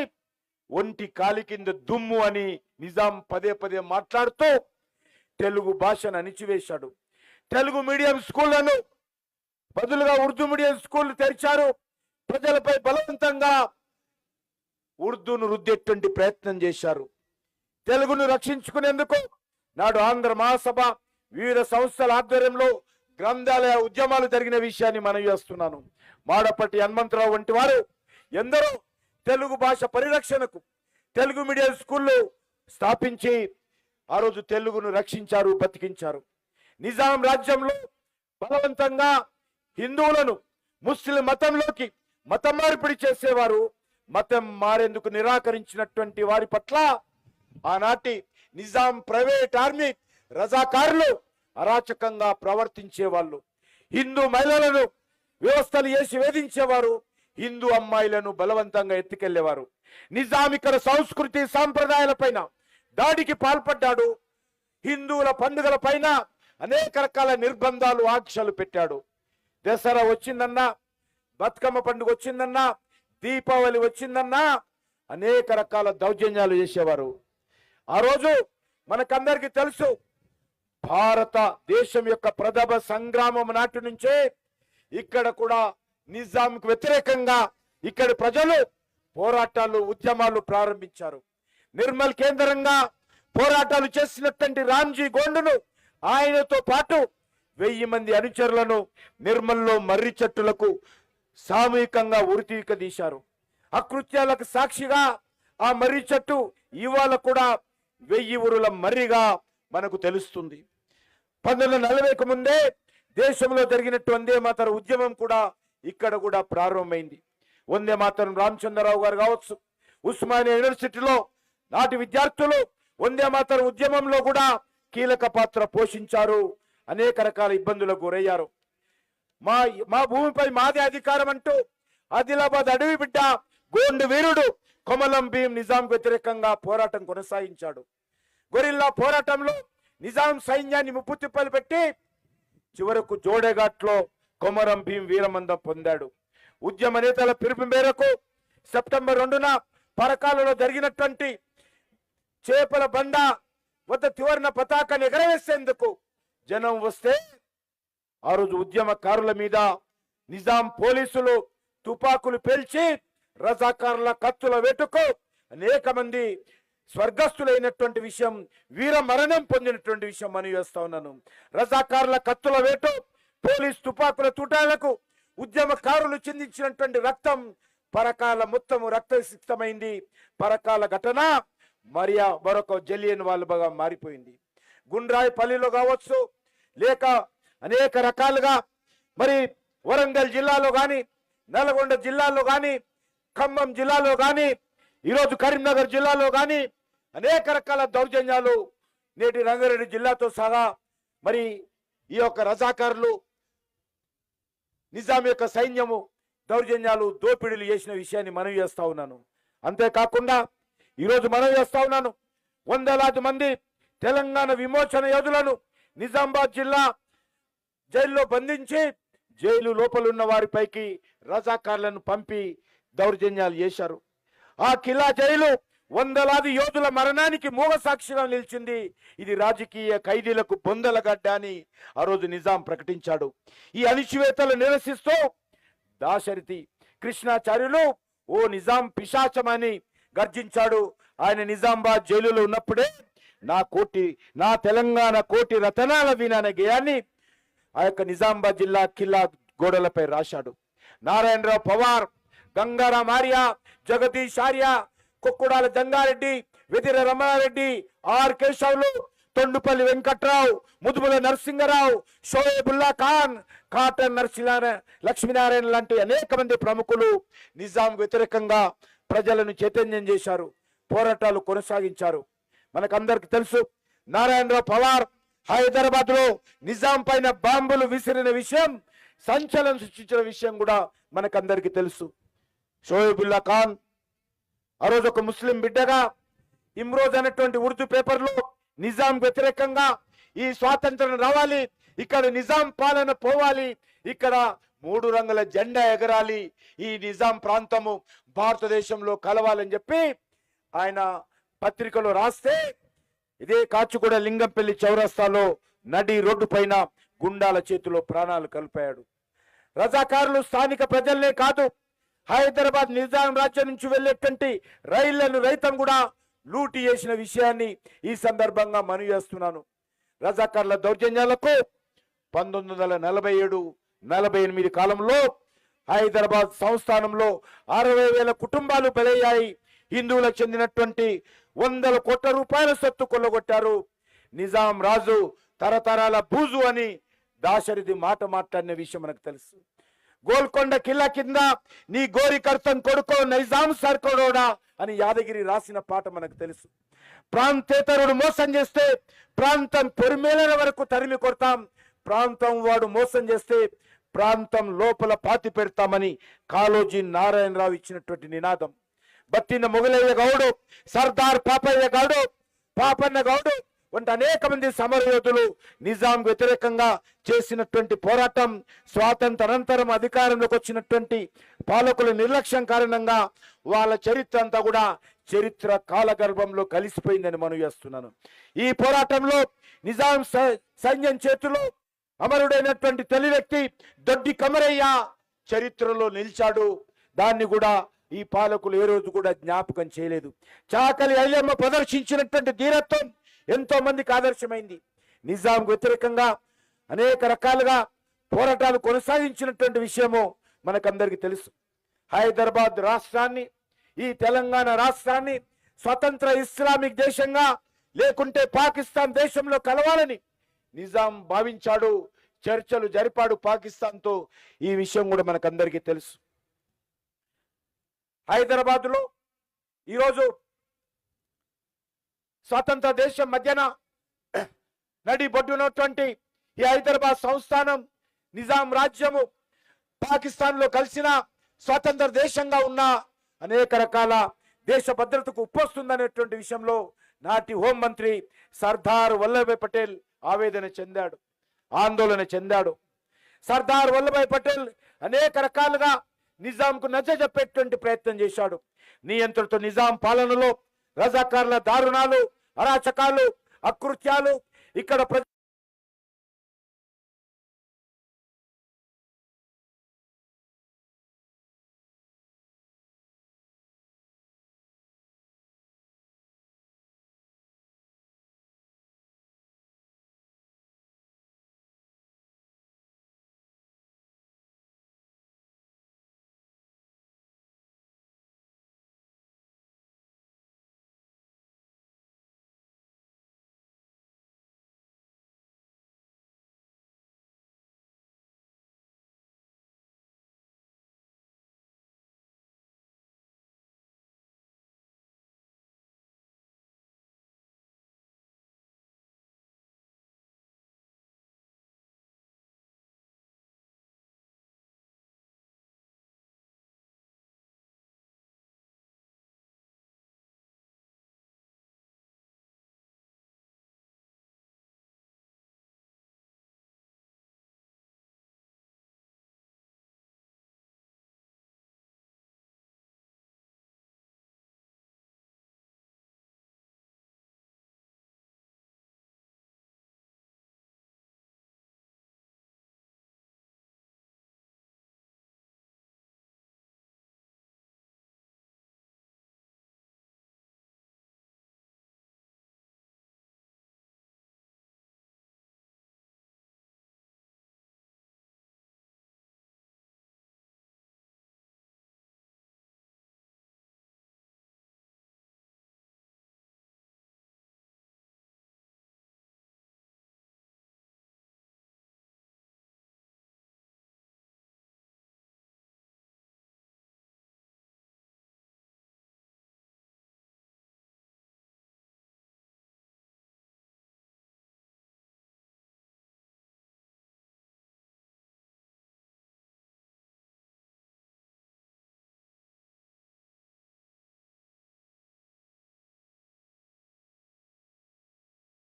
ఒంటి కాలి కింద దుమ్ము అని నిజాం పదే పదే మాట్లాడుతూ తెలుగు భాషను అణిచివేశాడు. తెలుగు మీడియం స్కూళ్లను బదులుగా ఉర్దూ మీడియం స్కూళ్లు తెరిచారు. ప్రజలపై బలవంతంగా ఉర్దూను రుద్దేటువంటి ప్రయత్నం చేశారు. తెలుగును రక్షించుకునేందుకు నాడు ఆంధ్ర మహాసభ వివిధ సంస్థల ఆధ్వర్యంలో గ్రంథాలయ ఉద్యమాలు జరిగిన విషయాన్ని మనం చేస్తున్నాను. మాడపట్టి హనుమంతరావు వంటి వారు ఎందరో తెలుగు భాష పరిరక్షణకు తెలుగు మీడియం స్కూళ్ళు స్థాపించి ఆ రోజు తెలుగును రక్షించారు, బతికించారు. నిజాం రాజ్యంలో బలవంతంగా హిందువులను ముస్లిం మతంలోకి మతం మార్పిడి చేసేవారు. మతం మారేందుకు నిరాకరించినటువంటి వారి పట్ల ఆనాటి నిజాం ప్రైవేట్ ఆర్మీ రజాకారులు అరాచకంగా ప్రవర్తించేవాళ్ళు. హిందూ మహిళలను వ్యవస్థలు చేసి వేధించేవారు. హిందూ అమ్మాయిలను బలవంతంగా ఎత్తుకెళ్లేవారు. నిజాం ఇక్కడ సంస్కృతి సాంప్రదాయాల పైన దాడికి పాల్పడ్డాడు. హిందువుల పండుగల పైన అనేక రకాల నిర్బంధాలు, ఆంక్షలు పెట్టాడు. దసరా వచ్చిందన్నా, బతుకమ్మ పండుగ వచ్చిందన్నా, దీపావళి వచ్చిందన్నా అనేక రకాల దౌర్జన్యాలు చేసేవారు. ఆ రోజు మనకందరికీ తెలుసు, భారతదేశం యొక్క ప్రథమ సంగ్రామం నాటి నుంచే ఇక్కడ కూడా నిజాంకు వ్యతిరేకంగా ఇక్కడి ప్రజలు పోరాటాలు, ఉద్యమాలు ప్రారంభించారు. నిర్మల్ కేంద్రంగా పోరాటాలు చేసినటువంటి రామ్జీ గోండును, ఆయనతో పాటు 1000 మంది అనుచరులను నిర్మల్లో మర్రి చెట్టులకు సామూహికంగా ఉరితీక తీశారు. అకృత్యాలకు సాక్షిగా ఆ మర్రి చెట్టు ఇవాళ కూడా 1000 ఉరుల మర్రిగా మనకు తెలుస్తుంది. 1940కు ముందే దేశంలో జరిగినట్టు వందే మాతరం ఉద్యమం కూడా ఇక్కడ కూడా ప్రారంభమైంది. వందే మాతరం రామచంద్రరావు గారు కావచ్చు, ఉస్మానియా యూనివర్సిటీలో నాటి విద్యార్థులు వందే మాతరం ఉద్యమంలో కూడా కీలక పాత్ర పోషించారు. అనేక రకాల ఇబ్బందులకు గురయ్యారు. మా భూమిపై మాదే అధికారం అంటూ ఆదిలాబాద్ అడవి బిడ్డ గోండు వీరుడు కొమలం భీం నిజాంకు వ్యతిరేకంగా పోరాటం కొనసాగించాడు. గొరిల్లా పోరాటంలో నిజాం సైన్యాన్ని ముప్పు తిప్పలు పెట్టి చివరకు జోడేఘాట్లో కొమరం భీం వీరమందం పొందాడు. ఉద్యమ నేతల పిలుపు మేరకు సెప్టెంబర్ 2న పరకాలలో జరిగినటువంటి చేపల బండ వద్ద త్రివర్ణ పతాకాన్ని ఎగరవేసేందుకు జనం వస్తే ఆ రోజు ఉద్యమకారుల మీద నిజాం పోలీసులు తుపాకులు పేల్చి రజాకారుల కత్తుల వేటుకు అనేక మంది స్వర్గస్థులైనటువంటి విషయం, వీర మరణం పొందినటువంటి విషయం మనం చేస్తా ఉన్నాను. రజాకారుల కత్తుల వేటు, పోలీస్ తుపాకుల తూటాలకు ఉద్యమకారులు చిందించినటువంటి రక్తం పరకాల మొత్తము రక్తసిక్తమైంది. పరకాల ఘటన మరొక జలియన్ వాల్బాగా మారిపోయింది. గుండ్రాయిపల్లిలో కావచ్చు, లేక అనేక రకాలుగా మరి వరంగల్ జిల్లాలో కానీ, నల్గొండ జిల్లాలో కానీ, ఖమ్మం జిల్లాలో కానీ, ఈరోజు కరీంనగర్ జిల్లాలో కానీ అనేక రకాల దౌర్జన్యాలు నేటి రంగారెడ్డి జిల్లాతో సహా మరి ఈ యొక్క రజాకారులు, నిజాం యొక్క సైన్యము దౌర్జన్యాలు, దోపిడీలు చేసిన విషయాన్ని మనం చేస్తా ఉన్నాను. అంతేకాకుండా ఈరోజు మనం చేస్తా ఉన్నాను, వందలాది మంది తెలంగాణ విమోచన యోధులను నిజామాబాద్ జిల్లా జైల్లో బంధించి జైలు లోపలున్న వారిపైకి రజాకారులను పంపి దౌర్జన్యాలు చేశారు. ఆ కిలా జైలు వందలాది యోధుల మరణానికి మూగ సాక్షిగా నిలిచింది. ఇది రాజకీయ ఖైదీలకు బొందలగడ్డ అని ఆ రోజు నిజాం ప్రకటించాడు. ఈ అణిచివేతలు నిరసిస్తూ దాశరథి కృష్ణాచార్యులు ఓ నిజాం పిశాచమని గర్జించాడు. ఆయన నిజామాబాద్ జైలులో ఉన్నప్పుడే నా తెలంగాణ కోటి రతనాల వీణ అనే గేయాన్ని ఆ యొక్క నిజామాబాద్ జిల్లా కిల్లా గోడలపై రాశాడు. నారాయణరావు పవార్, గంగారాం ఆర్య, జగదీష్ ఆర్య, కుక్కుడాల జంగారెడ్డి, వెదిర రమణారెడ్డి, ఆర్ కేశవులు, తొండుపల్లి వెంకట్రావు, ముదుముల నరసింగరావు, షోయబుల్లా ఖాన్, కాటన్ లక్ష్మీనారాయణ లాంటి అనేక మంది ప్రముఖులు నిజాం వ్యతిరేకంగా ప్రజలను చైతన్యం చేశారు, పోరాటాలు కొనసాగించారు. మనకందరికి తెలుసు, నారాయణరావు పవార్ హైదరాబాద్ లో నిజాం పైన బాంబులు విసిరిన విషయం, సంచలనం సృష్టించిన విషయం కూడా మనకందరికి తెలుసు. షోయబుల్లా ఖాన్ ఆ రోజు ఒక ముస్లిం బిడ్డగా ఇమ్రోజ్ అనేటువంటి ఉర్దూ పేపర్లో నిజాం వ్యతిరేకంగా ఈ స్వాతంత్రం రావాలి, ఇక్కడ నిజాం పాలన పోవాలి, ఇక్కడ 3 రంగుల జెండా ఎగరాలి, ఈ నిజాం ప్రాంతము భారతదేశంలో కలవాలని చెప్పి ఆయన పత్రికలో రాస్తే, ఇదే కాచుగూడ లింగంపల్లి చౌరస్తాలో నడి రోడ్డు పైన గుండాల చేతిలో ప్రాణాలు కలిపాడు. రజాకారులు స్థానిక ప్రజల్నే కాదు, హైదరాబాద్ నిజాం రాజ్యం నుంచి వెళ్ళేటువంటి రైళ్లను రైతం కూడా లూటీ చేసిన విషయాన్ని ఈ సందర్భంగా మనవి చేస్తున్నాను. రజాకార్ల దౌర్జన్యాలకు 1947-48 కాలంలో హైదరాబాద్ సంస్థానంలో 60,000 కుటుంబాలు బలయ్యాయి. హిందువులకు చెందినటువంటి 100 కోట్ల రూపాయల సొత్తు కొల్లగొట్టారు. నిజాం రాజు తరతరాల బూజు అని దాశరథి మాట మాట్లాడిన విషయం మనకు తెలుసు. గోల్కొండ కిల్లా కింద నీ గోరి కర్తం కొడుకో నైజాం సర్కోడోడా అని యాదగిరి రాసిన పాట మనకు తెలుసు. ప్రాంతేతరుడు మోసం చేస్తే ప్రాంతం పొరిమేలల వరకు తరిమి కొడతాం, ప్రాంతం వాడు మోసం చేస్తే ప్రాంతం లోపల పాతి పెడతామని కాళోజీ నారాయణరావు ఇచ్చినటువంటి నినాదం. బత్తిన మొగలయ్య గౌడు, సర్దార్ పాపయ్య గౌడు, పాపన్న గౌడు వంటి అనేక మంది సమరయోధులు నిజాం వ్యతిరేకంగా చేసినటువంటి పోరాటం, స్వాతంత్ర అనంతరం అధికారంలోకి వచ్చినటువంటి పాలకుల నిర్లక్ష్యం కారణంగా వాళ్ళ చరిత్ర అంతా కూడా చరిత్ర కాలగర్భంలో కలిసిపోయిందని మనం చేస్తున్నాను. ఈ పోరాటంలో నిజాం సైన్యం చేతిలో అమరుడైనటువంటి తొలి వ్యక్తి దొడ్డి కమరయ్య చరిత్రలో నిలిచాడు. దాన్ని కూడా ఈ పాలకులు ఏ రోజు కూడా జ్ఞాపకం చేయలేదు. చాకలి అయ్యమ్మ ప్రదర్శించినటువంటి ధీరత్వం ఎంతో మందికి ఆదర్శమైంది. నిజాం వ్యతిరేకంగా అనేక రకాలుగా పోరాటాలు కొనసాగించినటువంటి విషయము మనకందరికీ తెలుసు. హైదరాబాద్ రాష్ట్రాన్ని, ఈ తెలంగాణ రాష్ట్రాన్ని స్వతంత్ర ఇస్లామిక్ దేశంగా లేకుంటే పాకిస్తాన్ దేశంలో కలవాలని నిజాం భావించాడు. చర్చలు జరిపాడు పాకిస్తాన్తో. ఈ విషయం కూడా మనకందరికీ తెలుసు. హైదరాబాద్లో ఈరోజు స్వతంత్ర దేశం మధ్యన నడి బొడ్డునటువంటి ఈ హైదరాబాద్ సంస్థానం నిజాం రాజ్యము పాకిస్తాన్ లో కలిసిన స్వతంత్ర దేశంగా ఉన్న అనేక రకాల దేశ భద్రతకు ఉప్పొస్తుందనేటువంటి విషయంలో నాటి హోంమంత్రి సర్దార్ వల్లభాయ్ పటేల్ ఆవేదన చెందాడు, ఆందోళన చెందాడు. సర్దార్ వల్లభాయ్ పటేల్ అనేక రకాలుగా నిజాంకు నచ్చజెప్పేటువంటి ప్రయత్నం చేశాడు. నియంత్రణతో నిజాం పాలనలో రజాకార్ల దారుణాలు, అరాచకాలు, అకృత్యాలు ఇక్కడ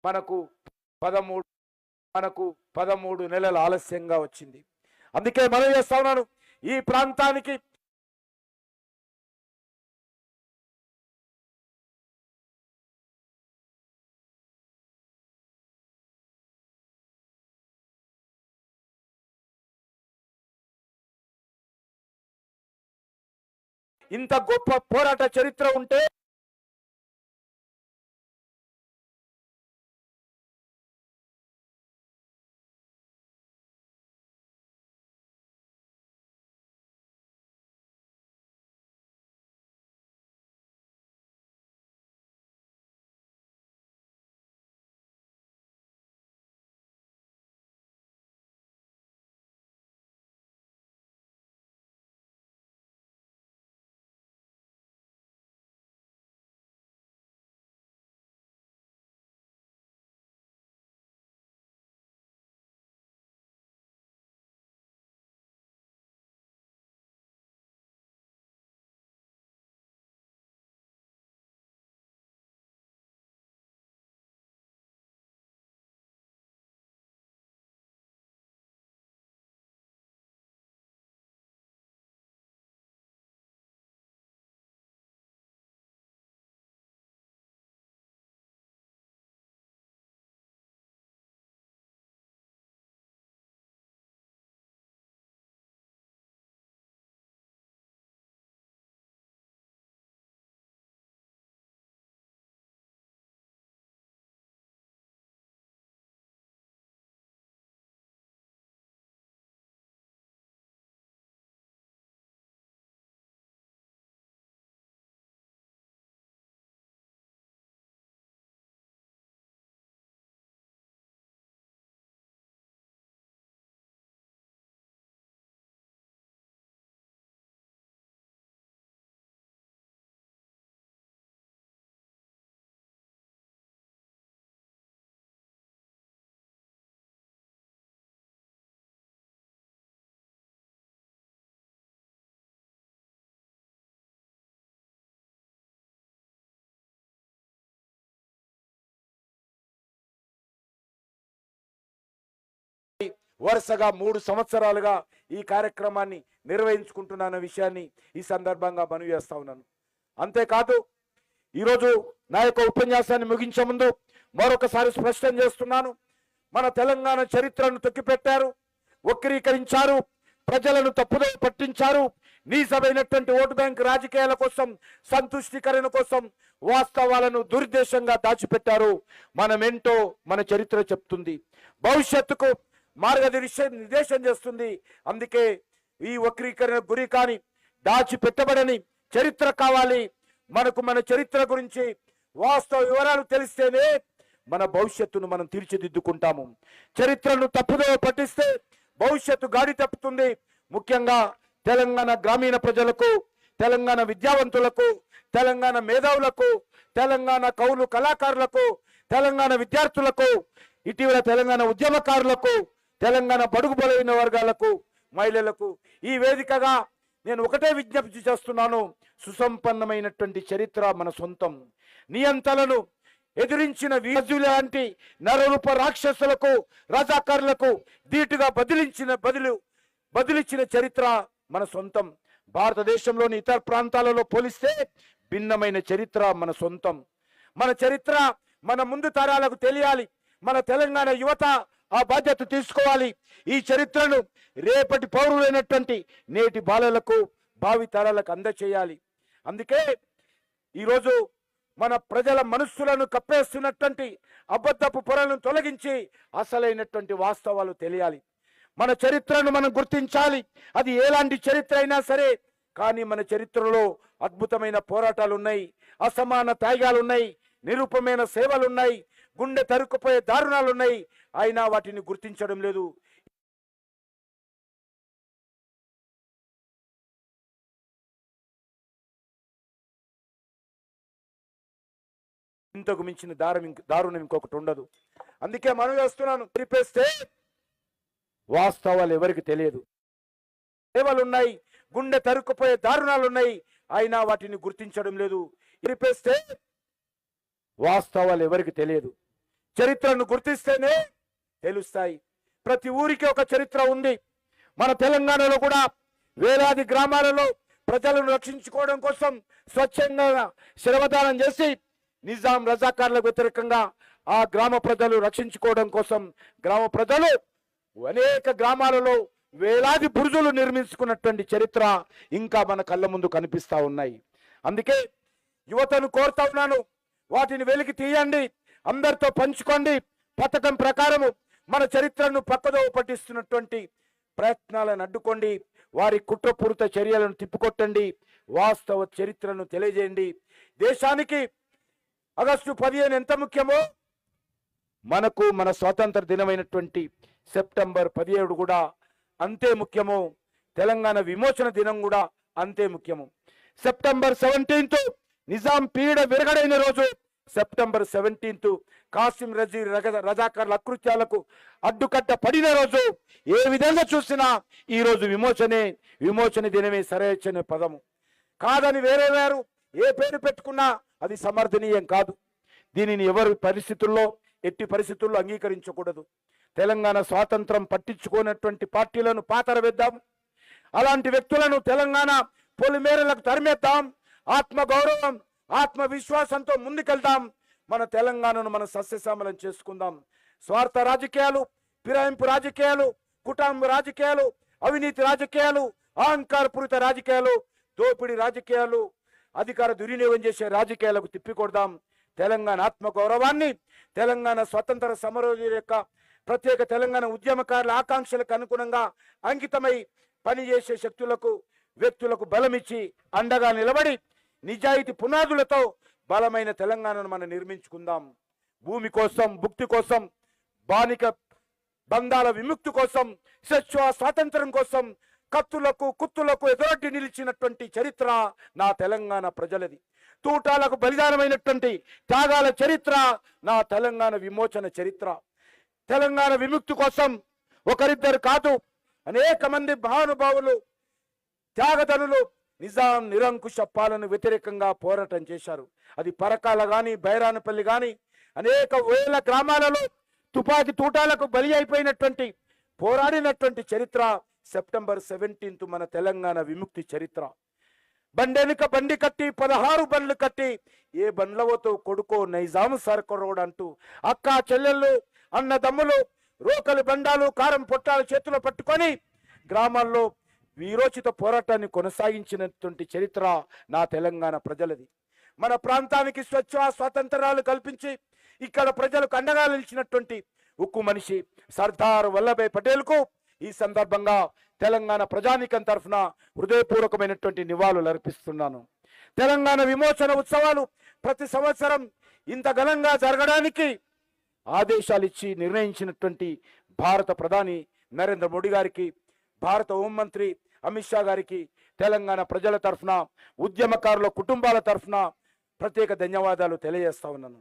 మనకు 13 నెలల ఆలస్యంగా వచ్చింది. అందుకే మనం చేస్తా ఉన్నాను, ఈ ప్రాంతానికి ఇంత గొప్ప పోరాట చరిత్ర ఉంటే వరుసగా 3 సంవత్సరాలుగా ఈ కార్యక్రమాన్ని నిర్వహించుకుంటున్న విషయాన్ని ఈ సందర్భంగా మనవి చేస్తా ఉన్నాను. అంతేకాదు ఈరోజు నా యొక్క ఉపన్యాసాన్ని ముగించే ముందు మరొకసారి స్పష్టం చేస్తున్నాను, మన తెలంగాణ చరిత్రను తొక్కిపెట్టారు, వక్రీకరించారు, ప్రజలను తప్పుదో పట్టించారు, నీచమైనటువంటి ఓటు బ్యాంక్ రాజకీయాల కోసం, సంతుష్టీకరణ కోసం వాస్తవాలను దుర్దేశంగా దాచిపెట్టారు. మనమేంటో మన చరిత్ర చెప్తుంది, భవిష్యత్తుకు నిర్దేశం చేస్తుంది. అందుకే ఈ వక్రీకరణ గురి కాని, దాచిపెట్టబడని చరిత్ర కావాలి. మనకు మన చరిత్ర గురించి వాస్తవ వివరాలు తెలిస్తేనే మన భవిష్యత్తును మనం తీర్చిదిద్దుకుంటాము. చరిత్రను తప్పుదో పట్టిస్తే భవిష్యత్తు గాడి తప్పుతుంది. ముఖ్యంగా తెలంగాణ గ్రామీణ ప్రజలకు, తెలంగాణ విద్యావంతులకు, తెలంగాణ మేధావులకు, తెలంగాణ కవులు కళాకారులకు, తెలంగాణ విద్యార్థులకు, ఇటీవల తెలంగాణ ఉద్యమకారులకు, తెలంగాణ బడుగు బలైన వర్గాలకు, మహిళలకు ఈ వేదికగా నేను ఒకటే విజ్ఞప్తి చేస్తున్నాను, సుసంపన్నమైనటువంటి చరిత్ర మన సొంతం. నియంతలను ఎదిరించిన వీరులాంటి నరరూప రాక్షసులకు, రజాకారులకు ధీటుగా బదిలిచ్చిన చరిత్ర మన సొంతం. భారతదేశంలోని ఇతర ప్రాంతాలలో పోలిస్తే భిన్నమైన చరిత్ర మన సొంతం. మన చరిత్ర మన ముందు తరాలకు తెలియాలి. మన తెలంగాణ యువత ఆ బాధ్యత తీసుకోవాలి. ఈ చరిత్రను రేపటి పౌరులైనటువంటి నేటి బాలలకు, భావి తరాలకు అందచేయాలి. అందుకే ఈరోజు మన ప్రజల మనస్సులను కప్పేస్తున్నటువంటి అబద్ధపు పొరలను తొలగించి అసలైనటువంటి వాస్తవాలు తెలియాలి. మన చరిత్రను మనం గుర్తించాలి. అది ఎలాంటి చరిత్ర అయినా సరే, కానీ మన చరిత్రలో అద్భుతమైన పోరాటాలు ఉన్నాయి, అసమాన త్యాగాలు ఉన్నాయి, నిరూపమైన సేవలు ఉన్నాయి, గుండె తరుక్కుపోయే దారుణాలు ఉన్నాయి. అయినా వాటిని గుర్తించడం లేదు. ఇంతకు మించిన దారుణం ఇంకొకటి ఉండదు. అందుకే మనం చేస్తున్నాను, తెలిపేస్తే వాస్తవాలు ఎవరికి తెలియదు. సేవలున్నాయి, గుండె తరుక్కుపోయే దారుణాలు ఉన్నాయి, అయినా వాటిని గుర్తించడం లేదు. తెలిపేస్తే వాస్తవాలు ఎవరికి తెలియదు. చరిత్రను గుర్తిస్తేనే తెలుస్తాయి. ప్రతి ఊరికి ఒక చరిత్ర ఉంది. మన తెలంగాణలో కూడా వేలాది గ్రామాలలో ప్రజలను రక్షించుకోవడం కోసం స్వచ్ఛంగా శ్రమదానం చేసి నిజాం రజాకార్లకు వ్యతిరేకంగా ఆ గ్రామ ప్రజలు రక్షించుకోవడం కోసం గ్రామ ప్రజలు అనేక గ్రామాలలో వేలాది బురుజులు నిర్మించుకున్నటువంటి చరిత్ర ఇంకా మన కళ్ళ ముందు కనిపిస్తా ఉన్నాయి. అందుకే యువతను కోరుతా ఉన్నాను, వాటిని వెలికి తీయండి, అందరితో పంచుకోండి. పథకం ప్రకారము మన చరిత్రను పక్కదో పట్టిస్తున్నటువంటి ప్రయత్నాలను అడ్డుకోండి. వారి కుట్రపూరిత చర్యలను తిప్పికొట్టండి. వాస్తవ చరిత్రను తెలియజేయండి. దేశానికి ఆగస్టు 15 ఎంత ముఖ్యమో మనకు మన స్వాతంత్ర దినమైనటువంటి సెప్టెంబర్ 17 కూడా అంతే ముఖ్యము. తెలంగాణ విమోచన దినం కూడా అంతే ముఖ్యము. సెప్టెంబర్ 17 నిజాం పీడ విరగడైన రోజు. సెప్టెంబర్ 17 కాసిం రజాకార్ల అకృత్యాలకు అడ్డుకట్ట పడిన రోజు. ఏ విధంగా చూసినా ఈ రోజు విమోచన దినమే సరైన పదము కాదని వేరే వారు ఏ పేరు పెట్టుకున్నా అది సమర్థనీయం కాదు. దీనిని ఎవరి పరిస్థితుల్లో ఎట్టి పరిస్థితుల్లో అంగీకరించకూడదు. తెలంగాణ స్వాతంత్రం పట్టించుకోనటువంటి పార్టీలను పాతర వేద్దాం. అలాంటి వ్యక్తులను తెలంగాణ పొలిమేరలకు తరిమేద్దాం. ఆత్మగౌరవం ఆత్మవిశ్వాసంతో ముందుకెళ్దాం. మన తెలంగాణను మన సస్యశ్యామలం చేసుకుందాం. స్వార్థ రాజకీయాలు, ఫిరాయింపు రాజకీయాలు, కుటుంబ రాజకీయాలు, అవినీతి రాజకీయాలు, అహంకారపూరిత రాజకీయాలు, దోపిడీ రాజకీయాలు, అధికార దుర్వినియోగం చేసే రాజకీయాలకు తిప్పికొడదాం. తెలంగాణ ఆత్మగౌరవాన్ని, తెలంగాణ స్వతంత్ర సమరయోధుల యొక్క ప్రత్యేక తెలంగాణ ఉద్యమకారుల ఆకాంక్షలకు అనుగుణంగా అంకితమై పనిచేసే వ్యక్తులకు బలమిచ్చి అండగా నిలబడి నిజాయితీ పునాదులతో బలమైన తెలంగాణను మనం నిర్మించుకుందాం. భూమి కోసం, భుక్తి కోసం, బానిక బంధాల విముక్తి కోసం, స్వాతంత్రం కోసం కుత్తులకు ఎదురొడ్డి నిలిచినటువంటి చరిత్ర నా తెలంగాణ ప్రజలది. తూటాలకు బలిదానమైనటువంటి త్యాగాల చరిత్ర నా తెలంగాణ విమోచన చరిత్ర. తెలంగాణ విముక్తి కోసం ఒకరిద్దరు కాదు, అనేక మంది మహానుభావులు, త్యాగధనులు నిజాం నిరంకుశ పాలన వ్యతిరేకంగా పోరాటం చేశారు. అది పరకాల గాని, బైరానపల్లి గాని, అనేక వేల గ్రామాలలో తుపాకీ తూటాలకు బలి అయిపోయినటువంటి పోరాడినటువంటి చరిత్ర సెప్టెంబర్ 17 మన తెలంగాణ విముక్తి చరిత్ర. బండెనుక బండి కట్టి 16 బండ్లు కట్టి ఏ బండ్లవతో కొడుకో నైజాం సర్కరోడ్ అంటూ అక్క చెల్లెళ్ళు, అన్నదమ్ములు రోకలి బండాలు, కారం పొట్టాలు చేతులు పట్టుకొని గ్రామాల్లో వీరోచిత పోరాటాన్ని కొనసాగించినటువంటి చరిత్ర నా తెలంగాణ ప్రజలది. మన ప్రాంతానికి స్వాతంత్రాలు కల్పించి ఇక్కడ ప్రజలకు అండగా నిలిచినటువంటి ఉక్కు మనిషి సర్దార్ వల్లభాయ్ పటేల్కు ఈ సందర్భంగా తెలంగాణ ప్రజానీకం తరఫున హృదయపూర్వకమైనటువంటి నివాళులు అర్పిస్తున్నాను. తెలంగాణ విమోచన ఉత్సవాలు ప్రతి సంవత్సరం ఇంత ఘనంగా జరగడానికి ఆదేశాలు ఇచ్చి నిర్ణయించినటువంటి భారత ప్రధాని నరేంద్ర మోడీ గారికి, భారత హోంమంత్రి అమిత్ షా గారికి తెలంగాణ ప్రజల తరఫున, ఉద్యమకారుల కుటుంబాల తరఫున ప్రత్యేక ధన్యవాదాలు తెలియజేస్తా ఉన్నాను.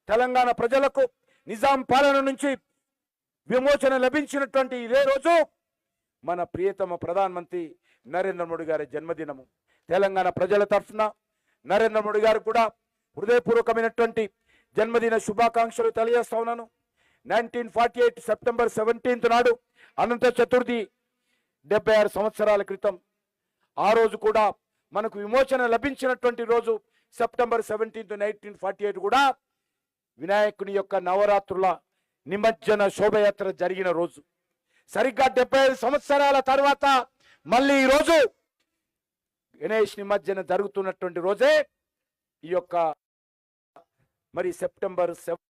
తెలంగాణ ప్రజలకు నిజాం పాలన నుంచి విమోచన లభించినటువంటి ఇదే రోజు మన ప్రియతమ ప్రధానమంత్రి నరేంద్ర మోడీ గారి జన్మదినము. తెలంగాణ ప్రజల తరఫున నరేంద్ర మోడీ గారు కూడా హృదయపూర్వకమైనటువంటి జన్మదిన శుభాకాంక్షలు తెలియజేస్తా ఉన్నాను. 1948 సెప్టెంబర్ 17 నాడు అనంత చతుర్థి 76 సంవత్సరాల క్రితం ఆ రోజు కూడా మనకు విమోచన లభించినటువంటి రోజు సెప్టెంబర్ 17, 1948 కూడా వినాయకుని యొక్క నవరాత్రుల నిమజ్జన శోభయాత్ర జరిగిన రోజు. సరిగ్గా 75 సంవత్సరాల తర్వాత మళ్ళీ ఈ రోజు గణేష్ నిమజ్జన జరుగుతున్నటువంటి రోజే ఈ యొక్క మరి సెప్టెంబర్ 7